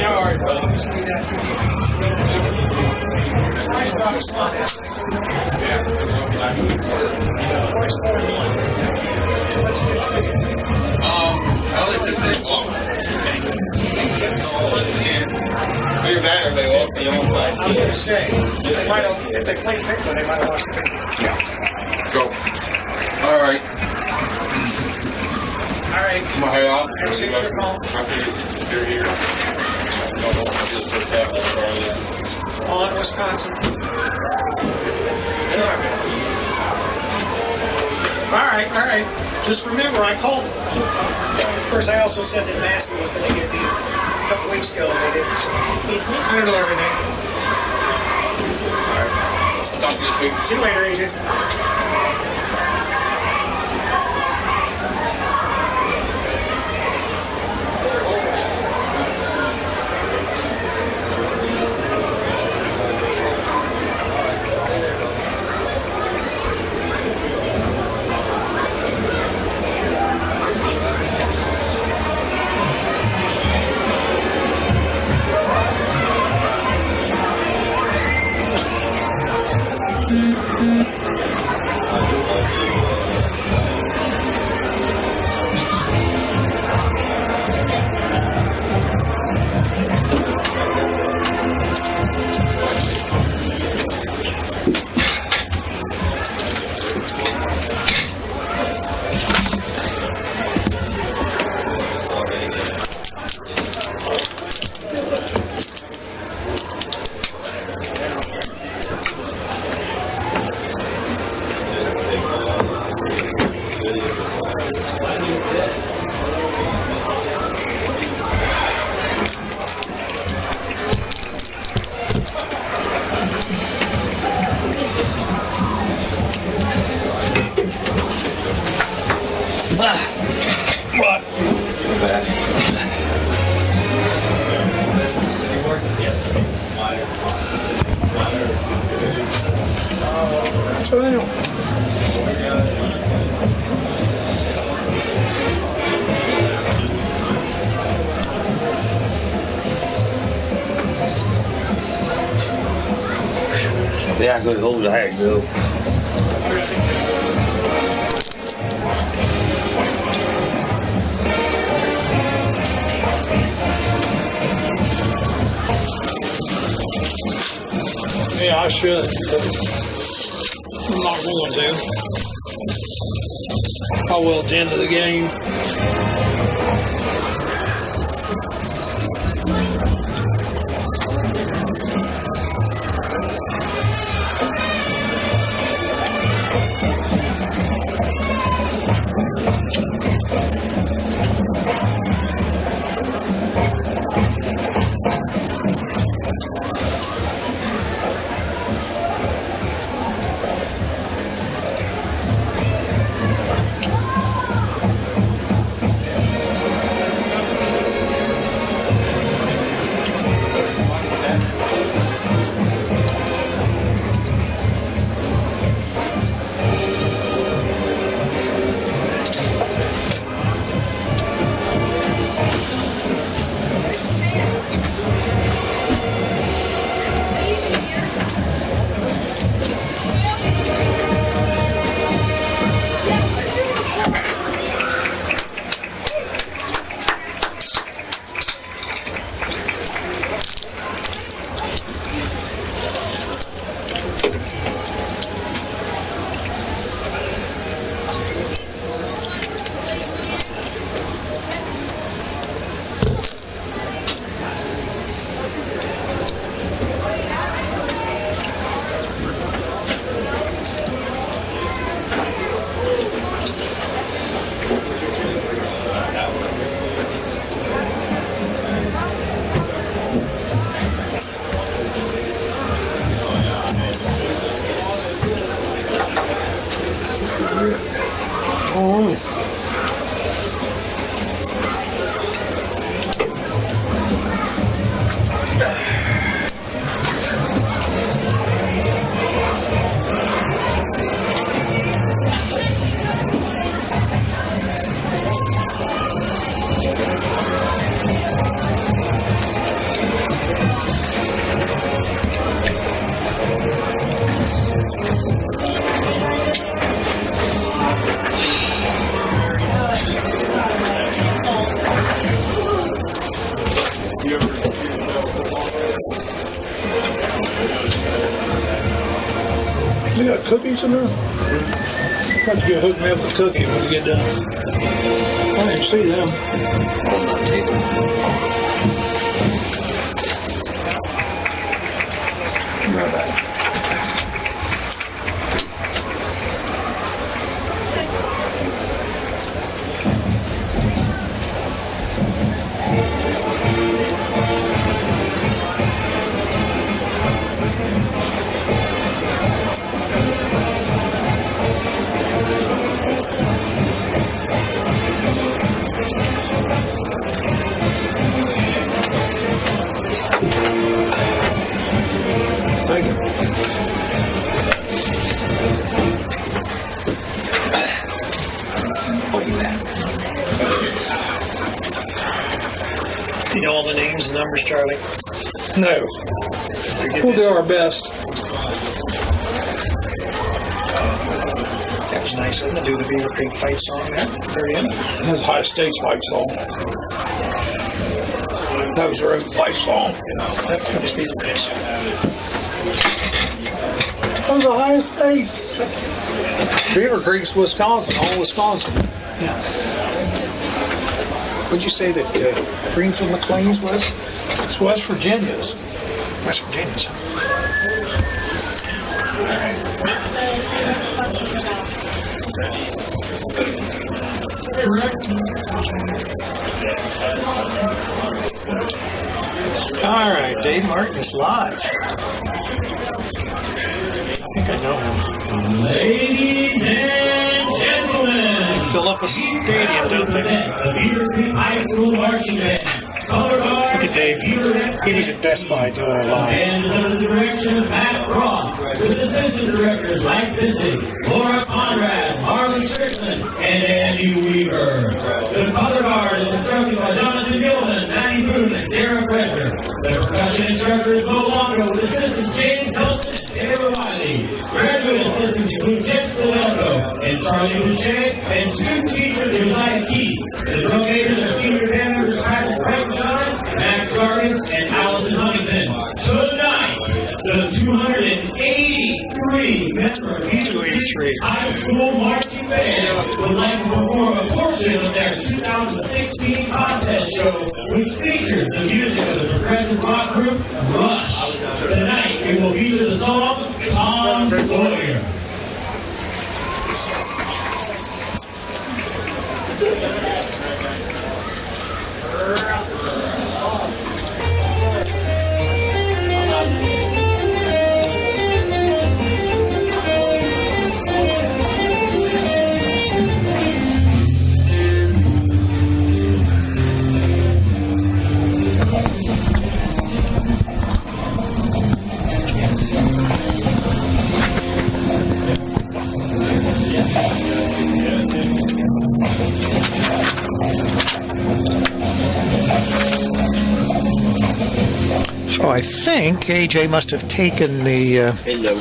Hard. I only took 6 off. You're back, everybody lost the on side. I was going to say, if they play Pickle, they might have lost the Pickle. Go. All right. All right. I'm gonna head off. That's it, your call. After you're here. I'll do the first half of the On Wisconsin. All right. Just remember, I called them. Of course, I also said that Massey was going to get beat a couple weeks ago, and they didn't. So, excuse me? I don't know everything. All right. I'll talk to you this week. See you later, AJ. Yeah, I could hold the hat, though. Yeah, I should. I'm not going to. I will at the end of the game. fights in there? Have to get hooked me up with a cookie when you get done. I didn't see them. On my table. Right back. Thank you. You know all the names and numbers, Charlie? No. We'll do our best. That was nice of them to do the Beavercreek fight song there. Very end. That's Ohio State's fight song. That was their own fight song. That was Beavercreek's. That was Ohio State's. Beavercreek's Wisconsin, all Wisconsin. Yeah. What'd you say that Greenfield McLean's was? It's West Virginia's. West Virginia's. All right, Dave Martin is live. I think I know him. Ladies and gentlemen, Fill up a stadium, don't they? the Beavercreek High School Marching Band. Color guard, Look at Dave. He was at Best Buy doing it live. and under the direction of Matt Cross, with assistant directors Mike Bissett, Laura Conrad, Harley Strickland, and Andy Weaver. The color guard is instructed by Jonathan Gilman, Matty Boone, and Sarah Frederick. The percussion instructor is Bo Longo, with assistants James Nelson and Taylor Wiley. Graduate assistants include Jeff Sodelko and Charlie Boucher, and student teachers Josiah Keith. The drum majors are senior band members Patrick Frankenstein, Max Vargas, and Allison Huntington. Tonight, the 283-member Beavercreek High School Marching Band would like to perform a portion of their 2016 contest show, which features the music of the progressive rock group Rush. Tonight, we will feature the song Tom Sawyer. So I think AJ must have taken the Hello.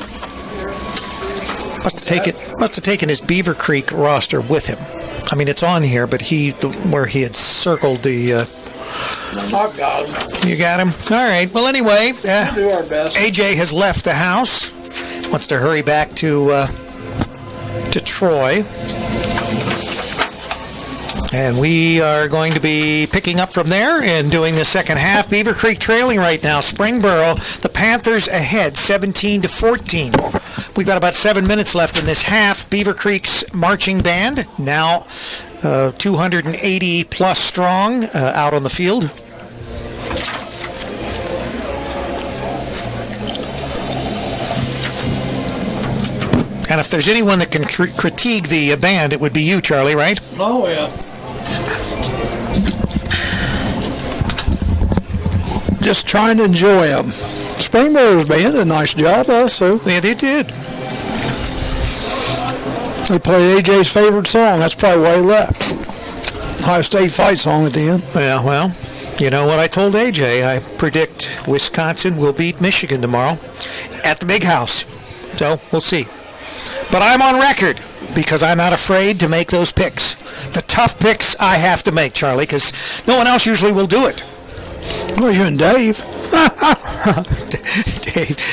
must have taken his Beavercreek roster with him. I mean, it's on here, but where he had circled the. I've got him. You got him. All right. Well, anyway, We'll do our best. AJ has left the house. Wants to hurry back to Troy. And we are going to be picking up from there and doing the second half. Beavercreek trailing right now. Springboro, the Panthers ahead, 17-14. We've got about 7 minutes left in this half. Beavercreek's marching band, now 280 plus strong, out on the field. And if there's anyone that can critique the band, it would be you, Charlie, right? Oh, yeah. Just trying to enjoy them. Springboro's band did a nice job also. Yeah, they did. They played AJ's favorite song. That's probably why he left. Ohio State fight song at the end. Yeah, well, you know what I told AJ? I predict Wisconsin will beat Michigan tomorrow at the Big House. So, we'll see. But I'm on record because I'm not afraid to make those picks. The tough picks I have to make, Charlie, because no one else usually will do it. Well, you and Dave.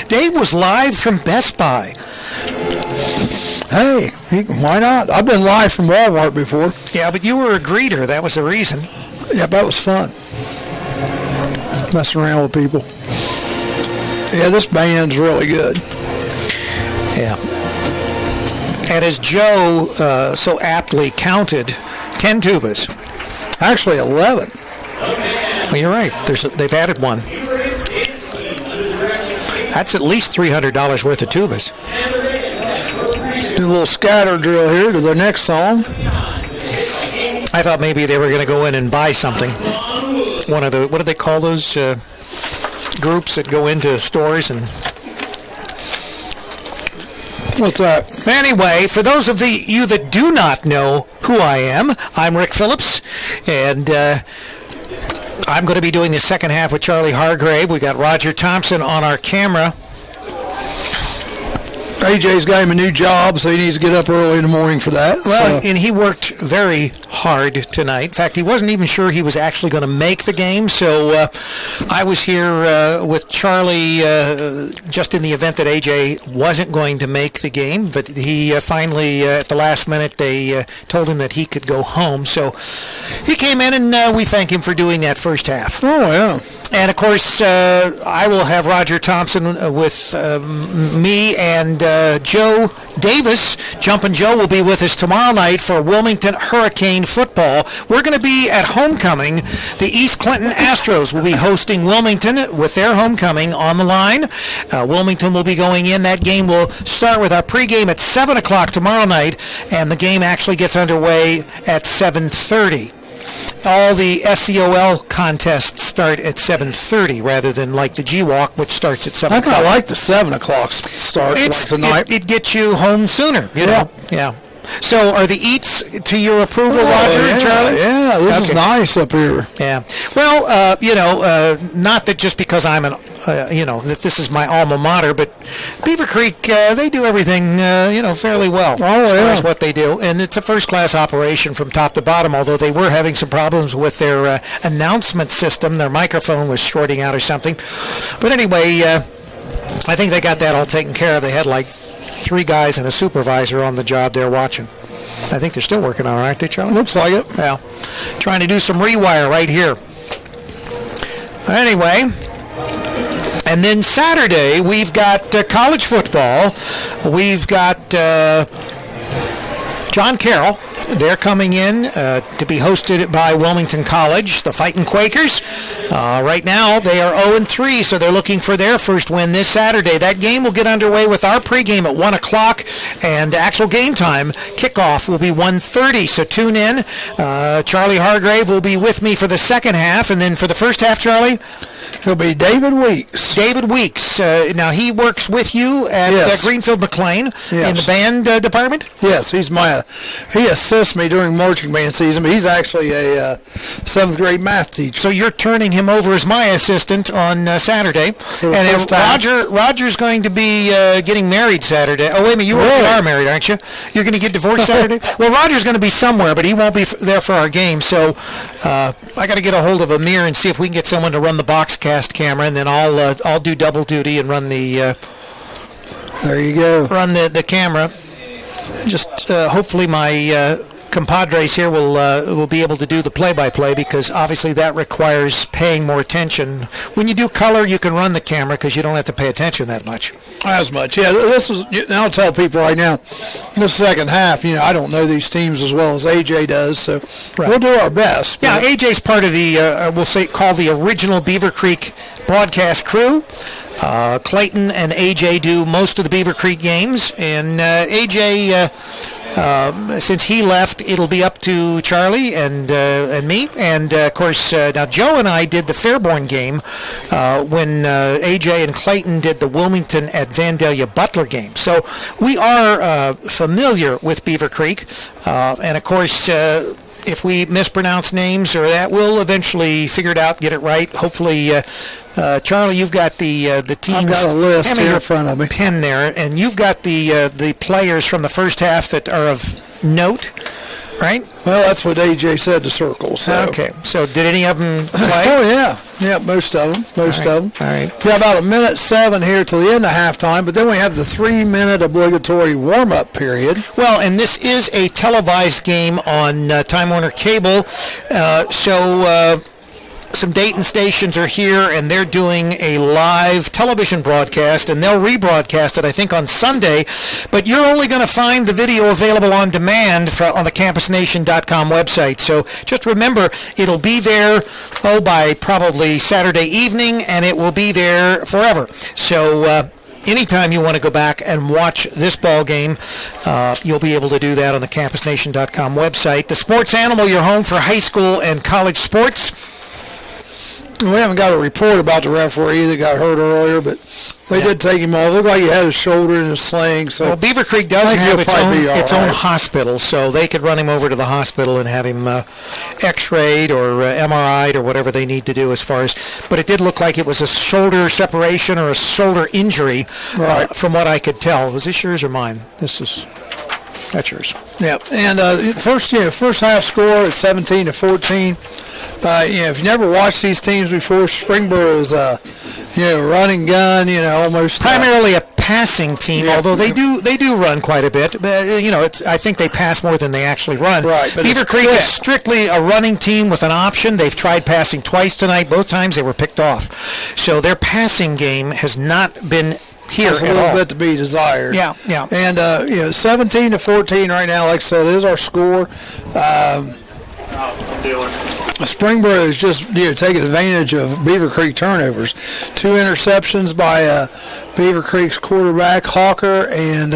Dave was live from Best Buy. Hey, why not? I've been live from Walmart before. Yeah, but you were a greeter. That was the reason. Yeah, that was fun. Messing around with people. Yeah, this band's really good. Yeah. And as Joe so aptly counted, 10 tubas. Actually, 11. Well, you're right. They've added one. That's at least $300 worth of tubas. Do a little scatter drill here to their next song. I thought maybe they were going to go in and buy something. One of the, what do they call those groups that go into stores and... What's that? Anyway, for those of you that do not know who I am, I'm Rick Phillips, and I'm going to be doing the second half with Charlie Hargrave. We got Roger Thompson on our camera. AJ's got him a new job, so he needs to get up early in the morning for that. Well, and he worked very hard tonight. In fact, he wasn't even sure he was actually going to make the game, so I was here with Charlie just in the event that AJ wasn't going to make the game, but he finally, at the last minute, they told him that he could go home, so he came in, and we thank him for doing that first half. Oh, yeah. And, of course, I will have Roger Thompson with me and Joe Davis. Jumpin' Joe will be with us tomorrow night for Wilmington Hurricane football. We're going to be at homecoming. The East Clinton Astros will be hosting Wilmington with their homecoming on the line. Wilmington will be going in. That game will start with our pregame at 7 o'clock tomorrow night, and the game actually gets underway at 7:30. All the SCOL contests start at 7:30 rather than like the G-Walk, which starts at 7 o'clock. I kind of like the 7 o'clock start like tonight. It gets you home sooner, you know? Yeah. So are the eats to your approval, Roger and Charlie? Yeah, this is nice up here. Yeah. Well, not that just because I'm that this is my alma mater, but Beavercreek, they do everything, fairly well as far as what they do. And it's a first-class operation from top to bottom, although they were having some problems with their announcement system. Their microphone was shorting out or something. But anyway, I think they got that all taken care of. They had like 3 guys and a supervisor on the job there watching. I think they're still working on it, aren't they, Charlie? Looks like it. Yeah. Trying to do some rewire right here. Anyway, and then Saturday, we've got college football. We've got John Carroll. They're coming in to be hosted by Wilmington College, the Fighting Quakers. Right now, they are 0-3, so they're looking for their first win this Saturday. That game will get underway with our pregame at 1 o'clock, and actual game time, kickoff, will be 1:30, so tune in. Charlie Hargrave will be with me for the second half, and then for the first half, Charlie? It'll be David Weeks. David Weeks. Now, he works with you at Greenfield McLean in the band department? Yes, he assists me during marching band season, but he's actually a 7th grade math teacher. So you're turning him over as my assistant on Saturday. And Roger's going to be getting married Saturday. Oh, wait a minute, you are married, aren't you? You're going to get divorced Saturday? Well, Roger's going to be somewhere, but he won't be there for our game, so I got to get a hold of Amir and see if we can get someone to run the Boxcast camera, and then I'll do double duty and run the there you go. Run the camera. Just hopefully my compadres here will be able to do the play-by-play, because obviously that requires paying more attention. When you do color, you can run the camera because you don't have to pay attention that much. As much, yeah. I'll tell people right now, this second half, I don't know these teams as well as AJ does, so we'll do our best. Yeah, AJ's part of the called the original Beavercreek broadcast crew. Clayton and AJ do most of the Beavercreek games, and AJ, since he left, it'll be up to Charlie and me, and of course now Joe and I did the Fairborn game when AJ and Clayton did the Wilmington at Vandalia Butler game. So we are familiar with Beavercreek, and of course if we mispronounce names or that, we'll eventually figure it out, get it right. Hopefully, Charlie, you've got the teams. I've got a list here in front of me. Pen there, and you've got the players from the first half that are of note, right? Well, that's what AJ said to circle. So. Okay. So did any of them play? Oh yeah. Yeah, most of them. Most of them. All right. We have about 1:07 here till the end of halftime, but then we have the 3-minute obligatory warm-up period. Well, and this is a televised game on Time Warner Cable, so some Dayton stations are here, and they're doing a live television broadcast, and they'll rebroadcast it, I think, on Sunday. But you're only going to find the video available on demand on the campusnation.com website. So just remember, it'll be there, by probably Saturday evening, and it will be there forever. So anytime you want to go back and watch this ball game, you'll be able to do that on the campusnation.com website. The Sports Animal, your home for high school and college sports. We haven't got a report about the referee that got hurt earlier, but they did take him off. It looked like he had his shoulder in a sling. So well, Beavercreek does have its own hospital, so they could run him over to the hospital and have him x-rayed or MRI'd or whatever they need to do as far as. But it did look like it was a shoulder separation or a shoulder injury, from what I could tell. Was this yours or mine? That's yours. Yeah, and first half score at 17-14. If you never watched these teams before, Springboro is run and gun. Almost primarily a passing team, although they do run quite a bit. But I think they pass more than they actually run. Right. Beavercreek is strictly a running team with an option. They've tried passing twice tonight. Both times they were picked off. So their passing game has not been here a little bit to be desired. Yeah. And 17-14 right now. Like I said, is our score. Springboro is just taking advantage of Beavercreek turnovers. 2 interceptions by Beavercreek's quarterback Hawker, and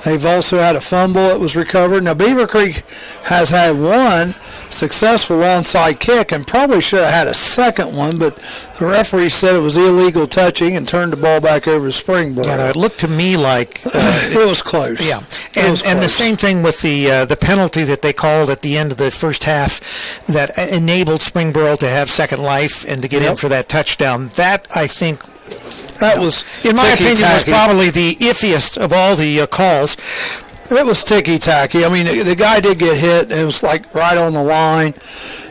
they've also had a fumble that was recovered. Now Beavercreek has had one successful onside kick and probably should have had a second one, but the referee said it was illegal touching and turned the ball back over to Springboro. Yeah, it looked to me like it was close. Yeah, and the same thing with the penalty that they called at the end of the first half that enabled Springboro to have second life and to get in for that touchdown. That, I think, was, in my opinion, was probably the iffiest of all the calls. It was ticky-tacky. I mean, the guy did get hit. It was like right on the line.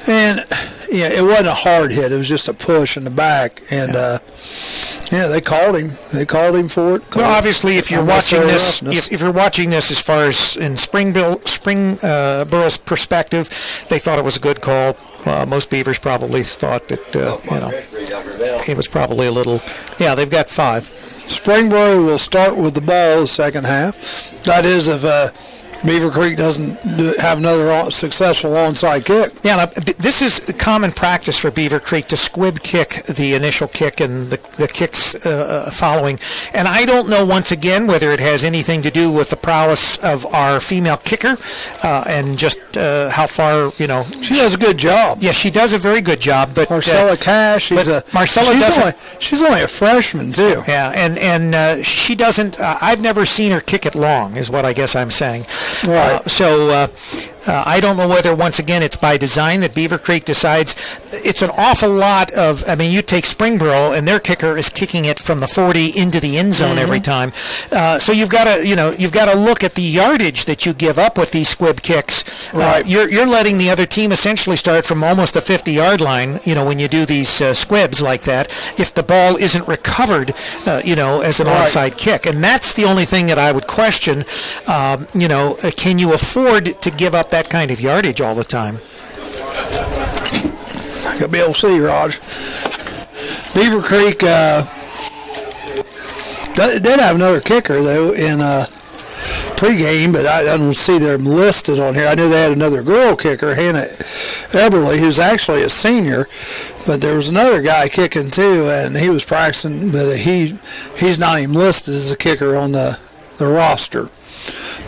And, it wasn't a hard hit. It was just a push in the back. And, they called him. They called him for it. Well, obviously, if you're watching this, if you're watching this as far as in Springboro's perspective, they thought it was a good call. Most Beavers probably thought that, it was probably a little. Yeah, they've got 5. Springboro will start with the ball the second half. That is if Beavercreek doesn't have another successful onside kick. Yeah, now, this is common practice for Beavercreek to squib kick the initial kick and the kicks following. And I don't know, once again, whether it has anything to do with the prowess of our female kicker and just how far, She does a good job. Yeah, she does a very good job. But Marcella Cash, she's only a freshman, too. Yeah, and she doesn't, I've never seen her kick it long, is what I guess I'm saying. Right. I don't know whether, once again, it's by design that Beavercreek decides it's an awful lot of. I mean, you take Springboro and their kicker is kicking it from the 40 into the end zone every time. So you've got to look at the yardage that you give up with these squib kicks. Right. You're letting the other team essentially start from almost the 50-yard line. When you do these squibs like that, if the ball isn't recovered, as an onside kick, and that's the only thing that I would question. Can you afford to give up that kind of yardage all the time? You'll be able to see, Raj. Beavercreek did have another kicker, though, in pregame, but I don't see them listed on here. I knew they had another girl kicker, Hannah Eberly, who's actually a senior, but there was another guy kicking, too, and he was practicing, but he's not even listed as a kicker on the roster.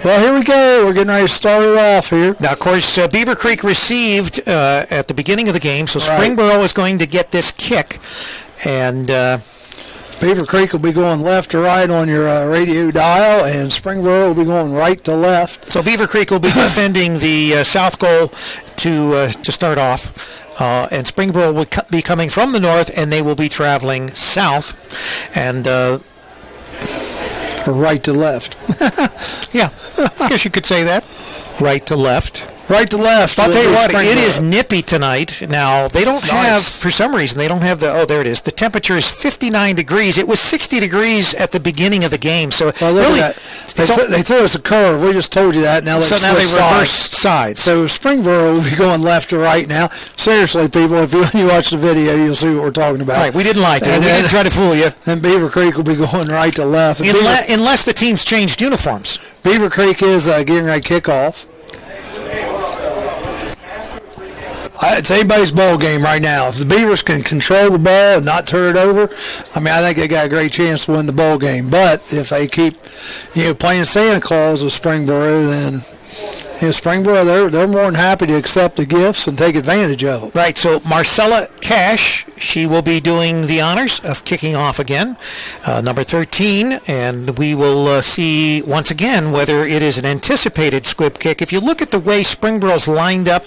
Well, here we go. We're getting ready to start it off here. Now, of course, Beavercreek received at the beginning of the game, so Springboro is going to get this kick. And Beavercreek will be going left to right on your radio dial, and Springboro will be going right to left. So Beavercreek will be defending the south goal to start off. And Springboro will be coming from the north, and they will be traveling south. And right to left. Yeah, I guess you could say that. Right to left. Right to left. I'll tell you what, it Springboro. is nippy tonight. Now, they don't have, for some reason, they don't have there it is. The temperature is 59 degrees. It was 60 degrees at the beginning of the game. So, Well, look really, at that. They threw us a curve. We just told you that. Now so now they reverse sides. So Springboro will be going left to right now. Seriously, people, if you watch the video, you'll see what we're talking about. Right, we didn't lie to you. And We didn't try to fool you. And Beavercreek will be going right to left. And Unless the teams changed uniforms. Beavercreek is getting ready to kick off. It's anybody's ball game right now. If the Beavers can control the ball and not turn it over, I mean, I think they got a great chance to win the ball game. But if they keep, playing Santa Claus with Springboro, then Springboro, they're more than happy to accept the gifts and take advantage of them. Right, so Marcella Cash, she will be doing the honors of kicking off again, number 13, and we will see once again whether it is an anticipated squib kick. If you look at the way Springboro's lined up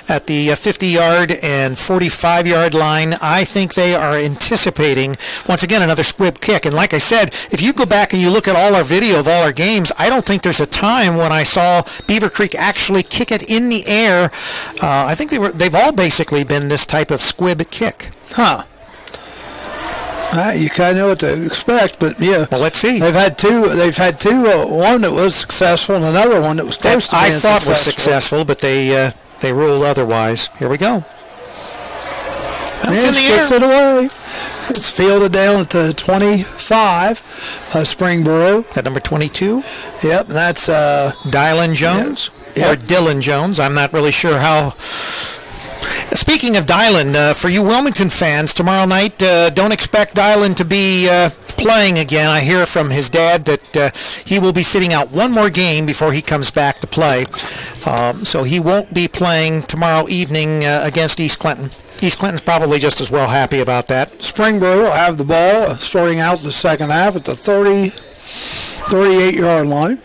at the 50-yard and 45-yard line, I think they are anticipating, once again, another squib kick. And like I said, if you go back and you look at all our video of all our games, I don't think there's a time when I saw Beavercreek actually kick it in the air. I think they've all basically been this type of squib kick. Huh. You kind of know what to expect, but yeah. Well, let's see. They've had two. One that was successful and another one that was close to being I thought was successful, but they ruled otherwise. Here we go. It's in the air. Kicks it away. It's fielded down to 25. Springboro. At number 22. Yep, that's Dylan Jones. Yep. Or Dylan Jones. I'm not really sure how. Speaking of Dylan, for you Wilmington fans, tomorrow night, don't expect Dylan to be playing again. I hear from his dad that he will be sitting out one more game before he comes back to play. So he won't be playing tomorrow evening against East Clinton. East Clinton's probably just as well happy about that. Springboro will have the ball starting out the second half at the 38-yard line.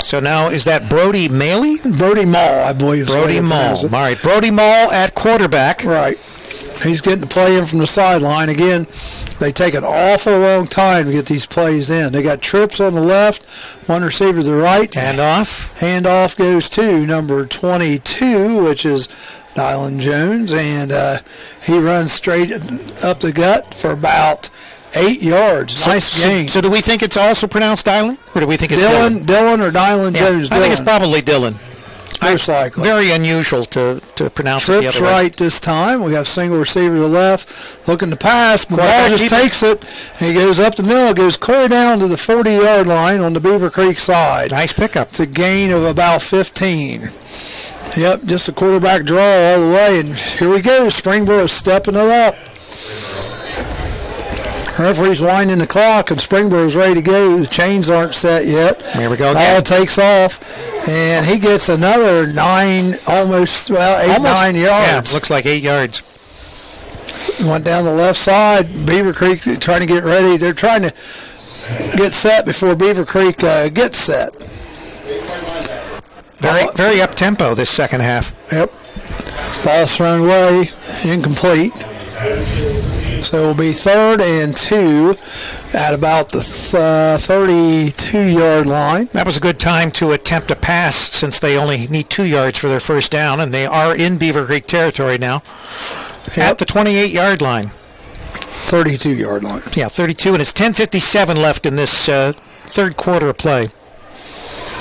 So now, is that Brody Maley? Brody Mall, I believe. Brody Mall. All right, Brody Mall at quarterback. Right. He's getting to play in from the sideline. Again, they take an awful long time to get these plays in. They got trips on the left, one receiver to the right. Handoff. Handoff goes to number 22, which is Dylan Jones, and he runs straight up the gut for about 8 yards. Nice gain. So do we think it's also pronounced Dylan, or do we think it's Dylan or Dylan Jones? I think it's probably Dylan. Most likely. Very unusual to pronounce Trips it the other way. right this time. We got single receiver to the left, looking to pass. The ball just takes it, and he goes up the middle, goes clear down to the 40-yard line on the Beavercreek side. Nice pickup. It's a gain of about 15. Yep, just a quarterback draw all the way, and here we go. Springboro stepping it up. Referee's winding the clock, and Springboro's ready to go. The chains aren't set yet. Here we go again. Ball takes off, and he gets another 9 yards. Yeah, looks like 8 yards. Went down the left side. Beavercreek trying to get ready. They're trying to get set before Beavercreek gets set. Very up-tempo this second half. Yep. Ball's thrown away, incomplete. So it will be 3rd and 2 at about the 32-yard line. That was a good time to attempt a pass since they only need 2 yards for their first down, and they are in Beavercreek territory now. Yep. At the 28-yard line. 32-yard line. Yeah, 32, and it's 10:57 left in this third quarter of play.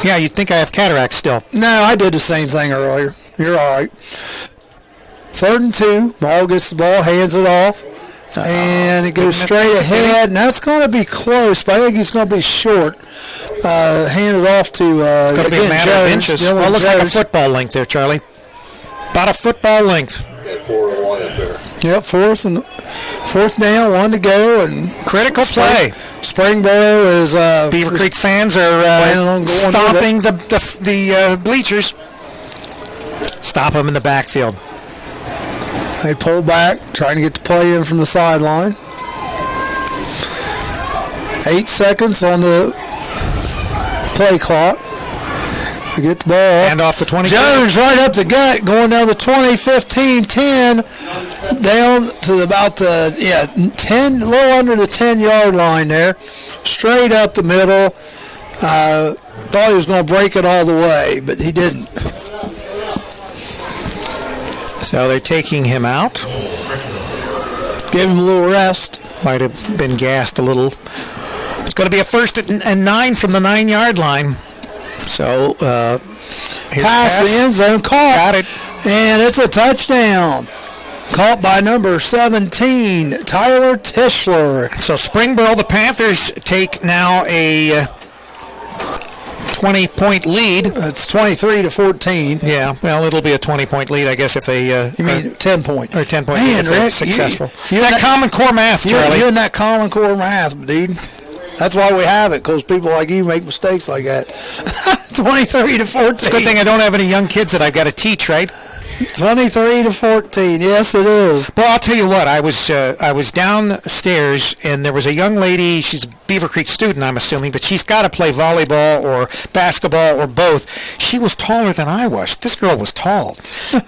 Yeah, you'd think I have cataracts still. No, I did the same thing earlier. You're all right. 3rd and 2. Ball gets the ball, hands it off. And it goes straight ahead, and that's going to be close, but I think he's going to be short. Hand it off to it's going to be a matter of inches. Well, it looks like a football length there, Charlie. About a football length. Yep, fourth down, 1 to go, and critical play. Springboro is Beavercreek fans are stomping the bleachers. Stop them in the backfield. They pull back, trying to get the play in from the sideline. 8 seconds on the play clock. They get the ball. And off the 20. Jones right up the gut, going down the 20, 15, 10, down to about the 10, a little under the 10-yard line there. Straight up the middle. Thought he was going to break it all the way, but he didn't. So they're taking him out. Give him a little rest. Might have been gassed a little. It's going to be a 1st and 9 from the 9-yard line. So, here's Pass the end zone, caught. Got it. And it's a touchdown. Caught by number 17, Tyler Tischler. So Springboro, the Panthers take now a 20-point lead. It's 23-14. Yeah, well, it'll be a 20-point lead, I guess, if they... You mean 10-point. Or 10-point Man, lead if they're Rick, successful. you're that Common Core math, Charlie. You're in that Common Core math, dude. That's why we have it, because people like you make mistakes like that. 23-14. It's a good thing I don't have any young kids that I've got to teach, right? 23-14. Yes, it is. Well, I'll tell you what. I was downstairs, and there was a young lady. She's a Beavercreek student, I'm assuming, but she's got to play volleyball or basketball or both. She was taller than I was. This girl was tall,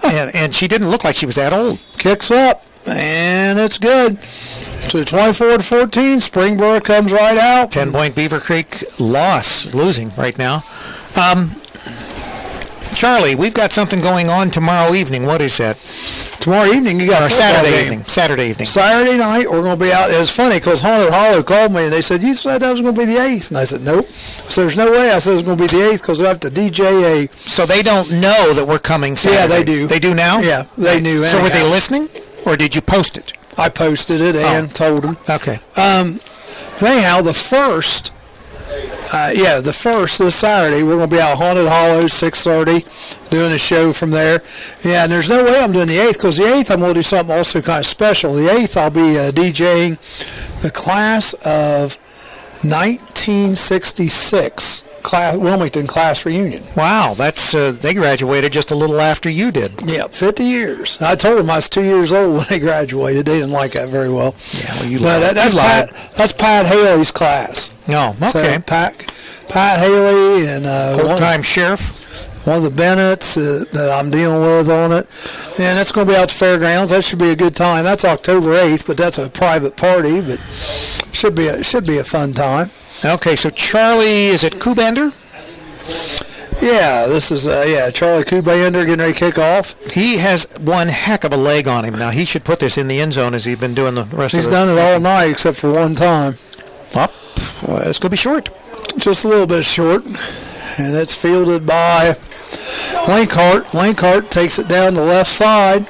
and she didn't look like she was that old. Kicks up, and it's good. So 24-14. Springboro comes right out. 10-point Beavercreek losing right now. Charlie, we've got something going on tomorrow evening. What is that? Tomorrow evening, you got a Saturday evening. Saturday evening. Saturday night, we're going to be out. It was funny because Haunted Hollow called me and they said, you said that was going to be the 8th. And I said, nope. So there's no way. I said it's going to be the 8th because we have to DJ a... So they don't know that we're coming Saturday? Yeah, they do. They do now? Yeah, they knew. So were they listening or did you post it? I posted it and told them. Okay. Anyhow, the first this Saturday, we're going to be out Haunted Hollow, 6:30, doing a show from there. Yeah, and there's no way I'm doing the 8th, because the 8th I'm going to do something also kind of special. The 8th I'll be DJing the class of 1966, Wilmington class reunion. Wow, that's they graduated just a little after you did. Yeah, 50 years. I told them I was 2 years old when they graduated. They didn't like that very well. Yeah, well, you lied. That's Pat Haley's class. Oh, okay. So Pat Haley and old-time sheriff. One of the Bennetts that I'm dealing with on it. And that's going to be out at the fairgrounds. That should be a good time. That's October 8th, but that's a private party, but should be a fun time. Okay, so Charlie, is it Kubander? Yeah, this is Charlie Kubander getting ready to kick off. He has one heck of a leg on him. Now, he should put this in the end zone as he's been doing the rest He's of it. He's done it all night except for one time. It's going to be short. Just a little bit short. And it's fielded by Linkhart. Linkhart takes it down the left side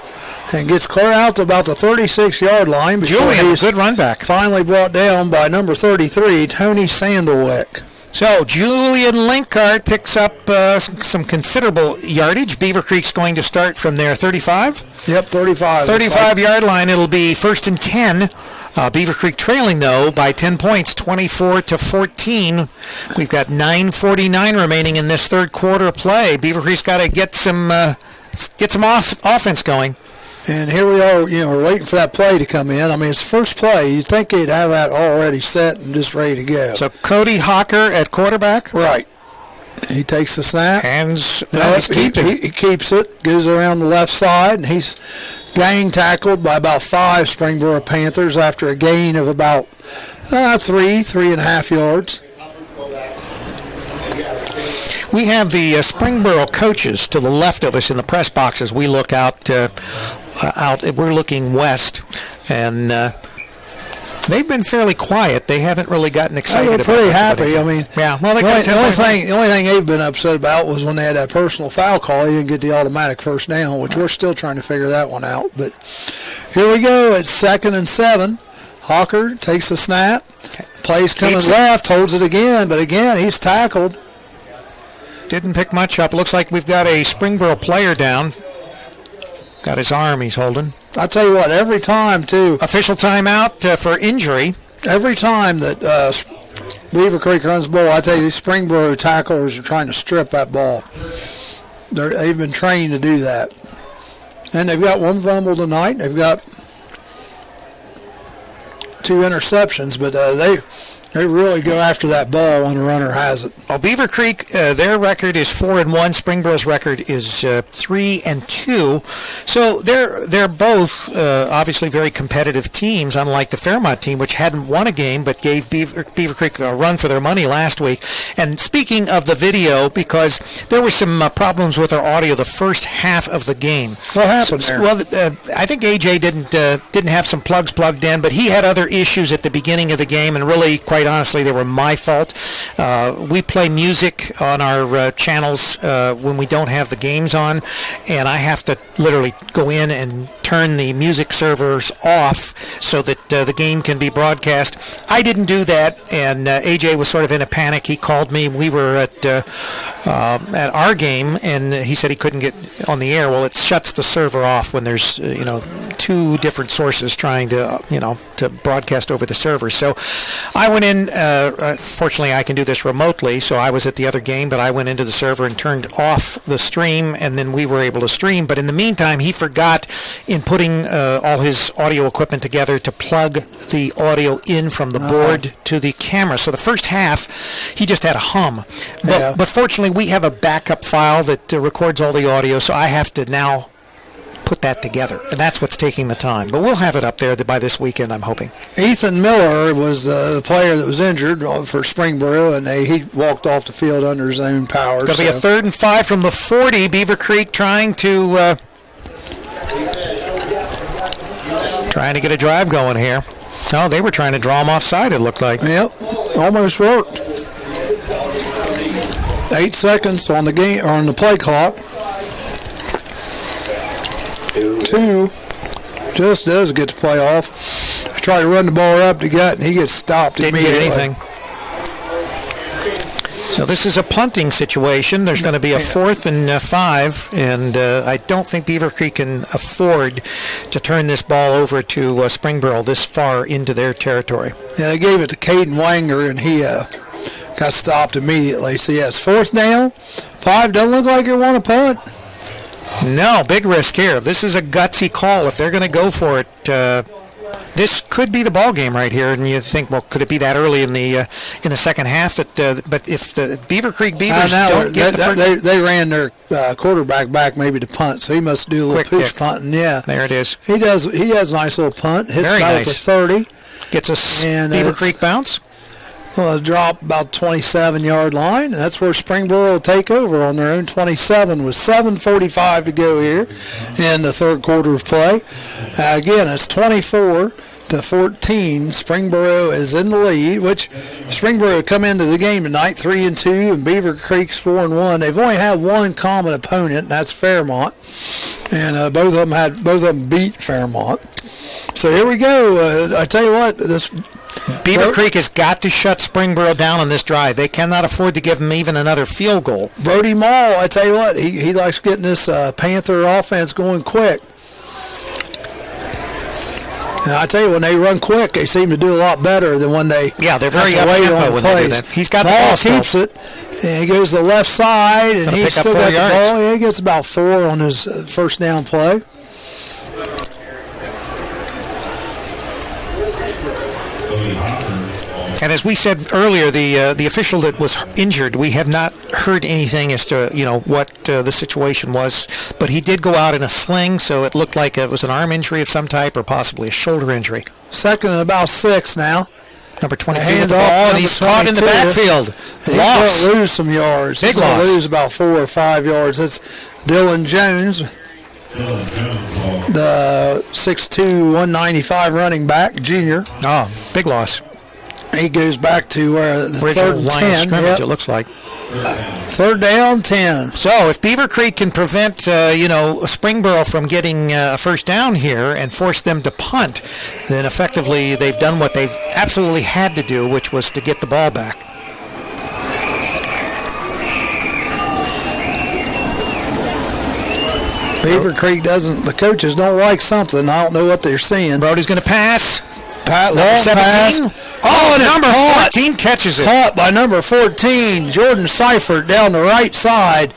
and gets clear out to about the 36-yard line. Julian, good run back. Finally brought down by number 33, Tony Sandlewick. So Julian Linkhart picks up some considerable yardage. Beavercreek's going to start from their 35. Yep, 35. 35-yard line. It'll be 1st and 10. Beavercreek trailing, though, by 10 points, 24-14. We've got 9:49 remaining in this third quarter of play. Beavercreek's got to get some offense going. And here we are, we're waiting for that play to come in. I mean, it's the first play. You'd think they'd have that already set and just ready to go. So Cody Hawker at quarterback? Right. He takes the snap. He keeps it, goes around the left side, and he's gang tackled by about 5 Springboro Panthers after a gain of about 3.5 yards. We have the Springboro coaches to the left of us in the press box as we look out. We're looking west, and they've been fairly quiet. They haven't really gotten excited. They're pretty happy. I mean, yeah. Well, the only thing they've been upset about was when they had that personal foul call. They didn't get the automatic first down, which we're still trying to figure that one out. But here we go. It's 2nd and 7. Hawker takes the snap. Plays coming left, holds it again, but again he's tackled. Didn't pick much up. Looks like we've got a Springboro player down. Got his arm he's holding. I tell you what, every time, too. Official timeout for injury. Every time that Beavercreek runs the ball, I tell you, these Springboro tacklers are trying to strip that ball. They've been trained to do that. And they've got one fumble tonight. They've got 2 interceptions, but They really go after that ball when the runner has it. Well, Beavercreek, their record is 4-1. Springboro's record is 3-2. So they're both obviously very competitive teams, unlike the Fairmont team, which hadn't won a game but gave Beavercreek a run for their money last week. And speaking of the video, because there were some problems with our audio the first half of the game. What happened there? Well, I think AJ didn't have some plugs plugged in, but he had other issues at the beginning of the game, and really, quite honestly, they were my fault. We play music on our channels when we don't have the games on, and I have to literally go in and turn the music servers off so that the game can be broadcast. I didn't do that, and AJ was sort of in a panic. He called me. We were at our game, and he said he couldn't get on the air. Well, it shuts the server off when there's two different sources trying to to broadcast over the server. So I went in. Fortunately, I can do this remotely, so I was at the other game, but I went into the server and turned off the stream, and then we were able to stream. But in the meantime, he forgot, in putting all his audio equipment together, to plug the audio in from the board to the camera. So the first half, he just had a hum. But fortunately, we have a backup file that records all the audio, so I have to now put that together, and that's what's taking the time. But we'll have it up there by this weekend, I'm hoping. Ethan Miller was the player that was injured for Springboro, and he walked off the field under his own power. It's going to be a 3rd and 5 from the 40. Beavercreek trying to get a drive going here. No, they were trying to draw him offside, it looked like. Yep, almost worked. 8 seconds on the game, or on the play clock. 2 just does get the play off. I try to run the ball up the gut, and he gets stopped immediately. Didn't get anything. So this is a punting situation. There's going to be a 4th and 5, and I don't think Beavercreek can afford to turn this ball over to Springboro this far into their territory. Yeah, they gave it to Caden Wanger, and he got stopped immediately. So, yes, 4th down. 5 doesn't look like it want to punt. No, big risk here. This is a gutsy call. If they're going to go for it, this could be the ball game right here. And you think, well, could it be that early in the second half? But if the Beavercreek Beavers don't get the first... They ran their quarterback back maybe to punt, so he must do a little push punting. Yeah, there it is. He has a nice little punt. Hits Very about nice. at the 30. Gets a Beavercreek bounce. Well, a drop about 27-yard line, and that's where Springboro will take over on their own 27 with 7:45 to go here in the third quarter of play. Again, it's 24-14. Springboro is in the lead, which Springboro come into the game tonight 3-2, and Beavercreek's 4-1. They've only had one common opponent, and that's Fairmont, and both of them beat Fairmont. So here we go. I tell you what, this Beavercreek has got to shut Springboro down on this drive. They cannot afford to give them even another field goal. Brody Mall, I tell you what, he likes getting this Panther offense going quick. And I tell you, when they run quick, they seem to do a lot better than when they they're very up-tempo when they do that. He's got the ball keeps it, and he goes to the left side, and he's still got the ball. Yeah, he gets about 4 on his first down play. And as we said earlier, the official that was injured, we have not heard anything as to what the situation was, but he did go out in a sling, so it looked like it was an arm injury of some type or possibly a shoulder injury. 2nd and about 6 now. Number 22 with the ball, and he's caught in the backfield. He's going to lose some yards. He's going to lose about 4 or 5 yards. That's Dylan Jones, the 6'2", 195 running back, junior. Oh, big loss. He goes back to where the original 3rd and line 10. Of scrimmage, it looks like. 3rd down, 10. So if Beavercreek can prevent, Springboro from getting a first down here and force them to punt, then effectively they've done what they've absolutely had to do, which was to get the ball back. Beavercreek the coaches don't like something. I don't know what they're seeing. Brody's going to pass. Long pass. Oh, and number it's caught. 14 catches it. Caught by number 14, Jordan Seifert, down the right side.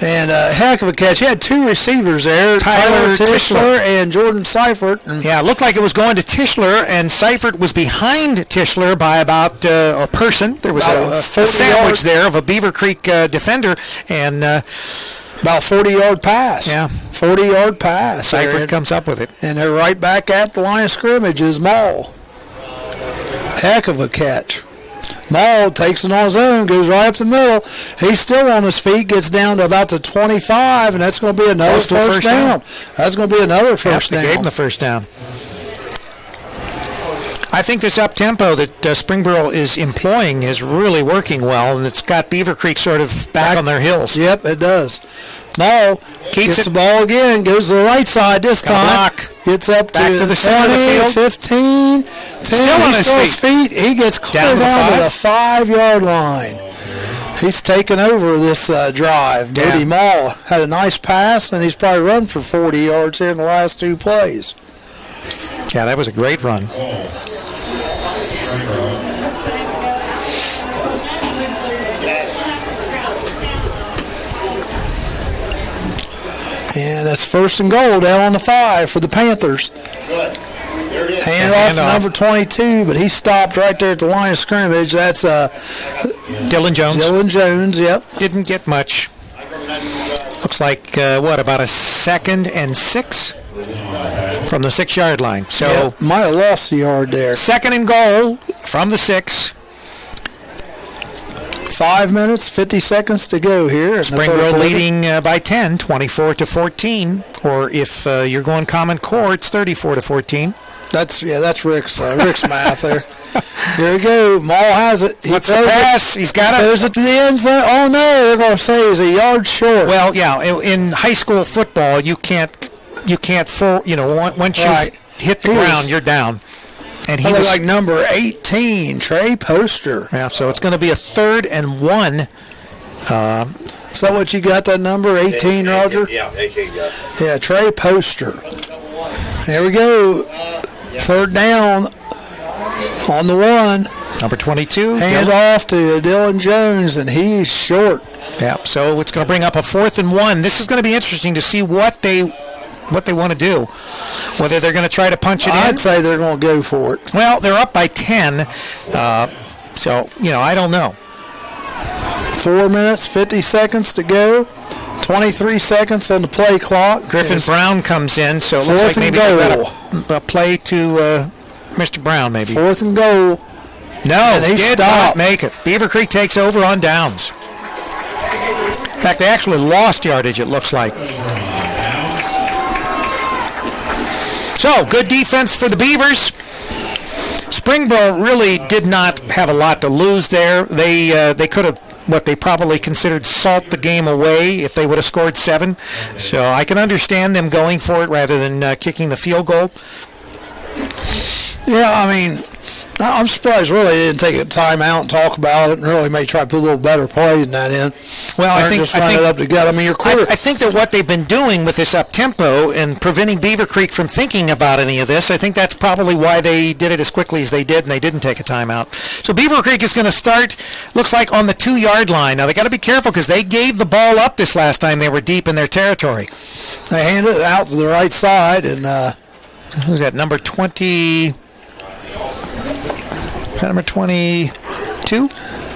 And a heck of a catch. He had two receivers there, Tyler Tischler and Jordan Seifert. And yeah, it looked like it was going to Tischler, and Seifert was behind Tischler by about a person. There was a sandwich there of a Beavercreek defender, and about 40-yard pass. Yeah. 40-yard pass. Seifert comes up with it. And they're right back at the line of scrimmage is Maul. Heck of a catch. Maul takes it on his own, goes right up the middle. He's still on his feet, gets down to about the 25, and that's going to be another first down. That's going to be another first down. They gave him the first down. I think this up-tempo that Springboro is employing is really working well, and it's got Beavercreek sort of back on their heels. Yep, it does. Maul gets the ball again, goes to the right side this time. Block. Gets up back to the center of the 20, field. 15, 10. Still on his feet. He gets clear down to the 5-yard line. He's taken over this drive. Yeah. Moody Maul had a nice pass, and he's probably run for 40 yards here in the last two plays. Yeah, that was a great run. And that's first and goal down on the 5 for the Panthers. Hand off to number 22, but he stopped right there at the line of scrimmage. That's Dylan Jones. Dylan Jones, yep. Didn't get much. Looks like, about a 2nd and 6 from the 6-yard line. So yep, might have lost the yard there. 2nd and goal from the 6. 5 minutes, 50 seconds to go here. Springboro leading by 10, 24-14. Or if you're going Common Core, it's 34-14. That's Rick's math there. Here we go. Maul has it. What's the pass? He's got it. Goes it to the end zone. Oh no, they're going to say he's a yard short. Well, yeah. In high school football, you can't once you hit the ground, you're down. And he was like number 18, Trey Poster. Yeah, so it's going to be a 3rd and 1. Is that what you got, that number, 18, Roger? Yeah, 18, yeah. Yeah, Trey Poster. There we go. 3rd down on the 1. Number 22. Hand off to Dylan Jones, and he's short. Yeah, so it's going to bring up a 4th and 1. This is going to be interesting to see what they want to do. Whether they're going to try to punch it in. I'd say they're going to go for it. Well, they're up by 10, so, I don't know. 4 minutes, 50 seconds to go. 23 seconds on the play clock. Griffin Brown comes in, so it looks like maybe they've got a play to Mr. Brown, maybe. 4th and goal. No, they did not make it. Beavercreek takes over on downs. In fact, they actually lost yardage, it looks like. So, good defense for the Beavers. Springboro really did not have a lot to lose there. They could have, what they probably considered, salt the game away if they would have scored 7. So I can understand them going for it rather than kicking the field goal. Yeah, I mean, I'm surprised really they didn't take a timeout and talk about it and really may try to put a little better play than that in. Well, I think it up together. I mean, I think that what they've been doing with this up-tempo and preventing Beavercreek from thinking about any of this, I think that's probably why they did it as quickly as they did, and they didn't take a timeout. So Beavercreek is going to start, looks like, on the 2-yard line. Now, they got to be careful because they gave the ball up this last time they were deep in their territory. They handed it out to the right side, and who's that, number 20? Is that number 22?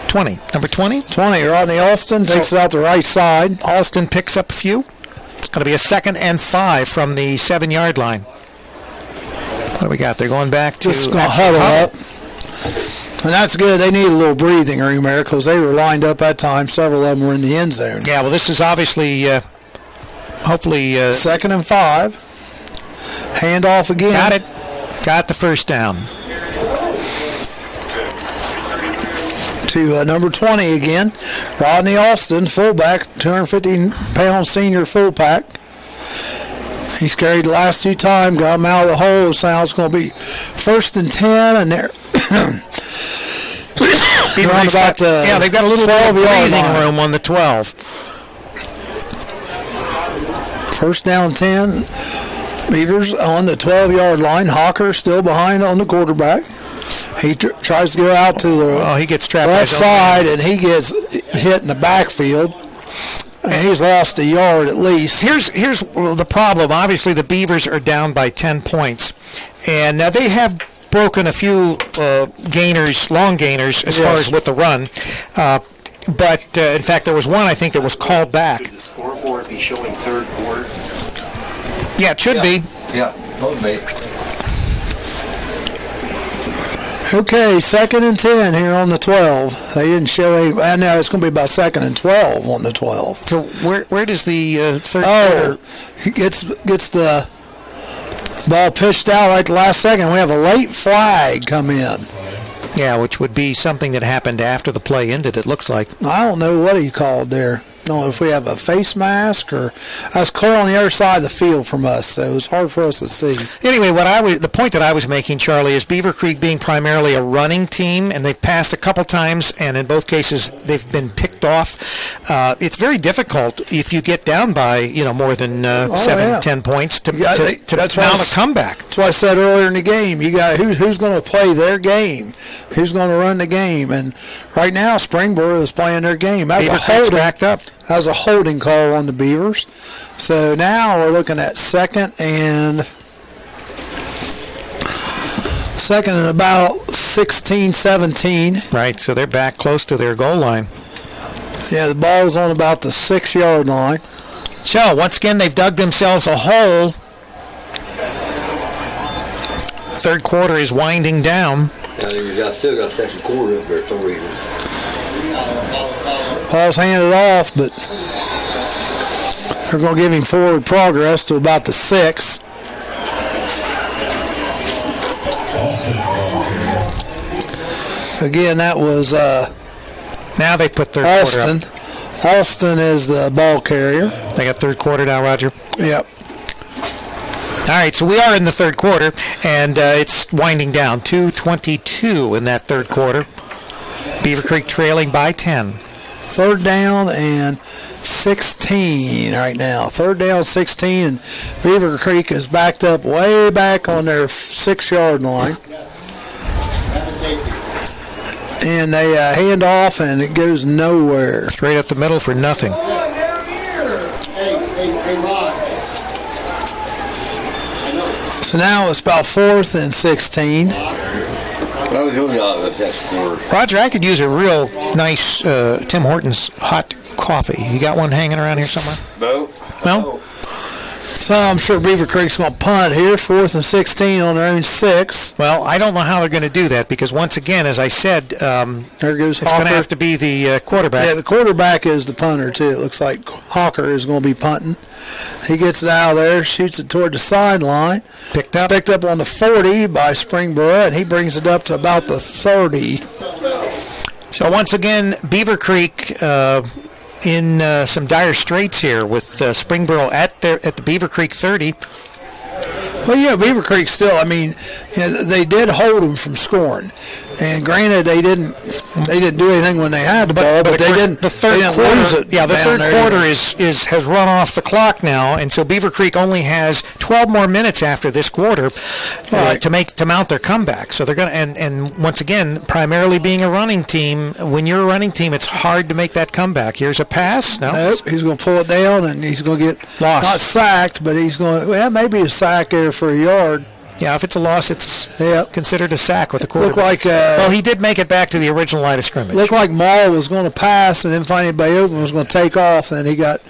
20. Number 20? 20. Rodney Alston takes it out the right side. Alston picks up a few. It's going to be a 2nd and 5 from the 7-yard line. What do we got? They're going back to... Just going to huddle up. And that's good. They need a little breathing room there because they were lined up that time. Several of them were in the end zone. Yeah, well, this is obviously, hopefully... 2nd and 5. Handoff again. Got it. Got the first down. To number 20 again. Rodney Alston, fullback, 250-pound senior fullback. He's carried the last 2 times, got him out of the hole. So now it's going to be 1st and 10, and they're around about the they've got a little breathing room on the 12. 1st down 10. Beavers on the 12-yard line. Hawker still behind on the quarterback. He tries to go out to the he gets trapped by left his own man. side, and he gets hit in the backfield. And he's lost a yard at least. Here's the problem. Obviously, the Beavers are down by 10 points. And now they have broken a few long gainers as far as with the run. But, in fact, there was one, I think, that was called back. Should the scoreboard be showing third quarter? Yeah, it should be. Yeah, motivate. Okay, 2nd and 10 here on the 12. They didn't show any. And now it's going to be about 2nd and 12 on the 12. So where does the third quarter? He gets the ball pitched out right the last second. We have a late flag come in. Yeah, which would be something that happened after the play ended, it looks like. I don't know what he called there. I don't know if we have a face mask or that's clear on the other side of the field from us, so it was hard for us to see. Anyway, the point that I was making, Charlie, is Beavercreek being primarily a running team, and they've passed a couple times, and in both cases they've been picked off. It's very difficult if you get down by more than 10 points to mount a comeback. That's what I said earlier in the game. You got who's going to play their game, who's going to run the game, and right now Springboro is playing their game. Beavercreek's backed up. That was a holding call on the Beavers. So now we're looking at second and about 16, 17. Right, so they're back close to their goal line. Yeah, the ball's on about the 6-yard line. So, once again, they've dug themselves a hole. Third quarter is winding down. Yeah, still got second quarter up there for some reason. Ball's handed off, but they're going to give him forward progress to about the 6. Again, that was now they put third quarter up. Alston is the ball carrier. They got third quarter now, Roger. Yep. All right, so we are in the third quarter, and it's winding down. 2:22 in that third quarter. Beavercreek trailing by 10. Third down and 16 right now. Third down, 16, and Beavercreek is backed up way back on their 6-yard line. And they hand off, and it goes nowhere. Straight up the middle for nothing. So now it's about 4th and 16. Roger, I could use a real nice Tim Hortons hot coffee. You got one hanging around here somewhere? No? So I'm sure Beavercreek's going to punt here, 4th and 16 on their own 6. Well, I don't know how they're going to do that because, once again, as I said, there goes it's going to have to be the quarterback. Yeah, the quarterback is the punter, too. It looks like Hawker is going to be punting. He gets it out of there, shoots it toward the sideline. Picked up on the 40 by Springboro, and he brings it up to about the 30. So, once again, Beavercreek in some dire straits here with Springboro at the Beavercreek 30. Well, yeah, Beavercreek still. I mean, they did hold them from scoring, and granted, they didn't do anything when they had the ball, but they didn't. The third quarter, the third quarter has run off the clock now, and so Beavercreek only has 12 more minutes after this quarter to mount their comeback. So they're going to, and once again, primarily being a running team, when you're a running team, it's hard to make that comeback. Here's a pass. Nope, he's going to pull it down, and he's going to get lost. Not sacked, but he's going. Well, maybe a sack there for a yard. Yeah, if it's a loss, it's considered a sack with a quarterback. Looked like well, he did make it back to the original line of scrimmage. Looked like Maul was going to pass and then find anybody open, was going to take off, and he got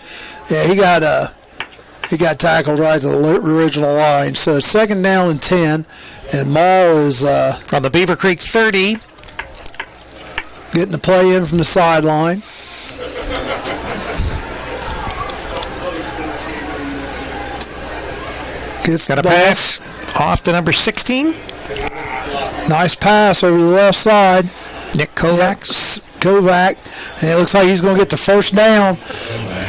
tackled right to the original line. So it's 2nd down and 10, and Maul is on the Beavercreek 30, getting the play in from the sideline. Got a pass off to number 16. Nice pass over the left side. Nick Kovac. And it looks like he's going to get the first down.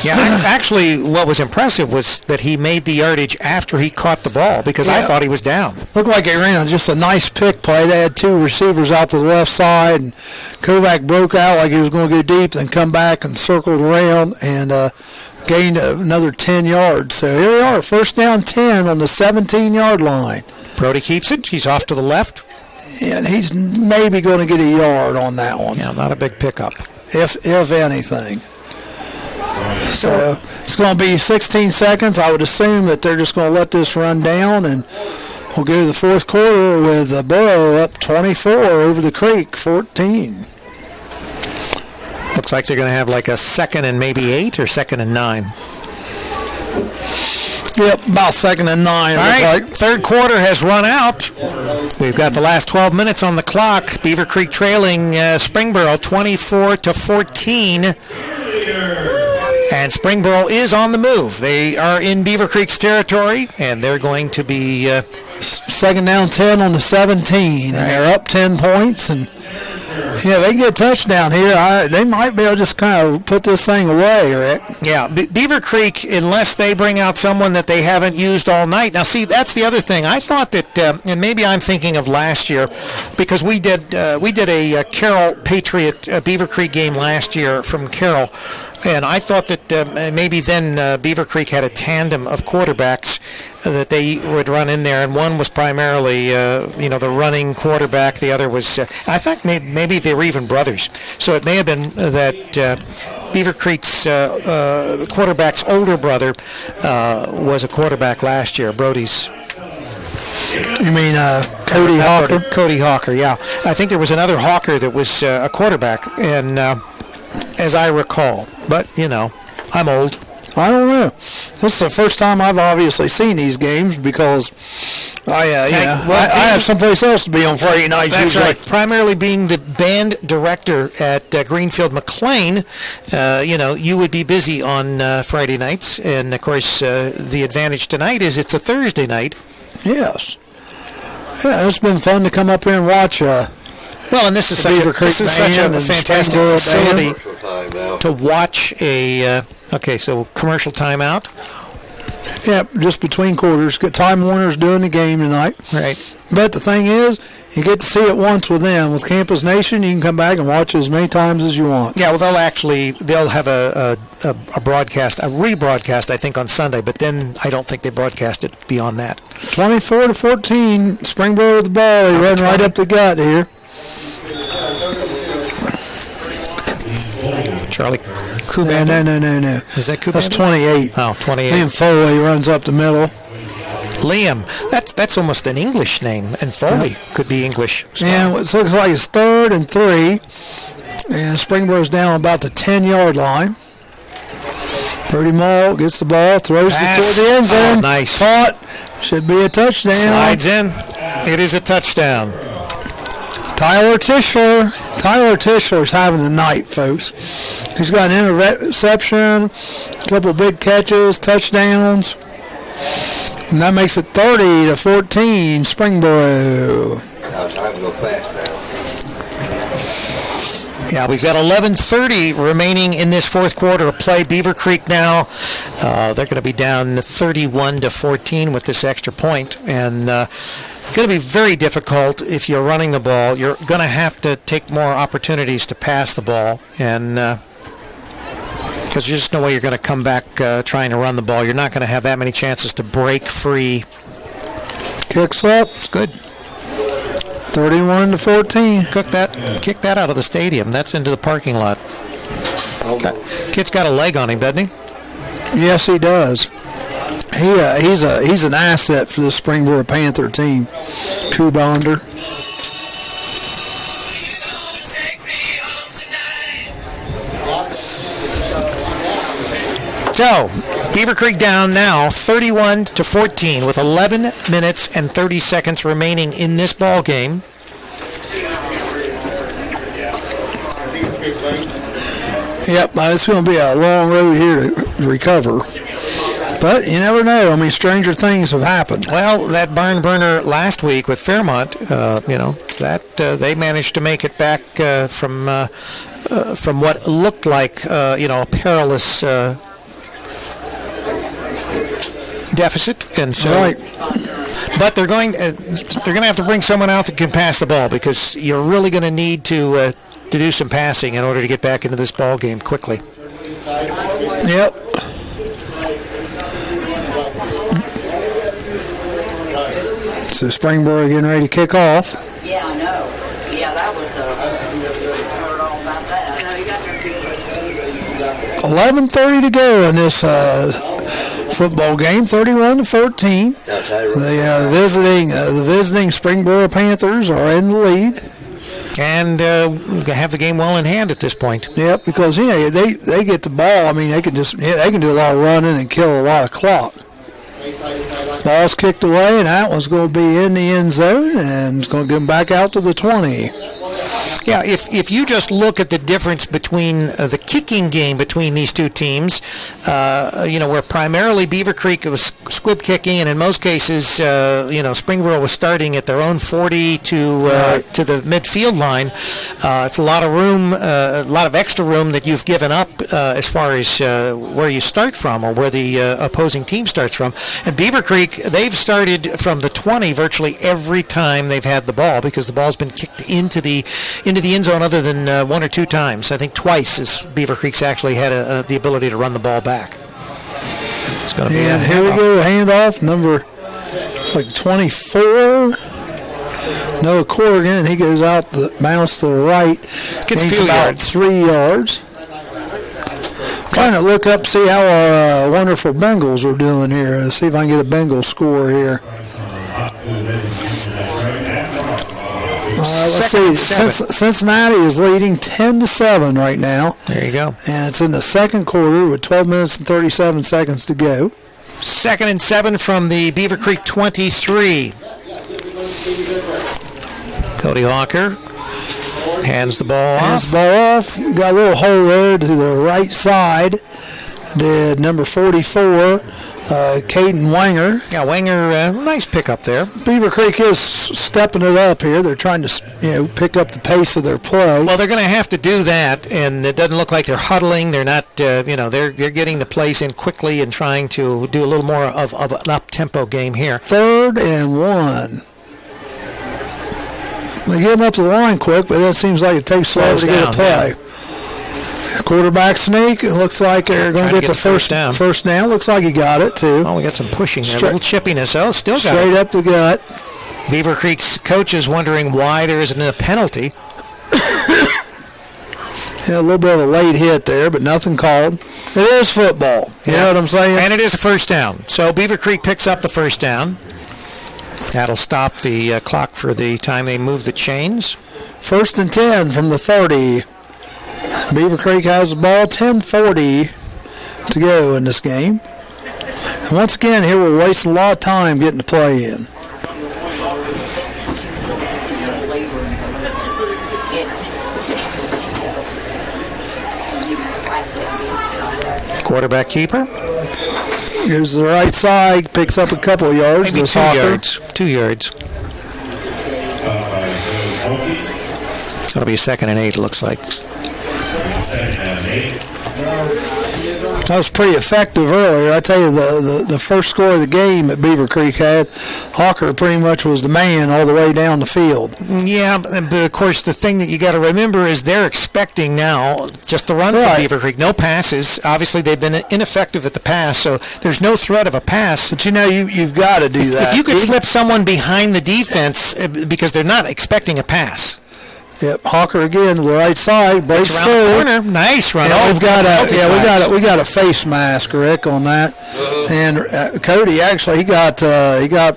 Yeah, actually, what was impressive was that he made the yardage after he caught the ball, because I thought he was down. Looked like it ran just a nice pick play. They had two receivers out to the left side, and Kovac broke out like he was going to go deep, then come back and circled around and gained another 10 yards. So here we are, first down 10 on the 17-yard line. Brody keeps it. He's off to the left. And he's maybe going to get a yard on that one. Yeah, not a big pickup. If anything. So it's going to be 16 seconds. I would assume that they're just going to let this run down, and we'll go to the fourth quarter with Borough up 24 over the Creek, 14. Looks like they're going to have like a 2nd and maybe 8 or 2nd and 9. Yep, about 2nd and 9. All right, third quarter has run out. We've got the last 12 minutes on the clock. Beavercreek trailing Springboro 24-14. And Springboro is on the move. They are in Beavercreek's territory, and they're going to be... second down 10 on the 17, and they're up 10 points. And yeah, they can get a touchdown here. They might be able to just kind of put this thing away, Rick. Yeah, Beaver Creek, unless they bring out someone that they haven't used all night. Now, see, that's the other thing. I thought that, and maybe I'm thinking of last year, because we did a Carroll Patriot Beaver Creek game last year from Carroll. And I thought that maybe then Beaver Creek had a tandem of quarterbacks that they would run in there, and one was primarily, the running quarterback. The other was, I thought maybe they were even brothers. So it may have been that Beaver Creek's quarterback's older brother was a quarterback last year, Brody's. You mean Cody Hawker? Cody Hawker, yeah. I think there was another Hawker that was a quarterback, and as I recall. But, I'm old. I don't know. This is the first time I've obviously seen these games because I have someplace else to be on Friday nights. That's usually. right. Primarily being the band director at Greenfield McLean, you would be busy on Friday nights. And, of course, the advantage tonight is it's a Thursday night. Yes. Yeah, it's been fun to come up here and watch. Well, and this is such a fantastic facility to watch a. So commercial timeout. Yep, just between quarters. Time Warner's doing the game tonight. Right. But the thing is, you get to see it once with them. With Campus Nation, you can come back and watch it as many times as you want. Yeah, well, they'll have a broadcast, a rebroadcast, I think, on Sunday. But then I don't think they broadcast it beyond that. 24-14, Springboro with the ball. They run right up the gut here. Charlie Kuban. No. Is that Kuban? That's 28. Oh, 28. Liam Foley runs up the middle. Liam. That's almost an English name, and Foley could be English. Yeah, it looks like it's 3rd and 3. And Springboro's down about the 10-yard line. Purdy Mall gets the ball, throws it toward the end zone. Oh, nice. Caught. Should be a touchdown. Slides in. It is a touchdown. Tyler Tischler's having a night, folks. He's got an interception, a couple of big catches, touchdowns. And that makes it 30-14, Springboro. Time to go fast now. Yeah, we've got 11:30 remaining in this fourth quarter of play. Beaver Creek now, they're going to be down 31-14 with this extra point. And it's going to be very difficult if you're running the ball. You're going to have to take more opportunities to pass the ball. And because there's just no way you're going to come back trying to run the ball. You're not going to have that many chances to break free. Kicks up. It's good. 31-14. Kick that out of the stadium. That's into the parking lot. Kid's got a leg on him, doesn't he? Yes, he does. He's an asset for the Springboro Panther team. Kubander. So, Beaver Creek down now 31-14 with 11 minutes and 30 seconds remaining in this ball game. Yep, it's going to be a long road here to recover. But you never know. I mean, stranger things have happened. Well, that barn burner last week with Fairmont, they managed to make it back from what looked like, a perilous deficit, and so. Right. But they're going to have to bring someone out that can pass the ball, because you're really going to need to do some passing in order to get back into this ball game quickly. Yep. So Springboro getting ready to kick off. Yeah, I know. Yeah, that was heard all about that. 11:30 to go in this football game, 31-14. The visiting Springboro Panthers are in the lead. And have the game well in hand at this point. Yep, because they get the ball. I mean, they can do a lot of running and kill a lot of clock. Ball's kicked away, and that one's going to be in the end zone, and it's going to get them back out to the 20. Yeah, if you just look at the difference between the kicking game between these two teams, where primarily Beavercreek was squib kicking, and in most cases, Springboro was starting at their own 40 to the midfield line. It's a lot of room, a lot of extra room that you've given up as far as where you start from or where the opposing team starts from. And Beavercreek, they've started from the 20 virtually every time they've had the ball, because the ball's been kicked into the end zone other than one or two times. I think twice as Beavercreek's actually had the ability to run the ball back. It's going to be and here we go, handoff number 24. Noah Corrigan, he goes out the bounce to the right. Gets a few about yards. 3 yards. Trying to look up, see how our wonderful Bengals are doing here. See if I can get a Bengals score here. Let's see. Cincinnati is leading 10-7 right now. There you go. And it's in the second quarter with 12 minutes and 37 seconds to go. 2nd and 7 from the Beavercreek 23. Cody Hawker hands the ball off. Got a little hole there to the right side. The number 44, Caden Wanger. Yeah, Wanger, nice pickup there. Beavercreek is stepping it up here. They're trying to, pick up the pace of their play. Well, they're going to have to do that, and it doesn't look like they're huddling. They're not, they're getting the plays in quickly and trying to do a little more of an up-tempo game here. 3rd and 1. They get them up the line quick, but that seems like it takes forever to get a play. Yeah. Quarterback sneak. It looks like they're going to get the first down. First down. Looks like he got it, too. Oh, we got some pushing there. A little chippiness. Oh, still got straight up the gut. Beavercreek's coach is wondering why there isn't a penalty. Yeah, a little bit of a late hit there, but nothing called. It is football. You know what I'm saying? And it is a first down. So Beavercreek picks up the first down. That'll stop the clock for the time they move the chains. 1st and 10 from the 30. Beavercreek has the ball. 10:40 to go in this game. And once again, here we're wasting a lot of time getting the play in. Quarterback keeper. Goes to the right side, picks up a couple of yards. Maybe 2 yards. 2 yards. It'll be 2nd and 8, it looks like. That was pretty effective earlier. I tell you, the first score of the game that Beavercreek had, Hawker pretty much was the man all the way down the field. Yeah, but of course the thing that you got to remember is they're expecting now just the run from Beavercreek. No passes. Obviously they've been ineffective at the pass, so there's no threat of a pass. But you've got to do that. If you could slip someone behind the defense because they're not expecting a pass. Yep, Hawker again to the right side, breaks around the corner. Nice run. Yeah, we got a face mask, Rick, on that. And Cody actually he got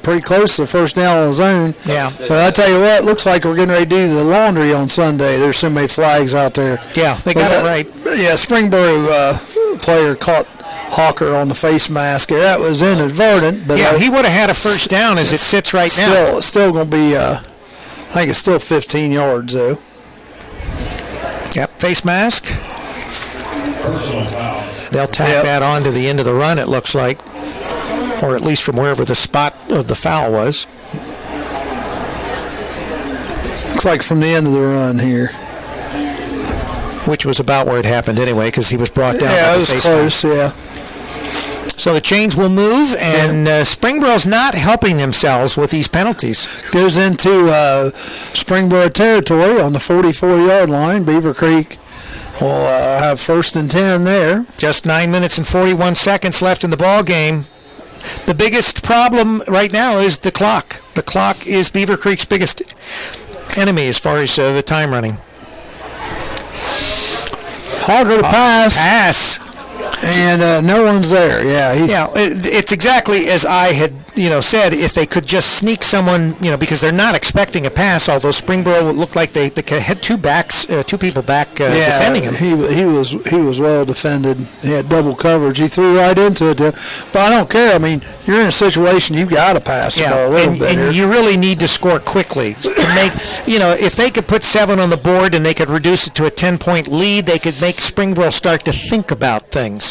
pretty close to the first down on his own. Yeah. But I tell you what, looks like we're getting ready to do the laundry on Sunday. There's so many flags out there. Yeah, they got it right. Yeah, Springboro player caught Hawker on the face mask. That was inadvertent, but yeah, he would have had a first down as it sits right now. Still going to be. I think it's still 15 yards, though. Yep, face mask. They'll tack that on to the end of the run, it looks like. Or at least from wherever the spot of the foul was. Looks like from the end of the run here. Which was about where it happened anyway, because he was brought down by the face mask. Yeah, it was close, yeah. So the chains will move, and Springboro's not helping themselves with these penalties. Goes into Springboro territory on the 44-yard line. Beavercreek will have 1st and 10 there. Just 9 minutes and 41 seconds left in the ball game. The biggest problem right now is the clock. The clock is Beavercreek's biggest enemy as far as the time running. Hogger to pass. Pass. And no one's there. Yeah, it's exactly as I had, said. If they could just sneak someone, because they're not expecting a pass. Although Springboro looked like they had two people back defending him. He was well defended. He had double coverage. He threw right into it. But I don't care. I mean, you're in a situation you've got to pass the ball a little bit. And you really need to score quickly to make. If they could put 7 on the board and they could reduce it to a 10-point lead, they could make Springboro start to think about things.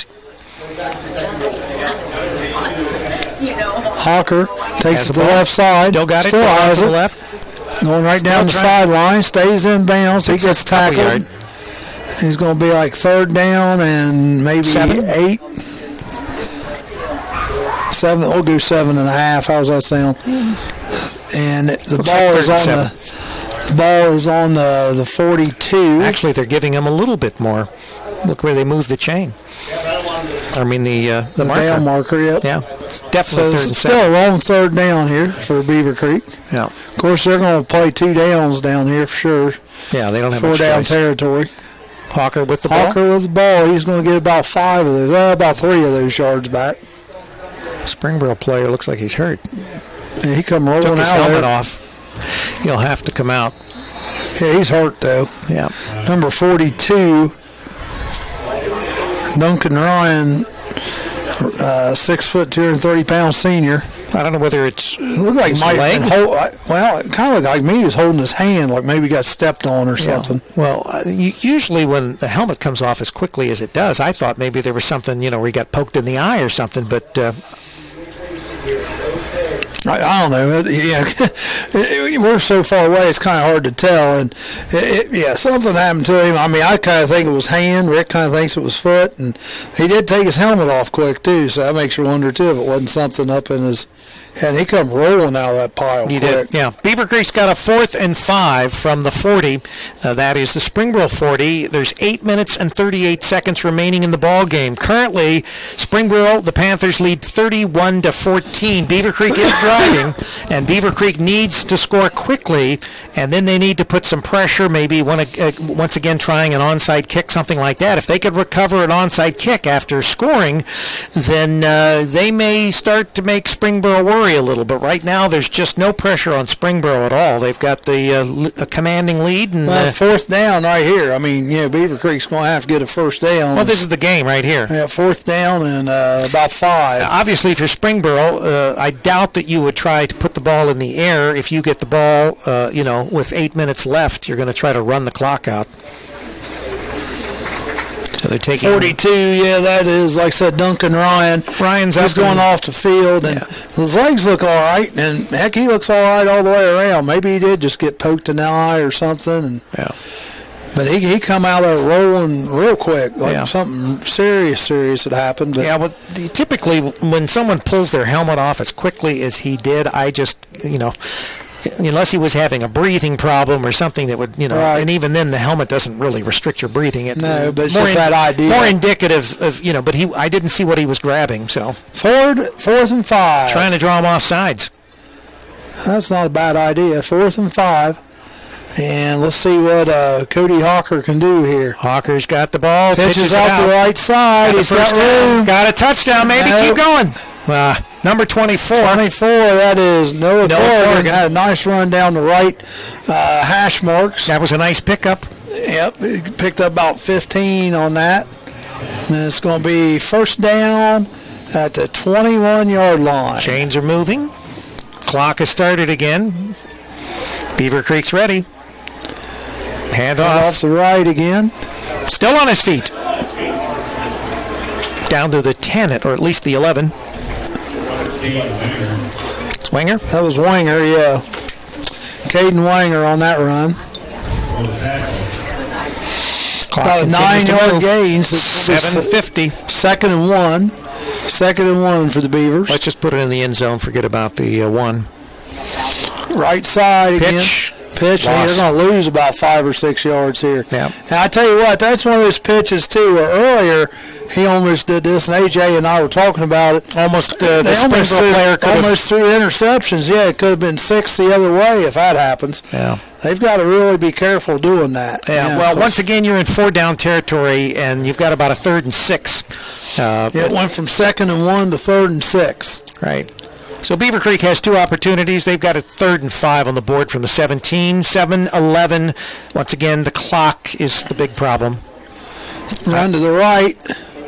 Hawker takes it to the left side. Still got it. Still has to the it. left. Going right down the sideline. Stays in bounds. He gets tackled. He's going to be like 3rd down and maybe 8. 7. We'll do 7.5. How's that sound? And the ball is on the 42. Actually, they're giving him a little bit more. Look where they moved the chain. I mean the marker. Down marker, yep. Yeah, it's definitely 3rd and 7. Still a long 3rd down here for Beavercreek. Yeah. Of course, they're going to play 2 downs down here for sure. Yeah, they don't have 4 much down choice. territory. Hawker with the ball. Hawker with the ball. He's going to get about 5 of those, about 3 of those yards back. Springboro player looks like he's hurt. Yeah, he come rolling Took his out helmet there. off. He'll have to come out. Yeah, he's hurt though. Yeah. Number 42, Duncan Ryan, 6 foot 230-pound senior. I don't know whether it's looked like his Mike. leg. It kind of looked like me. He was holding his hand, like maybe got stepped on or something. Well, usually when the helmet comes off as quickly as it does, I thought maybe there was something, where he got poked in the eye or something, but. I don't know. We're so far away, it's kind of hard to tell. And something happened to him. I mean, I kind of think it was hand. Rick kind of thinks it was foot. And he did take his helmet off quick, too. So that makes you wonder, too, if it wasn't something up in his head. He come rolling out of that pile quick. Did, yeah. Beavercreek's got a 4th and 5 from the 40. That is the Springboro 40. There's 8 minutes and 38 seconds remaining in the ball game. Currently, Springboro, the Panthers, lead 31-14. Beavercreek is driving, and Beavercreek needs to score quickly, and then they need to put some pressure, maybe once again trying an onside kick, something like that. If they could recover an onside kick after scoring, then they may start to make Springboro worry a little. But right now, there's just no pressure on Springboro at all. They've got the commanding lead. And 4th down right here. I mean, Beavercreek's going to have to get a 1st down. Well, this is the game right here. Yeah, 4th down and about 5. Obviously, if you're Springboro, I doubt that you would try to put the ball in the air. If you get the ball, with 8 minutes left, you're going to try to run the clock out. So they're taking 42. Yeah, that is, like I said, Duncan Ryan. Ryan's He's going off the field, and his legs look all right, and heck, he looks all right all the way around. Maybe he did just get poked in the eye or something. And, but he come out there rolling real quick, like something serious had happened. But well, typically when someone pulls their helmet off as quickly as he did, I just, unless he was having a breathing problem or something that would, and even then the helmet doesn't really restrict your breathing. No, but it's just that idea. More indicative of, but I didn't see what he was grabbing, so. 4th and 5. Trying to draw him off sides. That's not a bad idea. 4th and 5. And let's see what Cody Hawker can do here. Hawker's got the ball. Pitches off the right side. He's got room. Got a touchdown, maybe. Keep going. Number 24. 24, that is Noah Corrigan. Had a nice run down the right hash marks. That was a nice pickup. Yep, he picked up about 15 on that. And it's going to be 1st down at the 21-yard line. Chains are moving. Clock has started again. Beavercreek's ready. Hand off to the right again. Still on his feet. Down to the 10, or at least the 11. Winger? That was Winger, yeah. Caden Winger on that run. About a 9-yard gain. So 7:50. 2nd and 1. 2nd and 1 for the Beavers. Let's just put it in the end zone. Forget about the 1. Right side again. Pitch. They're going to lose about 5 or 6 yards here. Yeah. Now, I tell you what, that's one of those pitches, too, where earlier he almost did this, and A.J. and I were talking about it. Almost the Springboro player could have... Almost threw interceptions. Yeah, it could have been 6 the other way if that happens. Yeah. They've got to really be careful doing that. Yeah, well, once again, you're in 4-down territory, and you've got about a 3rd and 6. It went from 2nd and 1 to 3rd and 6. Right. So Beavercreek has 2 opportunities. They've got a 3rd and 5 on the board from the 17. 7-11. Once again, the clock is the big problem. Run to the right.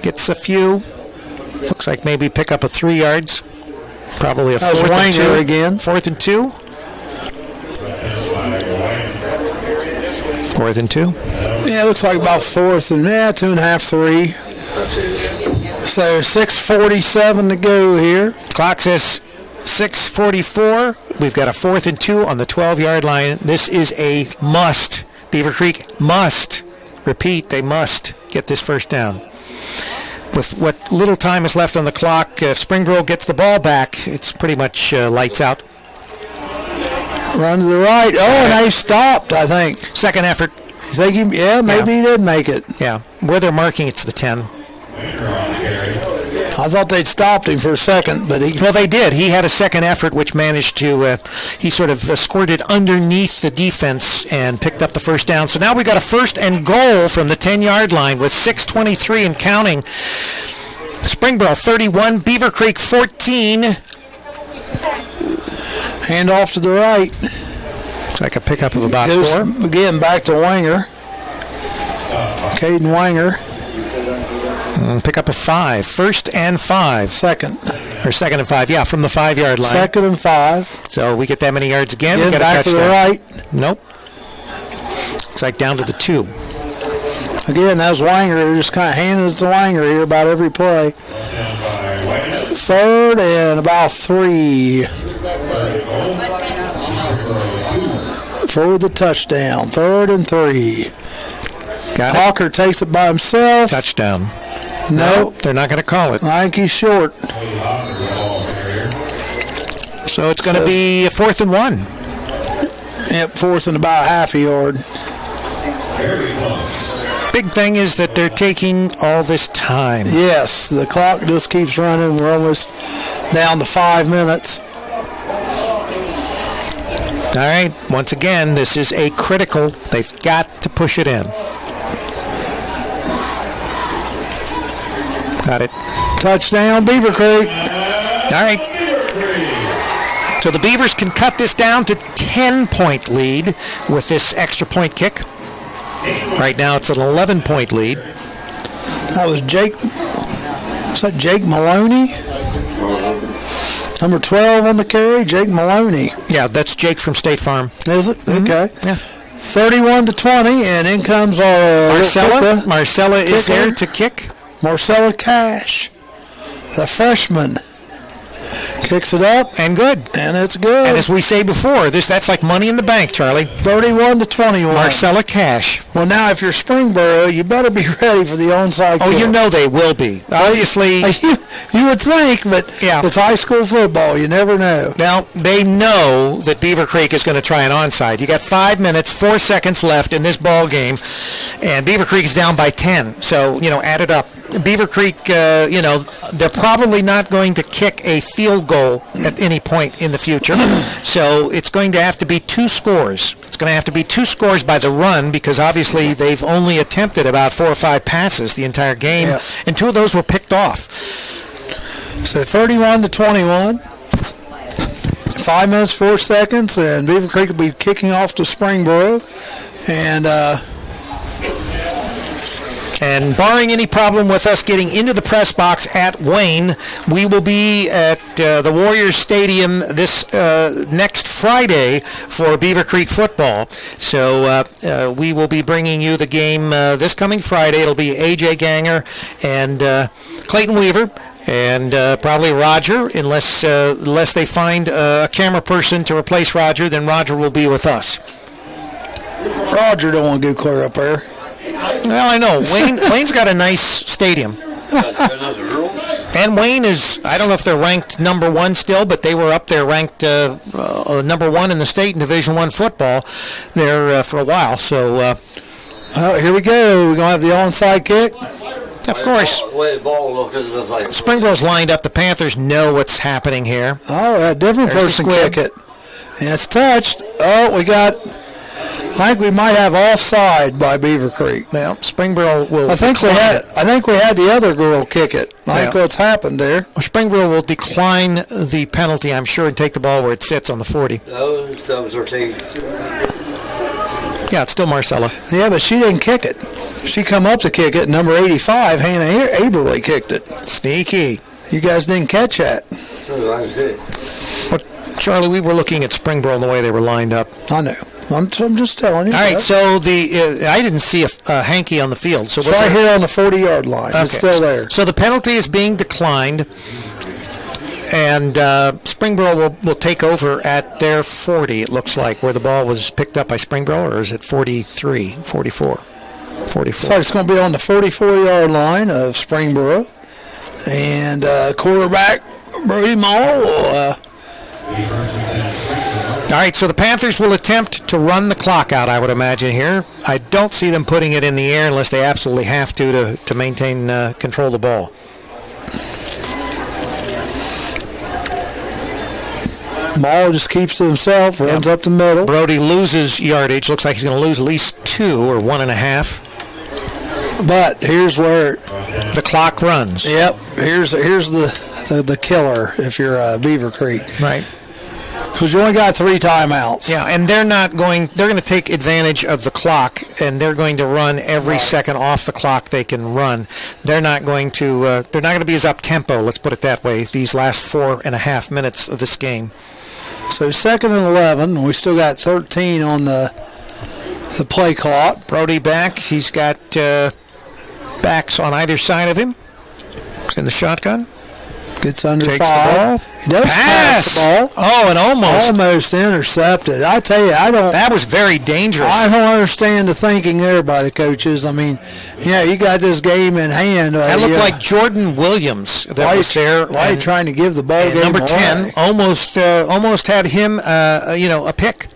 Gets a few. Looks like maybe pick up a 3 yards. Probably a 4th and 2 again. 4th and 2. 4th and 2. Yeah, it looks like about 4th and 2.5, 3. So 6:47 to go here. Clock says 6:44. We've got a 4th and 2 on the 12-yard line. This is a must. Beavercreek must. Repeat, they must get this first down. With what little time is left on the clock, if Springboro gets the ball back, it's pretty much lights out. Run to the right. Oh, and they stopped, I think. Second effort. Maybe he did make it. Yeah. Where they're marking, it's the 10. I thought they'd stopped him for a second, but well, they did. He had a second effort, which managed to he sort of squirted underneath the defense and picked up the first down. So now we got a 1st and goal from the 10-yard line with 6:23 and counting. Springboro 31, Beavercreek 14. Hand off to the right. Looks like a pickup of about 4. Again, back to Wanger. Caden Wanger. Pick up a 5. 1st and 5. 2nd. Or 2nd and 5, yeah, from the 5-yard line. 2nd and 5. So we get that many yards again. We get back a touchdown. to the right. Nope. Looks like down to the 2. Again, that was Wanger. They're just kind of handing it to Wanger here about every play. 3rd and about 3. For the touchdown. 3rd and 3. Hawker takes it by himself. Touchdown. No, they're not going to call it. I think he's short. So it's going to be a 4th and 1. Yep, 4th and about half a yard. Big thing is that they're taking all this time. Yes, the clock just keeps running. We're almost down to 5 minutes. All right, once again, this is a critical. They've got to push it in. Got it. Touchdown, Beavercreek. All right. So the Beavers can cut this down to 10-point lead with this extra point kick. Right now it's an 11-point lead. That was Jake. Was that Jake Maloney? Number 12 on the carry, Jake Maloney. Yeah, that's Jake from State Farm. Is it? Mm-hmm. Okay. Yeah. 31-20, and in comes our Marcella. Marcella is there to kick. Marcella Cash, the freshman, kicks it up and good, and it's good. And as we say before, that's like money in the bank, Charlie. 31-21. Marcella Cash. Well, now if you're Springboro, you better be ready for the onside kick. Oh, you know they will be. Obviously, you would think, but it's high school football. You never know. Now they know that Beavercreek is going to try an onside. You got 5 minutes, 4 seconds left in this ball game, and Beavercreek is down by 10. So add it up. Beavercreek, they're probably not going to kick a field goal at any point in the future. So it's going to have to be 2 scores. It's going to have to be 2 scores by the run because obviously they've only attempted about 4 or 5 passes the entire game, and 2 of those were picked off. So 31-21. 5 minutes, 4 seconds, and Beavercreek will be kicking off to Springboro. And barring any problem with us getting into the press box at Wayne, we will be at the Warriors Stadium this next Friday for Beavercreek football. So we will be bringing you the game this coming Friday. It'll be A.J. Ganger and Clayton Weaver. And probably Roger, unless they find a camera person to replace Roger, then Roger will be with us. Roger don't want to go clear up there. Well, I know. Wayne's got a nice stadium. And Wayne is, I don't know if they're ranked number 1 still, but they were up there ranked number 1 in the state in Division I football there for a while. So here we go. We're going to have the onside kick. Of course. The way the ball looks like Springboro's lined up. The Panthers know what's happening here. Oh, a different There's person the squib. kick it. And it's touched. Oh, we got... I think we might have offside by Beavercreek. Well, Springboro will. I think we had the other girl kick it. I think what's happened there. Springboro will decline the penalty, I'm sure, and take the ball where it sits on the 40. No, that was Ortiz. Yeah, it's still Marcella. Yeah, but she didn't kick it. She come up to kick it. Number 85, Hannah Aberly kicked it. Sneaky. You guys didn't catch that. Oh, I see. Well, Charlie, we were looking at Springboro and the way they were lined up. I know. I'm just telling you. All right, so I didn't see a hanky on the field. So it's right here on the 40-yard line. Okay. It's still there. So the penalty is being declined, and Springboro will take over at their 40, it looks like, where the ball was picked up by Springboro, or is it 43, 44? 44. So it's going to be on the 44-yard line of Springboro. And quarterback Brody Mall will... All right, so the Panthers will attempt to run the clock out, I would imagine, here. I don't see them putting it in the air unless they absolutely have to maintain control of the ball. Mall just keeps to himself, runs up the middle. Brody loses yardage. Looks like he's going to lose at least 2 or 1.5. But here's where the clock runs. Yep, here's the killer if you're Beavercreek. Right. Because you only got 3 timeouts. Yeah, and they're going to take advantage of the clock, and they're going to run every second off the clock they can run. They're not going to be as up-tempo, let's put it that way, these last 4.5 minutes of this game. So 2nd and 11, we still got 13 on the play clock. Brody back. He's got backs on either side of him. He's in the shotgun. Gets under Takes 5. the ball. He does pass the ball. Oh, and almost intercepted. I tell you, that was very dangerous. I don't understand the thinking there by the coaches. I mean, you got this game in hand. That looked like Jordan Williams that was there. Why are you trying to give the ball game number 10 away? almost had him a pick.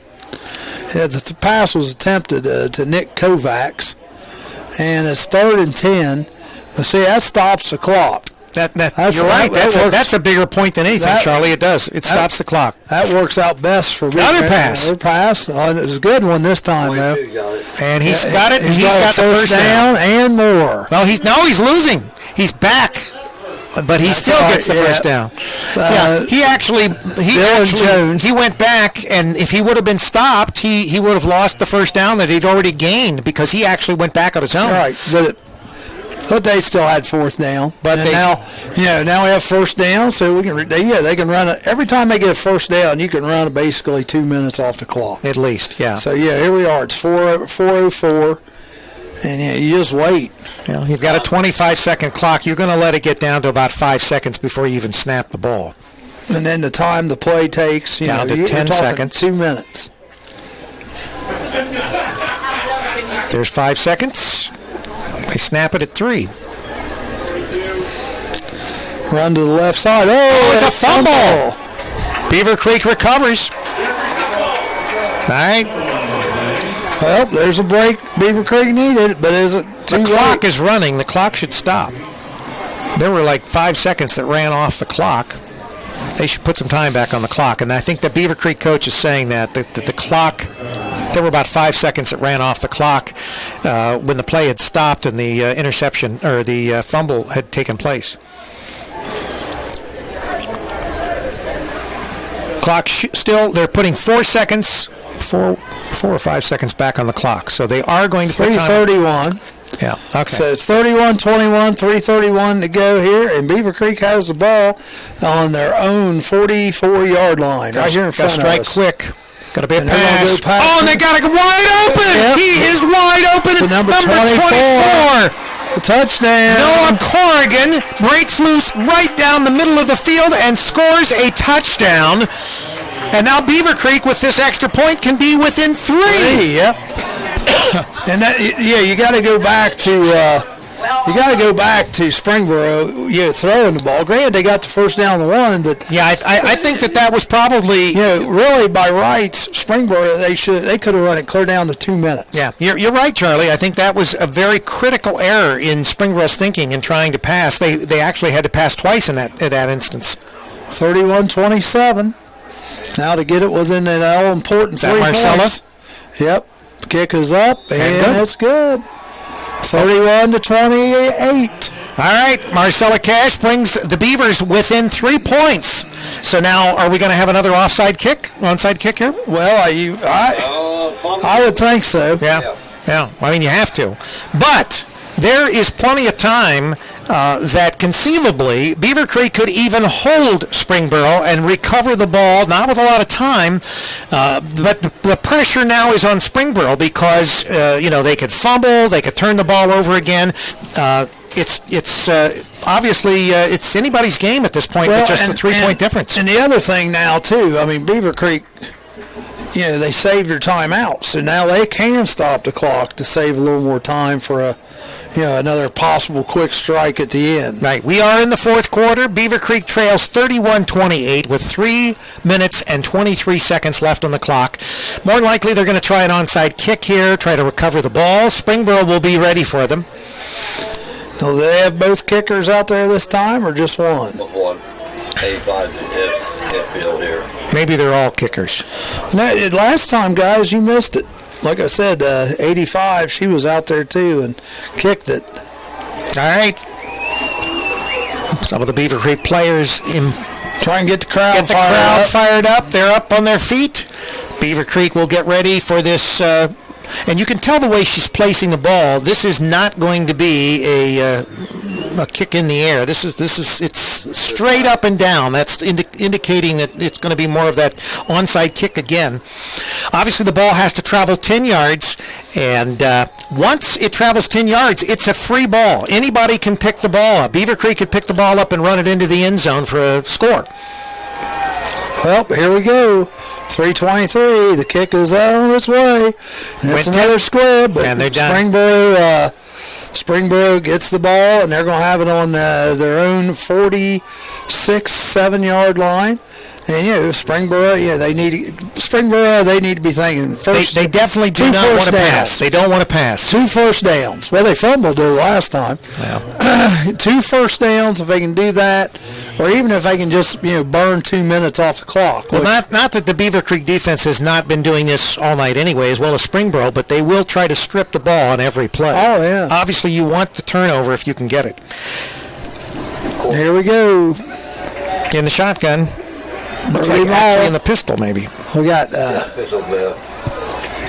Yeah, the pass was attempted to Nick Kovacs, and it's 3rd and 10. But see, that stops the clock. You're right. That's a bigger point than anything, Charlie. It does. It stops the clock. That works out best for me. Another pass. Another pass. It was a good one this time, though. And he's got it. He's got the first down and more. Well, he's losing. He's back. But he still gets the first down. He went back, and if he would have been stopped, he would have lost the first down that he'd already gained because he actually went back on his own. Right, but they still had 4th down. But now we have first down, so they can run it every time they get a first down. You can run basically 2 minutes off the clock at least. Yeah. So here we are. It's 4:04. And you just wait. You've got a 25-second clock. You're going to let it get down to about 5 seconds before you even snap the ball. And then the time the play takes, down to 10 seconds. 2 minutes. There's 5 seconds. They snap it at 3. Run to the left side. Oh, it's a fumble. Beavercreek recovers. All right. Well, there's a break Beavercreek needed, but is it too late? The clock is running. The clock should stop. There were like 5 seconds that ran off the clock. They should put some time back on the clock. And I think the Beavercreek coach is saying that the clock, there were about 5 seconds that ran off the clock when the play had stopped and the interception or the fumble had taken place. Clock still, they're putting 4 seconds, 4 or 5 seconds back on the clock. So they are going to put time. 3:31. Yeah, okay. So it's 31-21, 3:31 to go here, and Beavercreek has the ball on their own 44-yard line right here in front of us. Got to strike quick. Got to be a pass. Oh, and they got it wide open. Yep. He is wide open. The number 24. The touchdown. Noah Corrigan breaks loose right down the middle of the field and scores a touchdown. And now Beavercreek, with this extra point, can be within 3. Yep. And you got to go back to you got to go back to Springboro, throwing the ball. Granted, they got the first down the one, but yeah, I think that was probably really by rights, Springboro they could have run it clear down to 2 minutes. Yeah, you're right, Charlie. I think that was a very critical error in Springboro's thinking in trying to pass. They actually had to pass twice in that instance. 31-27. Now to get it within that all-important 3 Marcella? points. Yep. Kick is up, and it's good. 31-28. All right, Marcella Cash brings the Beavers within 3 points. So now, are we going to have another onside kick here? Well, I would think so. Yeah. I mean, you have to. But there is plenty of time that conceivably Beavercreek could even hold Springboro and recover the ball, not with a lot of time, but the pressure now is on Springboro because they could fumble, they could turn the ball over again. It's obviously it's anybody's game at this point with just a 3-point difference. And the other thing now too, I mean, Beavercreek, they saved their timeouts, so now they can stop the clock to save a little more time for another possible quick strike at the end. Right. We are in the fourth quarter. Beavercreek trails 31-28 with 3 minutes and 23 seconds left on the clock. More than likely, they're going to try an onside kick here, try to recover the ball. Springboro will be ready for them. Do they have both kickers out there this time, or just one? One. 85 field here. Maybe they're all kickers. Last time, guys, you missed it. Like I said, 85, she was out there too and kicked it. All right. Some of the Beavercreek players try and get the crowd fired up. They're up on their feet. Beavercreek will get ready for this. And you can tell the way she's placing the ball. This is not going to be a kick in the air. It's straight up and down. That's indicating that it's going to be more of that onside kick again. Obviously, the ball has to travel 10 yards, and once it travels 10 yards, it's a free ball. Anybody can pick the ball up. Beavercreek could pick the ball up and run it into the end zone for a score. Well, here we go. 3:23. The kick is on its way. It's another square, but and they're done. Springboro gets the ball, and they're going to have it on their own 46-7-yard line. And Springboro, they need to be thinking first. They definitely do not want to pass. They don't want to pass. 2 first downs. Well, they fumbled it last time. Well. 2 first downs if they can do that, or even if they can just burn 2 minutes off the clock. Well, not that the Beavercreek defense has not been doing this all night anyway, as well as Springboro, but they will try to strip the ball on every play. Oh yeah. Obviously, you want the turnover if you can get it. Here we go. In the shotgun. Looks like actually in the pistol, maybe. We got.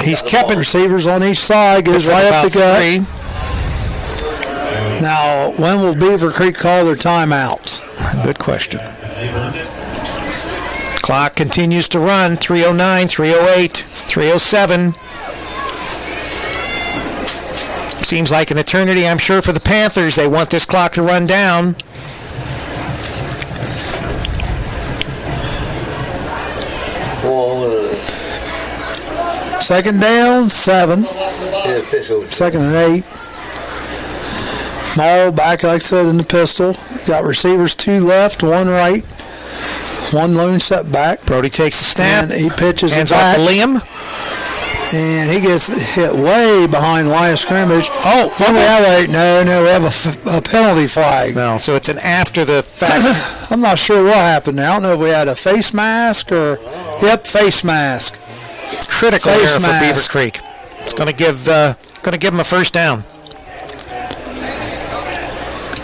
He's kept receivers on each side. Goes right up the gut. 3. Now, when will Beavercreek call their timeouts? Good question. Clock continues to run. 3:09, 3:08, 3:07. Seems like an eternity, I'm sure, for the Panthers. They want this clock to run down. Second down, 7. Second and 8. Maul back, like I said, in the pistol. Got receivers 2 left, 1 right. 1 lone step back. Brody takes the snap. And he pitches hands it back. off to Liam. And he gets hit way behind the line of scrimmage. Oh, we have a penalty flag. No, so it's an after the fact. I'm not sure what happened now. I don't know if we had a face mask or... Yep, face mask. Critical error for Beavercreek. It's going to give them a first down.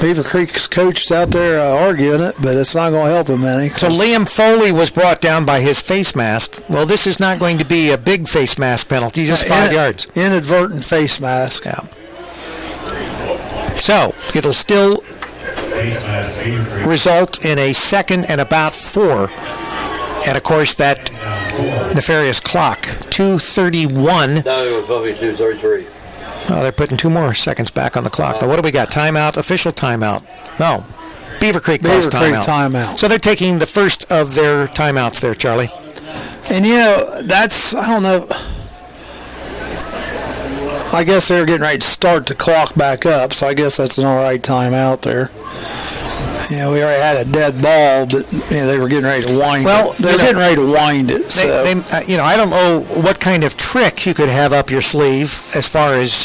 Beavercreek's coach is out there arguing it, but it's not going to help him any. So Liam Foley was brought down by his face mask. Well, this is not going to be a big face mask penalty, just 5 yards. Inadvertent face mask. Yeah. So it'll still result in a second and about 4. And, of course, that nefarious clock, 2:31. No, probably 2:33. Oh, they're putting 2 more seconds back on the clock. Now, what do we got? Timeout, official timeout. No, Beavercreek calls timeout. So they're taking the first of their timeouts there, Charlie. And, that's, I don't know. I guess they're getting ready to start the clock back up, so I guess that's an all right time out there. We already had a dead ball, but they were getting ready to wind it. They're getting ready to wind it. So. I don't know what kind of trick you could have up your sleeve as far as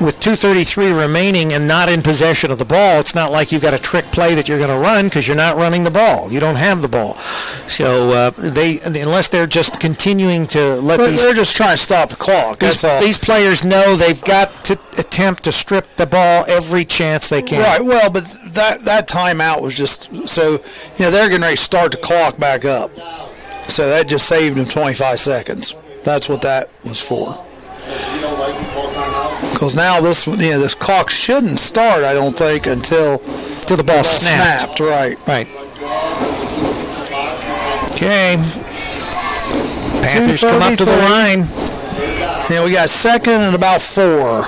with 2:33 remaining and not in possession of the ball. It's not like you've got a trick play that you're going to run because you're not running the ball. You don't have the ball. So unless they're just continuing to let they're just trying to stop the clock. That's all. These players know they've got to attempt to strip the ball every chance they can. Right. Well, but that timeout was just so they're getting ready to start the clock back up. So that just saved them 25 seconds. That's what that was for. Because now this clock shouldn't start, I don't think, until the ball snapped. Right. Okay. Panthers come up to the line. We got second and about 4.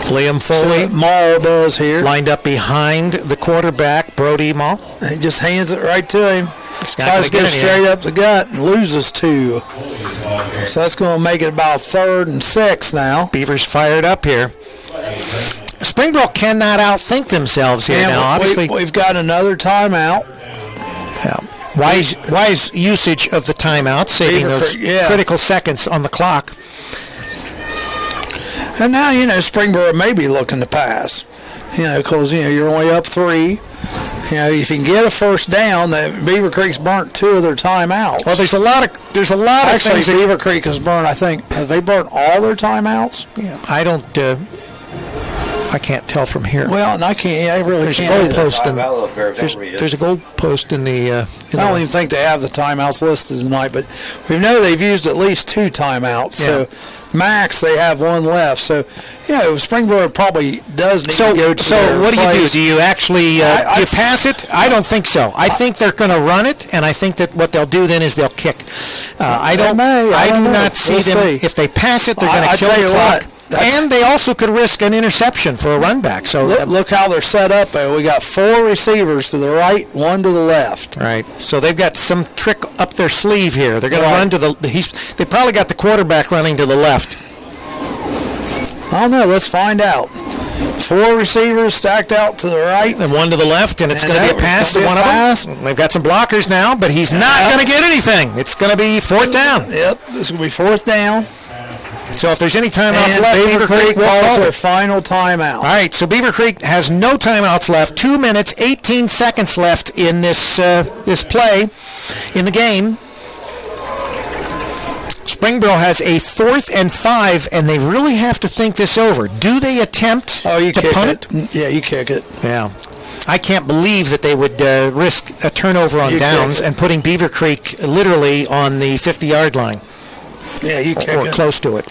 Liam Foley, Maul does here. Lined up behind the quarterback, Brody Maul. He just hands it right to him. Tries to get it straight up the gut and loses 2. So that's going to make it about 3rd and 6 now. Beavers fired up here. Springboro cannot outthink themselves here now. Obviously, we've got another timeout. Yeah. Wise usage of the timeout, saving those critical seconds on the clock. And now, Springboro may be looking to pass, because, you're only up 3. If you can get a first down, Beavercreek's burnt 2 of their timeouts. Well, there's a lot of things. Actually, Beavercreek has burnt, I think, have they burnt all their timeouts? Yeah. I can't tell from here. Well, and I can't. I really there's can't. There's a goal post in the. I don't even think they have the timeouts listed tonight, but we know they've used at least 2 timeouts. Yeah. So max, they have 1 left. So Springboro probably does need to go to. So what do you do? Do you actually do you pass it? I don't think so. I think they're going to run it, and I think that what they'll do then is they'll kick. I do not see them. If they pass it, they're going to kill the clock. And they also could risk an interception for a run back. So look how they're set up. We got 4 receivers to the right, 1 to the left. Right. So they've got some trick up their sleeve here. They're going to run to they probably got the quarterback running to the left. I don't know. Let's find out. 4 receivers stacked out to the right. And 1 to the left, and it's going to be a pass to one of them. They've got some blockers now, but he's not going to get anything. It's going to be 4th down. Yep. This is going to be 4th down. So if there's any timeouts left, Beavercreek calls their final timeout. All right, so Beavercreek has no timeouts left. 2 minutes, 18 seconds left in this play in the game. Springboro has a 4th and 5, and they really have to think this over. Do they attempt to punt it? Yeah, you kick it. Yeah. I can't believe that they would risk a turnover on downs and putting Beavercreek literally on the 50-yard line. Yeah, you kick it. Or close to it.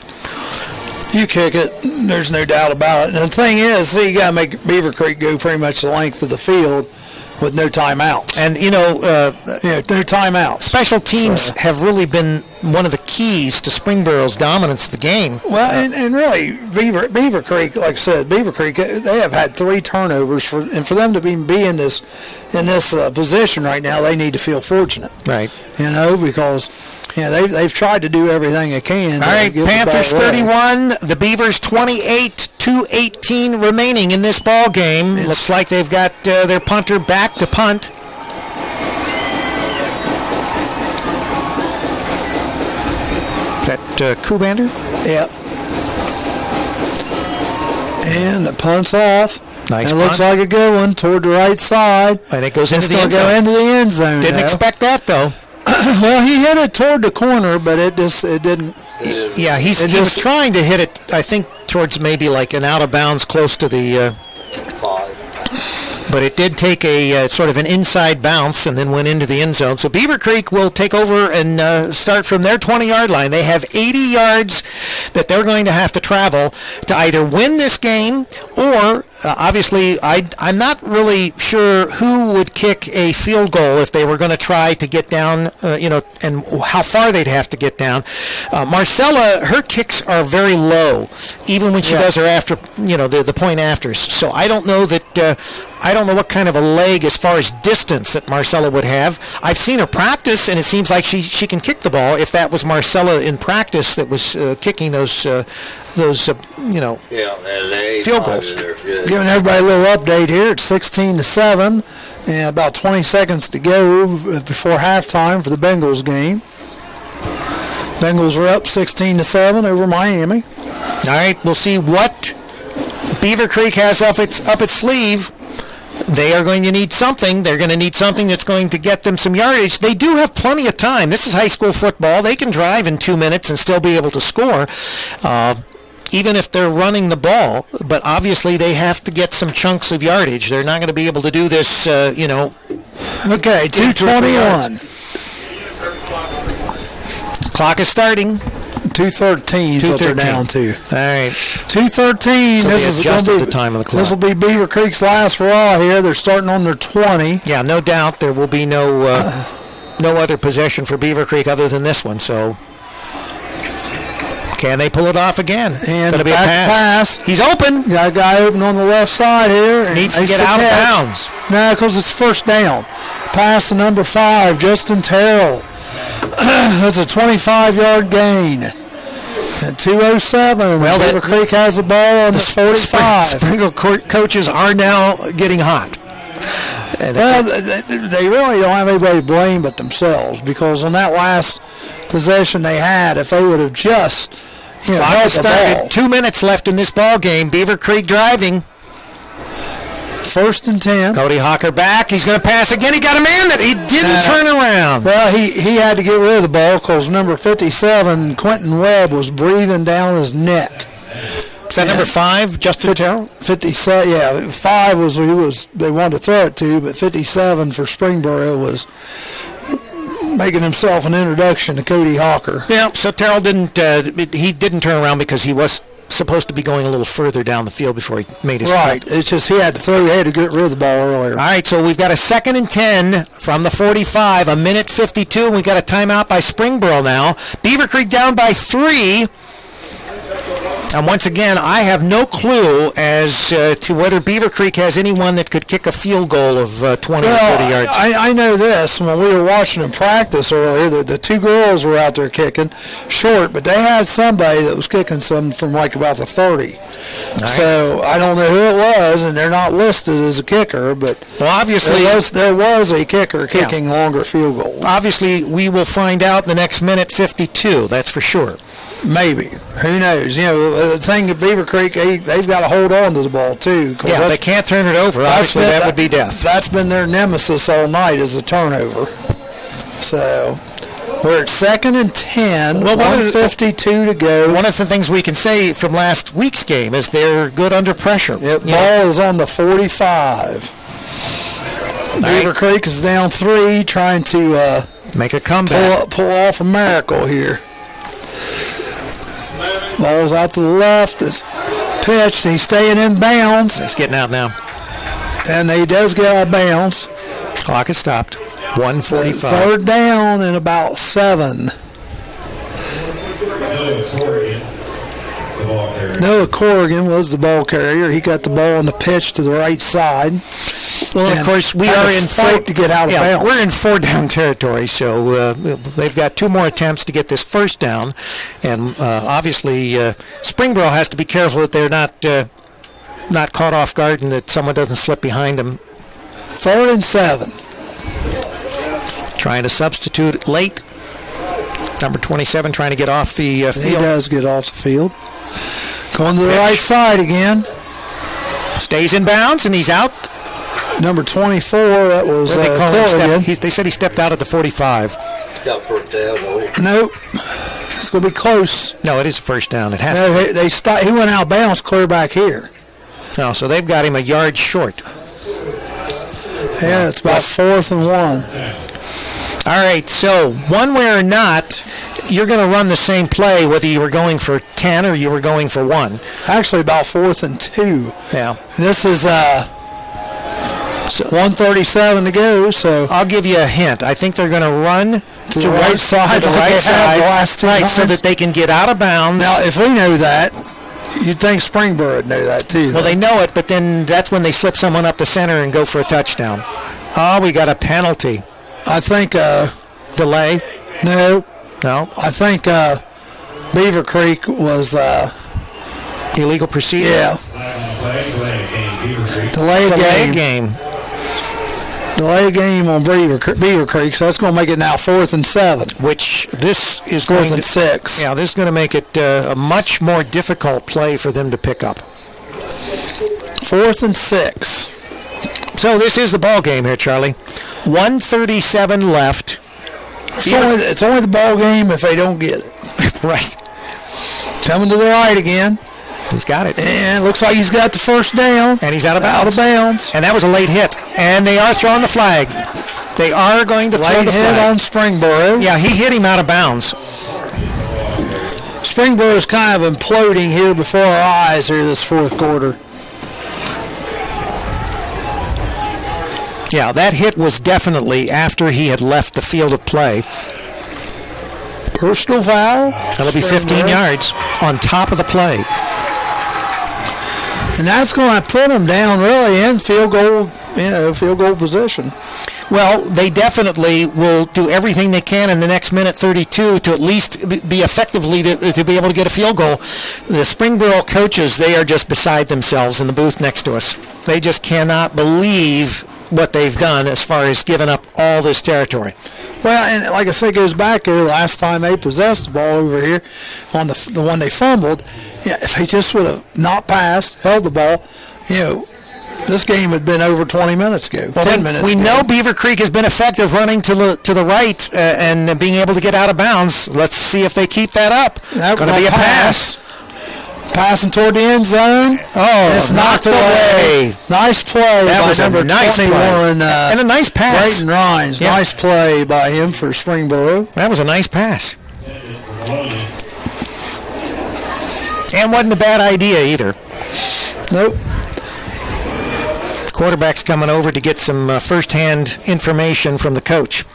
You kick it. There's no doubt about it. And the thing is, you got to make Beavercreek go pretty much the length of the field with no timeouts. And, no timeouts. Special teams have really been one of the keys to Springboro's dominance of the game. Well, and really, Beavercreek, like I said, they have had 3 turnovers. For them to be in this position right now, they need to feel fortunate. Right. Because... they've tried to do everything they can. All right, Panthers 31, the Beavers 28, 2:18 remaining in this ball game. Looks like they've got their punter back to punt. Is that Kubander? Yep. And the punt's off. Nice it punt. Looks like a good one toward the right side. And it goes into the end zone. Didn't expect that, though. Well, he hit it toward the corner, but it didn't. Yeah, he was trying to hit it, I think, towards maybe like an out of bounds close to the 5. But it did take a sort of an inside bounce and then went into the end zone. So Beavercreek will take over and start from their 20-yard line. They have 80 yards that they're going to have to travel to either win this game or, obviously, I'm not really sure who would kick a field goal if they were going to try to get down, and how far they'd have to get down. Marcella, her kicks are very low, even when she does her after, the point afters. So I don't know that... I don't know what kind of a leg as far as distance that Marcella would have. I've seen her practice, and it seems like she can kick the ball. If that was Marcella in practice that was kicking those field goals. Giving everybody a little update here. It's 16-7, and about 20 seconds to go before halftime for the Bengals game. Bengals are up 16-7 over Miami. All right, we'll see what Beavercreek has up its sleeve. They are going to need something. They're going to need something that's going to get them some yardage. They do have plenty of time. This is high school football. They can drive in 2 minutes and still be able to score, even if they're running the ball. But obviously, they have to get some chunks of yardage. They're not going to be able to do this, Okay, 2:21. Clock is starting. 2:13 is what they're down to. All right. 2:13. So this is adjusted the time of the clock. This will be Beavercreek's last hurrah here. They're starting on their 20. Yeah, no doubt there will be no other possession for Beavercreek other than this one. So can they pull it off again? And Gonna be a pass. He's open. Got a guy open on the left side here. Needs to get out of bounds. No, because it's first down. Pass to number 5, Justin Terrell. That's a 25-yard gain. And 2:07. Well, Beavercreek has the ball on the 45. Springboro coaches are now getting hot. Well, they really don't have anybody to blame but themselves, because on that last possession they had, if they would have just held the ball. 2 minutes left in this ball game. Beavercreek driving. 1st and 10. Cody Hawker back. He's going to pass again. He got a man that he didn't turn around. Well, he had to get rid of the ball because number 57, Quentin Webb, was breathing down his neck. Is that number 5, Justin Terrell? 57, yeah. 5 was who they wanted to throw it to, but 57 for Springboro was making himself an introduction to Cody Hawker. Yeah, so Terrell didn't turn around because he was supposed to be going a little further down the field before he made his right. cut. It's just he had to get rid of the ball earlier. All right, so we've got a 2nd and 10 from the 45, a minute 52, and we've got a timeout by Springboro now. Beavercreek down by 3. And once again, I have no clue as to whether Beavercreek has anyone that could kick a field goal of 20 or 30 yards. I know this. When we were watching them practice earlier, the 2 girls were out there kicking short, but they had somebody that was kicking some from like about the 30. Right. So I don't know who it was, and they're not listed as a kicker, but obviously there was a kicker kicking longer field goals. Obviously, we will find out in the next minute 52, that's for sure. Maybe. Who knows? The thing at Beavercreek, they've got to hold on to the ball, too. Yeah, they can't turn it over. Obviously, that would be death. That's been their nemesis all night, is a turnover. So we're at 2nd and 10, 1:52 to go. One of the things we can say from last week's game is they're good under pressure. Yep, ball is on the 45. Beavercreek is down 3, trying to make a comeback. Pull off a miracle here. Ball's out to the left. It's pitched. He's staying in bounds. He's getting out now. And he does get out of bounds. Clock is stopped. 1:45. 3rd down and about 7. Noah Corrigan was the ball carrier. He got the ball on the pitch to the right side. Well, of course, we are in fight to get out of bounds. We're in 4-down territory, so they've got 2 more attempts to get this 1st down, and obviously Springboro has to be careful that they're not caught off guard and that someone doesn't slip behind them. 3rd and 7. Trying to substitute late. Number 27 trying to get off the field. He does get off the field. Going to the right side again. Stays in bounds, and he's out. Number 24, that was Corrigan. They said he stepped out at the 45. Got 1st down, Nope. It's going to be close. No, it is a 1st down. It has to be. They stopped. He went out of bounds clear back here. No, so they've got him a yard short. Yeah, it's about 4th and 1. All right, so one way or not, you're going to run the same play whether you were going for 10 or you were going for 1. Actually, about 4th and 2. Yeah. And this is 1:37 to go, so I'll give you a hint. I think they're going to run to the right side, the right side, the last 2 right, so that they can get out of bounds. Now, if we know that, you'd think Springboro would know that too. Well, they know it, but then that's when they slip someone up the center and go for a touchdown. Oh, we got a penalty. I think delay. No. No. I think Beavercreek was illegal proceeding. Yeah. Delay game. Delay game on Beavercreek, so that's going to make it now 4th and 7. Which this is 4th and 6. Yeah, this is going to make it a much more difficult play for them to pick up. 4th and 6. So this is the ball game here, Charlie. 1:37 left. It's only the ball game if they don't get it. Right. Coming to the right again. He's got it. And it looks like he's got the first down. And he's out of bounds. Out of bounds. And that was a late hit. And they are throwing the flag. They are going to throw the flag. Late hit on Springboro. Yeah, he hit him out of bounds. Springboro is kind of imploding here before our eyes here this 4th quarter. Yeah, that hit was definitely after he had left the field of play. Personal foul. That'll be 15 yards on top of the play. And that's going to put them down really in field goal position. Well, they definitely will do everything they can in the next minute 32 to at least be effectively to be able to get a field goal. The Springboro coaches, they are just beside themselves in the booth next to us. They just cannot believe what they've done as far as giving up all this territory. Well, and like I said, it goes back to the last time they possessed the ball over here on the one they fumbled. Yeah, if they just would have not passed, held the ball, this game had been over 20 minutes ago, well, 10 minutes we ago. know Beavercreek has been effective running to the right and being able to get out of bounds. Let's see if they keep that up. It's going to be a pass. Passing toward the end zone. Oh, it's knocked away. Nice play that by was number a nice 21. And a nice pass. Brayden Rhines. Yep. Nice play by him for Springboro. That was a nice pass. And wasn't a bad idea either. Nope. Quarterback's coming over to get some first-hand information from the coach.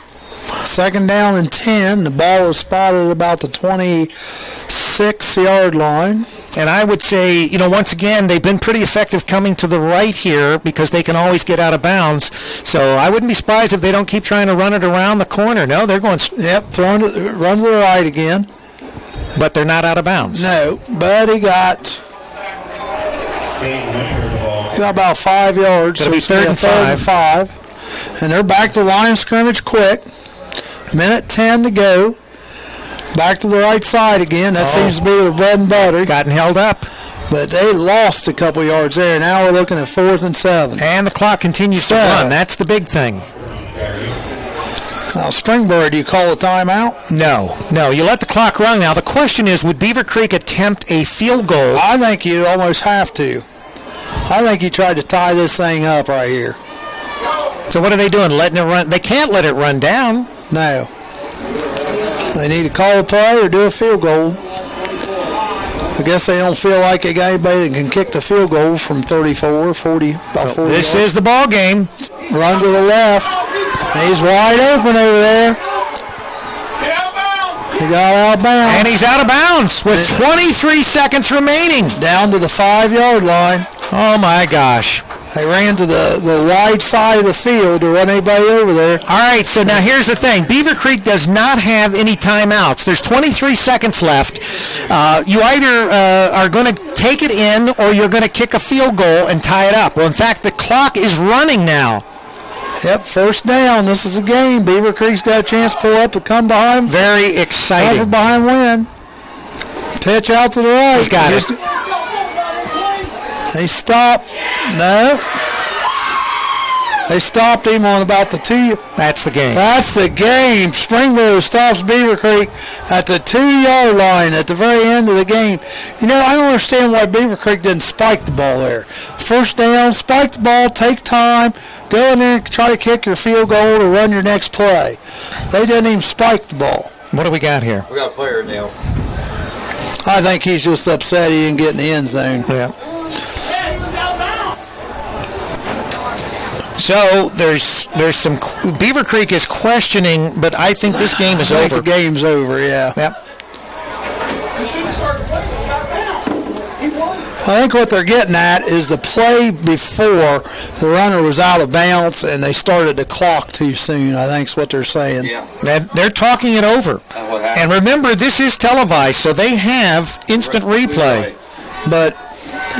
2nd down and 10. The ball was spotted about the 26-yard line. And I would say, once again, they've been pretty effective coming to the right here because they can always get out of bounds. So I wouldn't be surprised if they don't keep trying to run it around the corner. No, they're going... Yep, run to the right again. But they're not out of bounds. No, but he got about 5 yards. It'll be so 3rd and 5. And they're back to the line of scrimmage quick. Minute 10 to go. Back to the right side again. That seems to be the bread and butter. Gotten held up. But they lost a couple yards there. Now we're looking at 4th and 7. And the clock continues to run. That's the big thing. Now, Springboro, do you call a timeout? No. You let the clock run. Now, the question is, would Beavercreek attempt a field goal? I think you almost have to. I think you tried to tie this thing up right here. So what are they doing? Letting it run? They can't let it run down. No. They need to call a play or do a field goal. I guess they don't feel like they got anybody that can kick the field goal from 34, 40, about 40 This yards. is the ball game. Run to the left. He's wide open over there. He got out of bounds. And he's out of bounds with 23 seconds remaining. Down to the 5-yard line. Oh, my gosh. They ran to the wide side of the field to run anybody over there. All right, so now here's the thing. Beavercreek does not have any timeouts. There's 23 seconds left. You either are going to take it in or you're going to kick a field goal and tie it up. Well, in fact, the clock is running now. Yep, 1st down. This is a game. Beavercreek's got a chance to pull up and come behind. Very exciting. Cover behind win. Pitch out to the right. He's got it. They stopped. No. They stopped him on about the 2. That's the game. That's the game. Springboro stops Beavercreek at the 2-yard line at the very end of the game. I don't understand why Beavercreek didn't spike the ball there. 1st down, spike the ball, take time, go in there and try to kick your field goal or run your next play. They didn't even spike the ball. What do we got here? We got a player now. I think he's just upset he didn't get in the end zone. Yeah. So there's some Beavercreek is questioning, but I think this game is over. The game's over, yeah. Yep. I think what they're getting at is the play before the runner was out of bounds and they started the clock too soon. I think is what they're saying. Yeah. They're talking it over. And remember, this is televised, so they have instant replay. But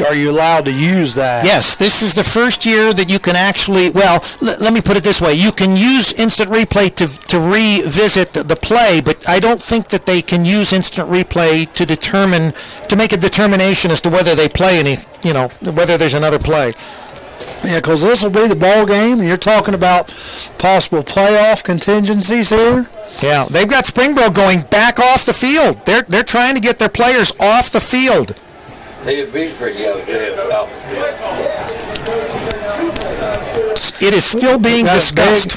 are you allowed to use that? Yes, this is the first year that you can actually, well, let me put it this way. You can use instant replay to revisit the play, but I don't think that they can use instant replay to make a determination as to whether they play whether there's another play. Yeah, because this will be the ball game, and you're talking about possible playoff contingencies here. Yeah, they've got Springboro going back off the field. They're trying to get their players off the field. It is still being discussed.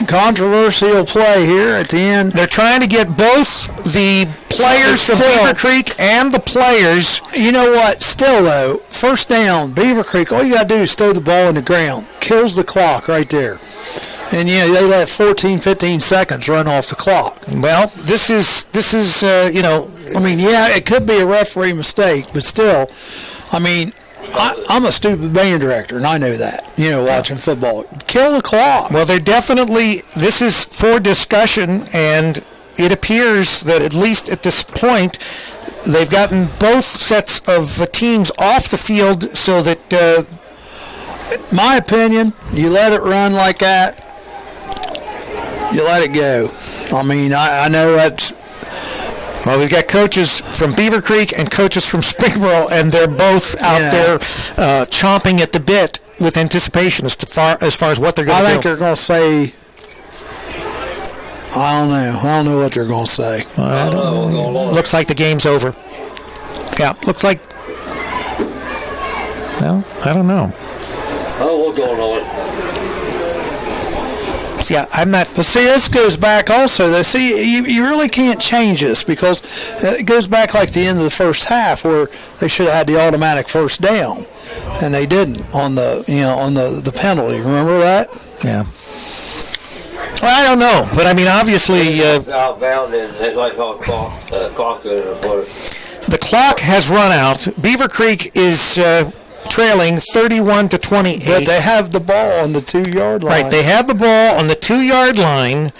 Controversial play here at the end. They're trying to get both the players from Beavercreek and the players. You know what? Still, though, first down, Beavercreek, all you got to do is throw the ball in the ground. Kills the clock right there. And, they let 14, 15 seconds run off the clock. Well, this is it could be a referee mistake, but still, I'm a stupid band director, and I know that, watching football. Kill the clock. Well, this is for discussion, and it appears that at least at this point, they've gotten both sets of teams off the field so that, my opinion, you let it run like that, you let it go. I know that's... Well, we've got coaches from Beavercreek and coaches from Springboro, and they're both out there chomping at the bit with anticipation as far as what they're going to do. I think they're going to say... I don't know what they're going to say. Looks like the game's over. Yeah, looks like... Well, I don't know. What's going on? See, I'm not... But see, this goes back also, though. See, you really can't change this because it goes back like the end of the first half where they should have had the automatic first down, and they didn't on the penalty. Remember that? Yeah. Well, I don't know, but obviously... outbound and it's like clock the clock has run out. Beavercreek is... trailing 31-28. But they have the ball on the 2-yard line. Right, they have the ball on the 2-yard line,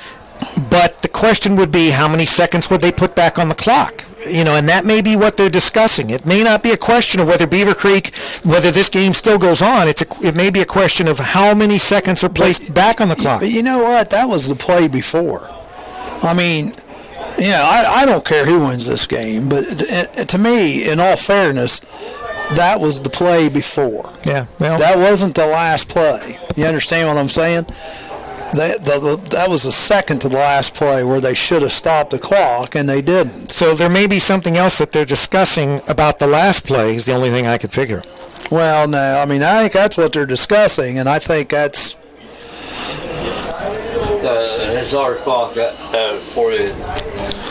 but the question would be how many seconds would they put back on the clock? And that may be what they're discussing. It may not be a question of whether whether this game still goes on. It may be a question of how many seconds are placed back on the clock. But you know what? That was the play before. I don't care who wins this game, but to me, in all fairness, that was the play before. Yeah, well, that wasn't the last play. You understand what I'm saying? That was the second to the last play where they should have stopped the clock, and they didn't. So there may be something else that they're discussing about the last play is the only thing I could figure. Well, no, I think that's what they're discussing, and I think that's... it's our clock for you.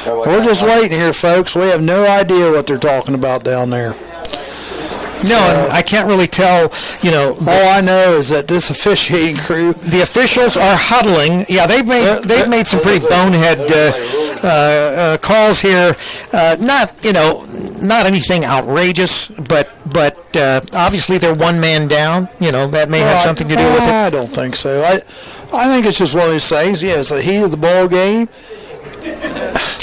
We're just waiting here, folks. We have no idea what they're talking about down there. No, and I can't really tell, all I know is that this officiating crew... The officials are huddling. Yeah, they've made some pretty bonehead calls here. Not anything outrageous, but obviously they're one man down. That may have something to do with it. I don't think so. I think it's just one of those things. Yeah, it's the heat of the ball game.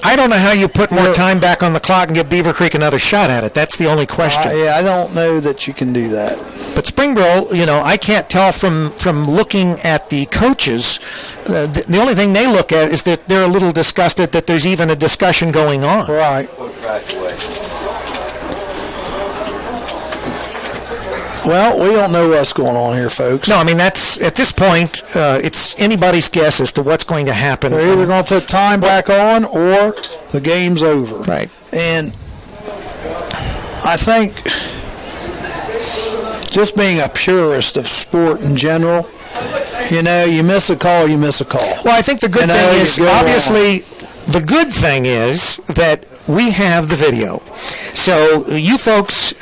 I don't know how you put more time back on the clock and give Beavercreek another shot at it. That's the only question. I don't know that you can do that. But Springboro, I can't tell from looking at the coaches. The only thing they look at is that they're a little disgusted that there's even a discussion going on. Right. Well, we don't know what's going on here, folks. No, that's at this point, it's anybody's guess as to what's going to happen. They're either going to put time back on or the game's over. Right. And I think just being a purist of sport in general, you miss a call, you miss a call. Well, I think the good thing is, obviously, the good thing is that we have the video. So you folks,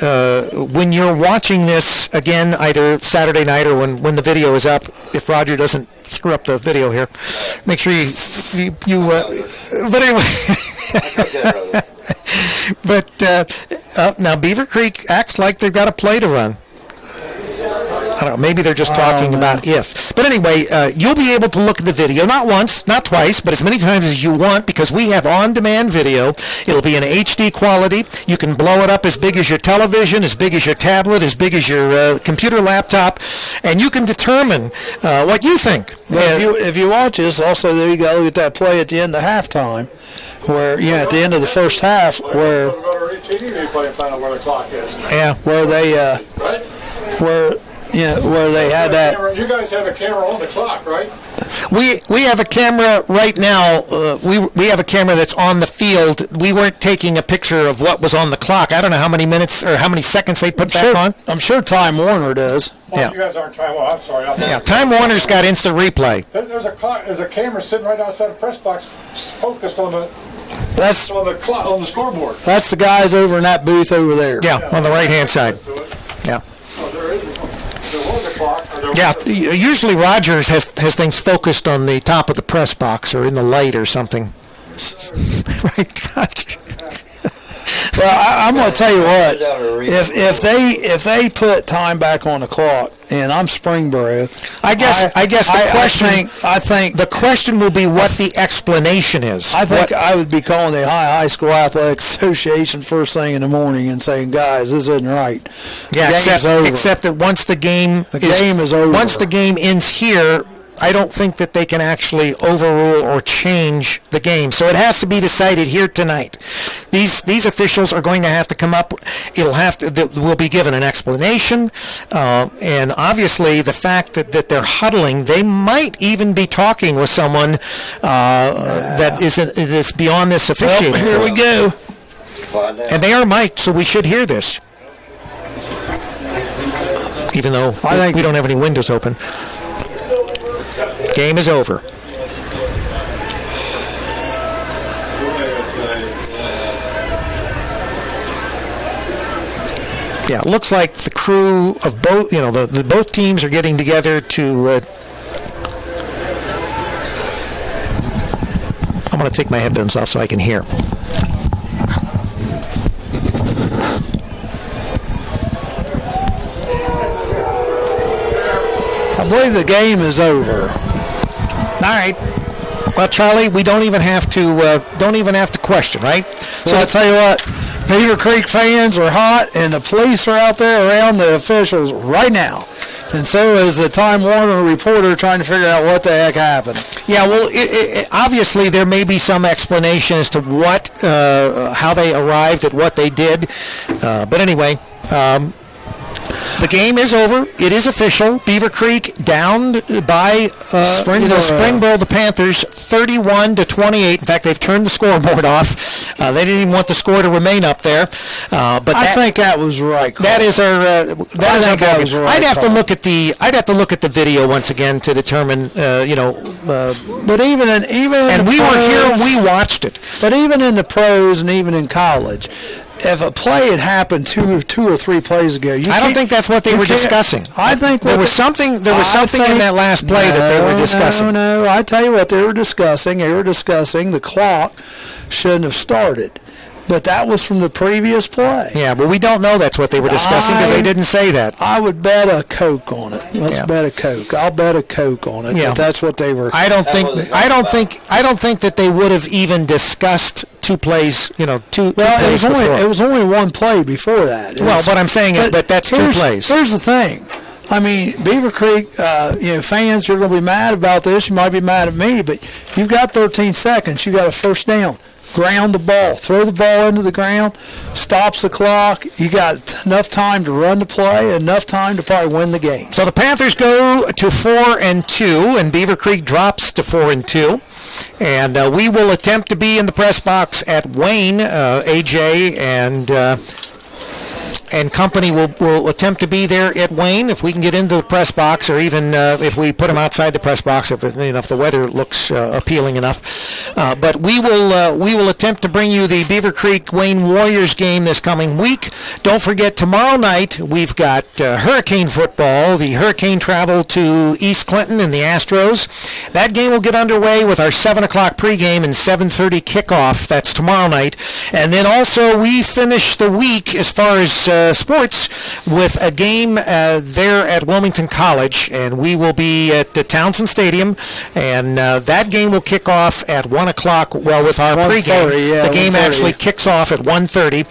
when you're watching this, again, either Saturday night or when the video is up, if Roger doesn't screw up the video here, make sure you but anyway. But now Beavercreek acts like they've got a play to run. I don't know. Maybe they're just talking about if. But anyway, you'll be able to look at the video, not once, not twice, but as many times as you want, because we have on-demand video. It'll be in HD quality. You can blow it up as big as your television, as big as your tablet, as big as your computer laptop, and you can determine what you think. If you watch this, also there you go. Look at that play at the end of halftime, where at the end of the first half, where where they where they had that. You guys have a camera on the clock, right? We have a camera right now. We have a camera that's on the field. We weren't taking a picture of what was on the clock. I don't know how many minutes or how many seconds they put back on. I'm sure Time Warner does. Oh, you guys aren't Time Warner. I'm sorry. Time Warner's got instant replay. There's a clock. There's a camera sitting right outside the press box, focused on the clock on the scoreboard. That's the guys over in that booth over there. Yeah, on the right-hand side. Yeah. Oh, there was a clock. Yeah, usually Rogers has things focused on the top of the press box or in the light or something. Right, Roger? Well, I'm going to tell you what. If they put time back on the clock, and I'm Springboro, I think the question will be what the explanation is. I think I would be calling the High School Athletic Association first thing in the morning and saying, guys, this isn't right. Yeah, except that once the game is over. Once the game ends here, I don't think that they can actually overrule or change the game. So it has to be decided here tonight. These officials are going to have to come up. We'll be given an explanation, and obviously the fact that they're huddling, they might even be talking with someone that is beyond this officiating. Well, here we go. And they are mic'd, so we should hear this, even though we don't have any windows open. Game is over. Yeah, it looks like the crew of both, the both teams are getting together to. I'm going to take my headphones off so I can hear. I believe the game is over. All right. Well, Charlie, we don't even have to question, right? So I'll tell you what, Beavercreek fans are hot, and the police are out there around the officials right now, and so is the Time Warner reporter trying to figure out what the heck happened. Yeah, well, obviously there may be some explanation as to how they arrived at what they did, but anyway. The game is over. It is official. Beavercreek down by Springboro, the Panthers, 31-28. In fact, they've turned the scoreboard off. They didn't even want the score to remain up there. But I think that was right. That is our. I'd have to look at the video once again to determine. But even and we were here. We watched it. But even in the pros and even in college, if a play had happened two or three plays ago, I don't think that's what they were discussing. I think there was something in that last play that they were discussing. No, I tell you what they were discussing. They were discussing the clock shouldn't have started. But that was from the previous play. Yeah, but we don't know that's what they were discussing because they didn't say that. I would bet a Coke on it. Let's bet a Coke. I'll bet a Coke on it. Yeah. But that's what they were. I don't think that they would have even discussed two plays. Two plays before. It was only one play before that. What I'm saying is, but that's two plays. Here's the thing. I mean, Beavercreek, fans, you're going to be mad about this. You might be mad at me, but you've got 13 seconds. You got a first down. Ground the ball. Throw the ball into the ground. Stops the clock. You got enough time to run the play, enough time to probably win the game. So the Panthers go to 4-2, and Beavercreek drops to 4-2. And we will attempt to be in the press box at Wayne. AJ and company will attempt to be there at Wayne if we can get into the press box, or even if we put them outside the press box if the weather looks appealing enough. But we will attempt to bring you the Beavercreek Wayne Warriors game this coming week. Don't forget, tomorrow night we've got Hurricane football. The Hurricane travel to East Clinton and the Astros. That game will get underway with our 7 o'clock pregame and 7:30 kickoff. That's tomorrow night. And then also we finish the week as far as sports with a game there at Wilmington College, and we will be at the Townsend Stadium, and that game will kick off at 1 o'clock, well, with our pregame. Yeah, the game 1:30. actually kicks off at 1:30.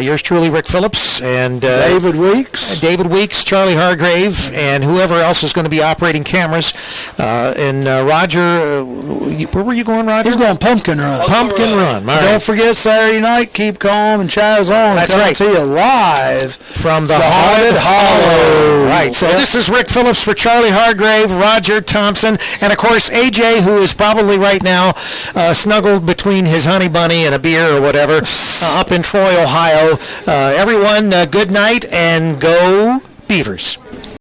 Yours truly, Rick Phillips, and David Weeks, Charlie Hargrave, and whoever else is going to be operating cameras. And Roger, where were you going, Roger? He's going Pumpkin Run. Pumpkin Run. All right. Don't forget Saturday night, keep calm and Chaz on. That's Coming right. to you live from the Haunted Hollow. Right. So this is Rick Phillips for Charlie Hargrave, Roger Thompson, and of course AJ, who is probably right now snuggled between his honey bunny and a beer or whatever up in Troy, Ohio. Everyone, good night and go Beavers.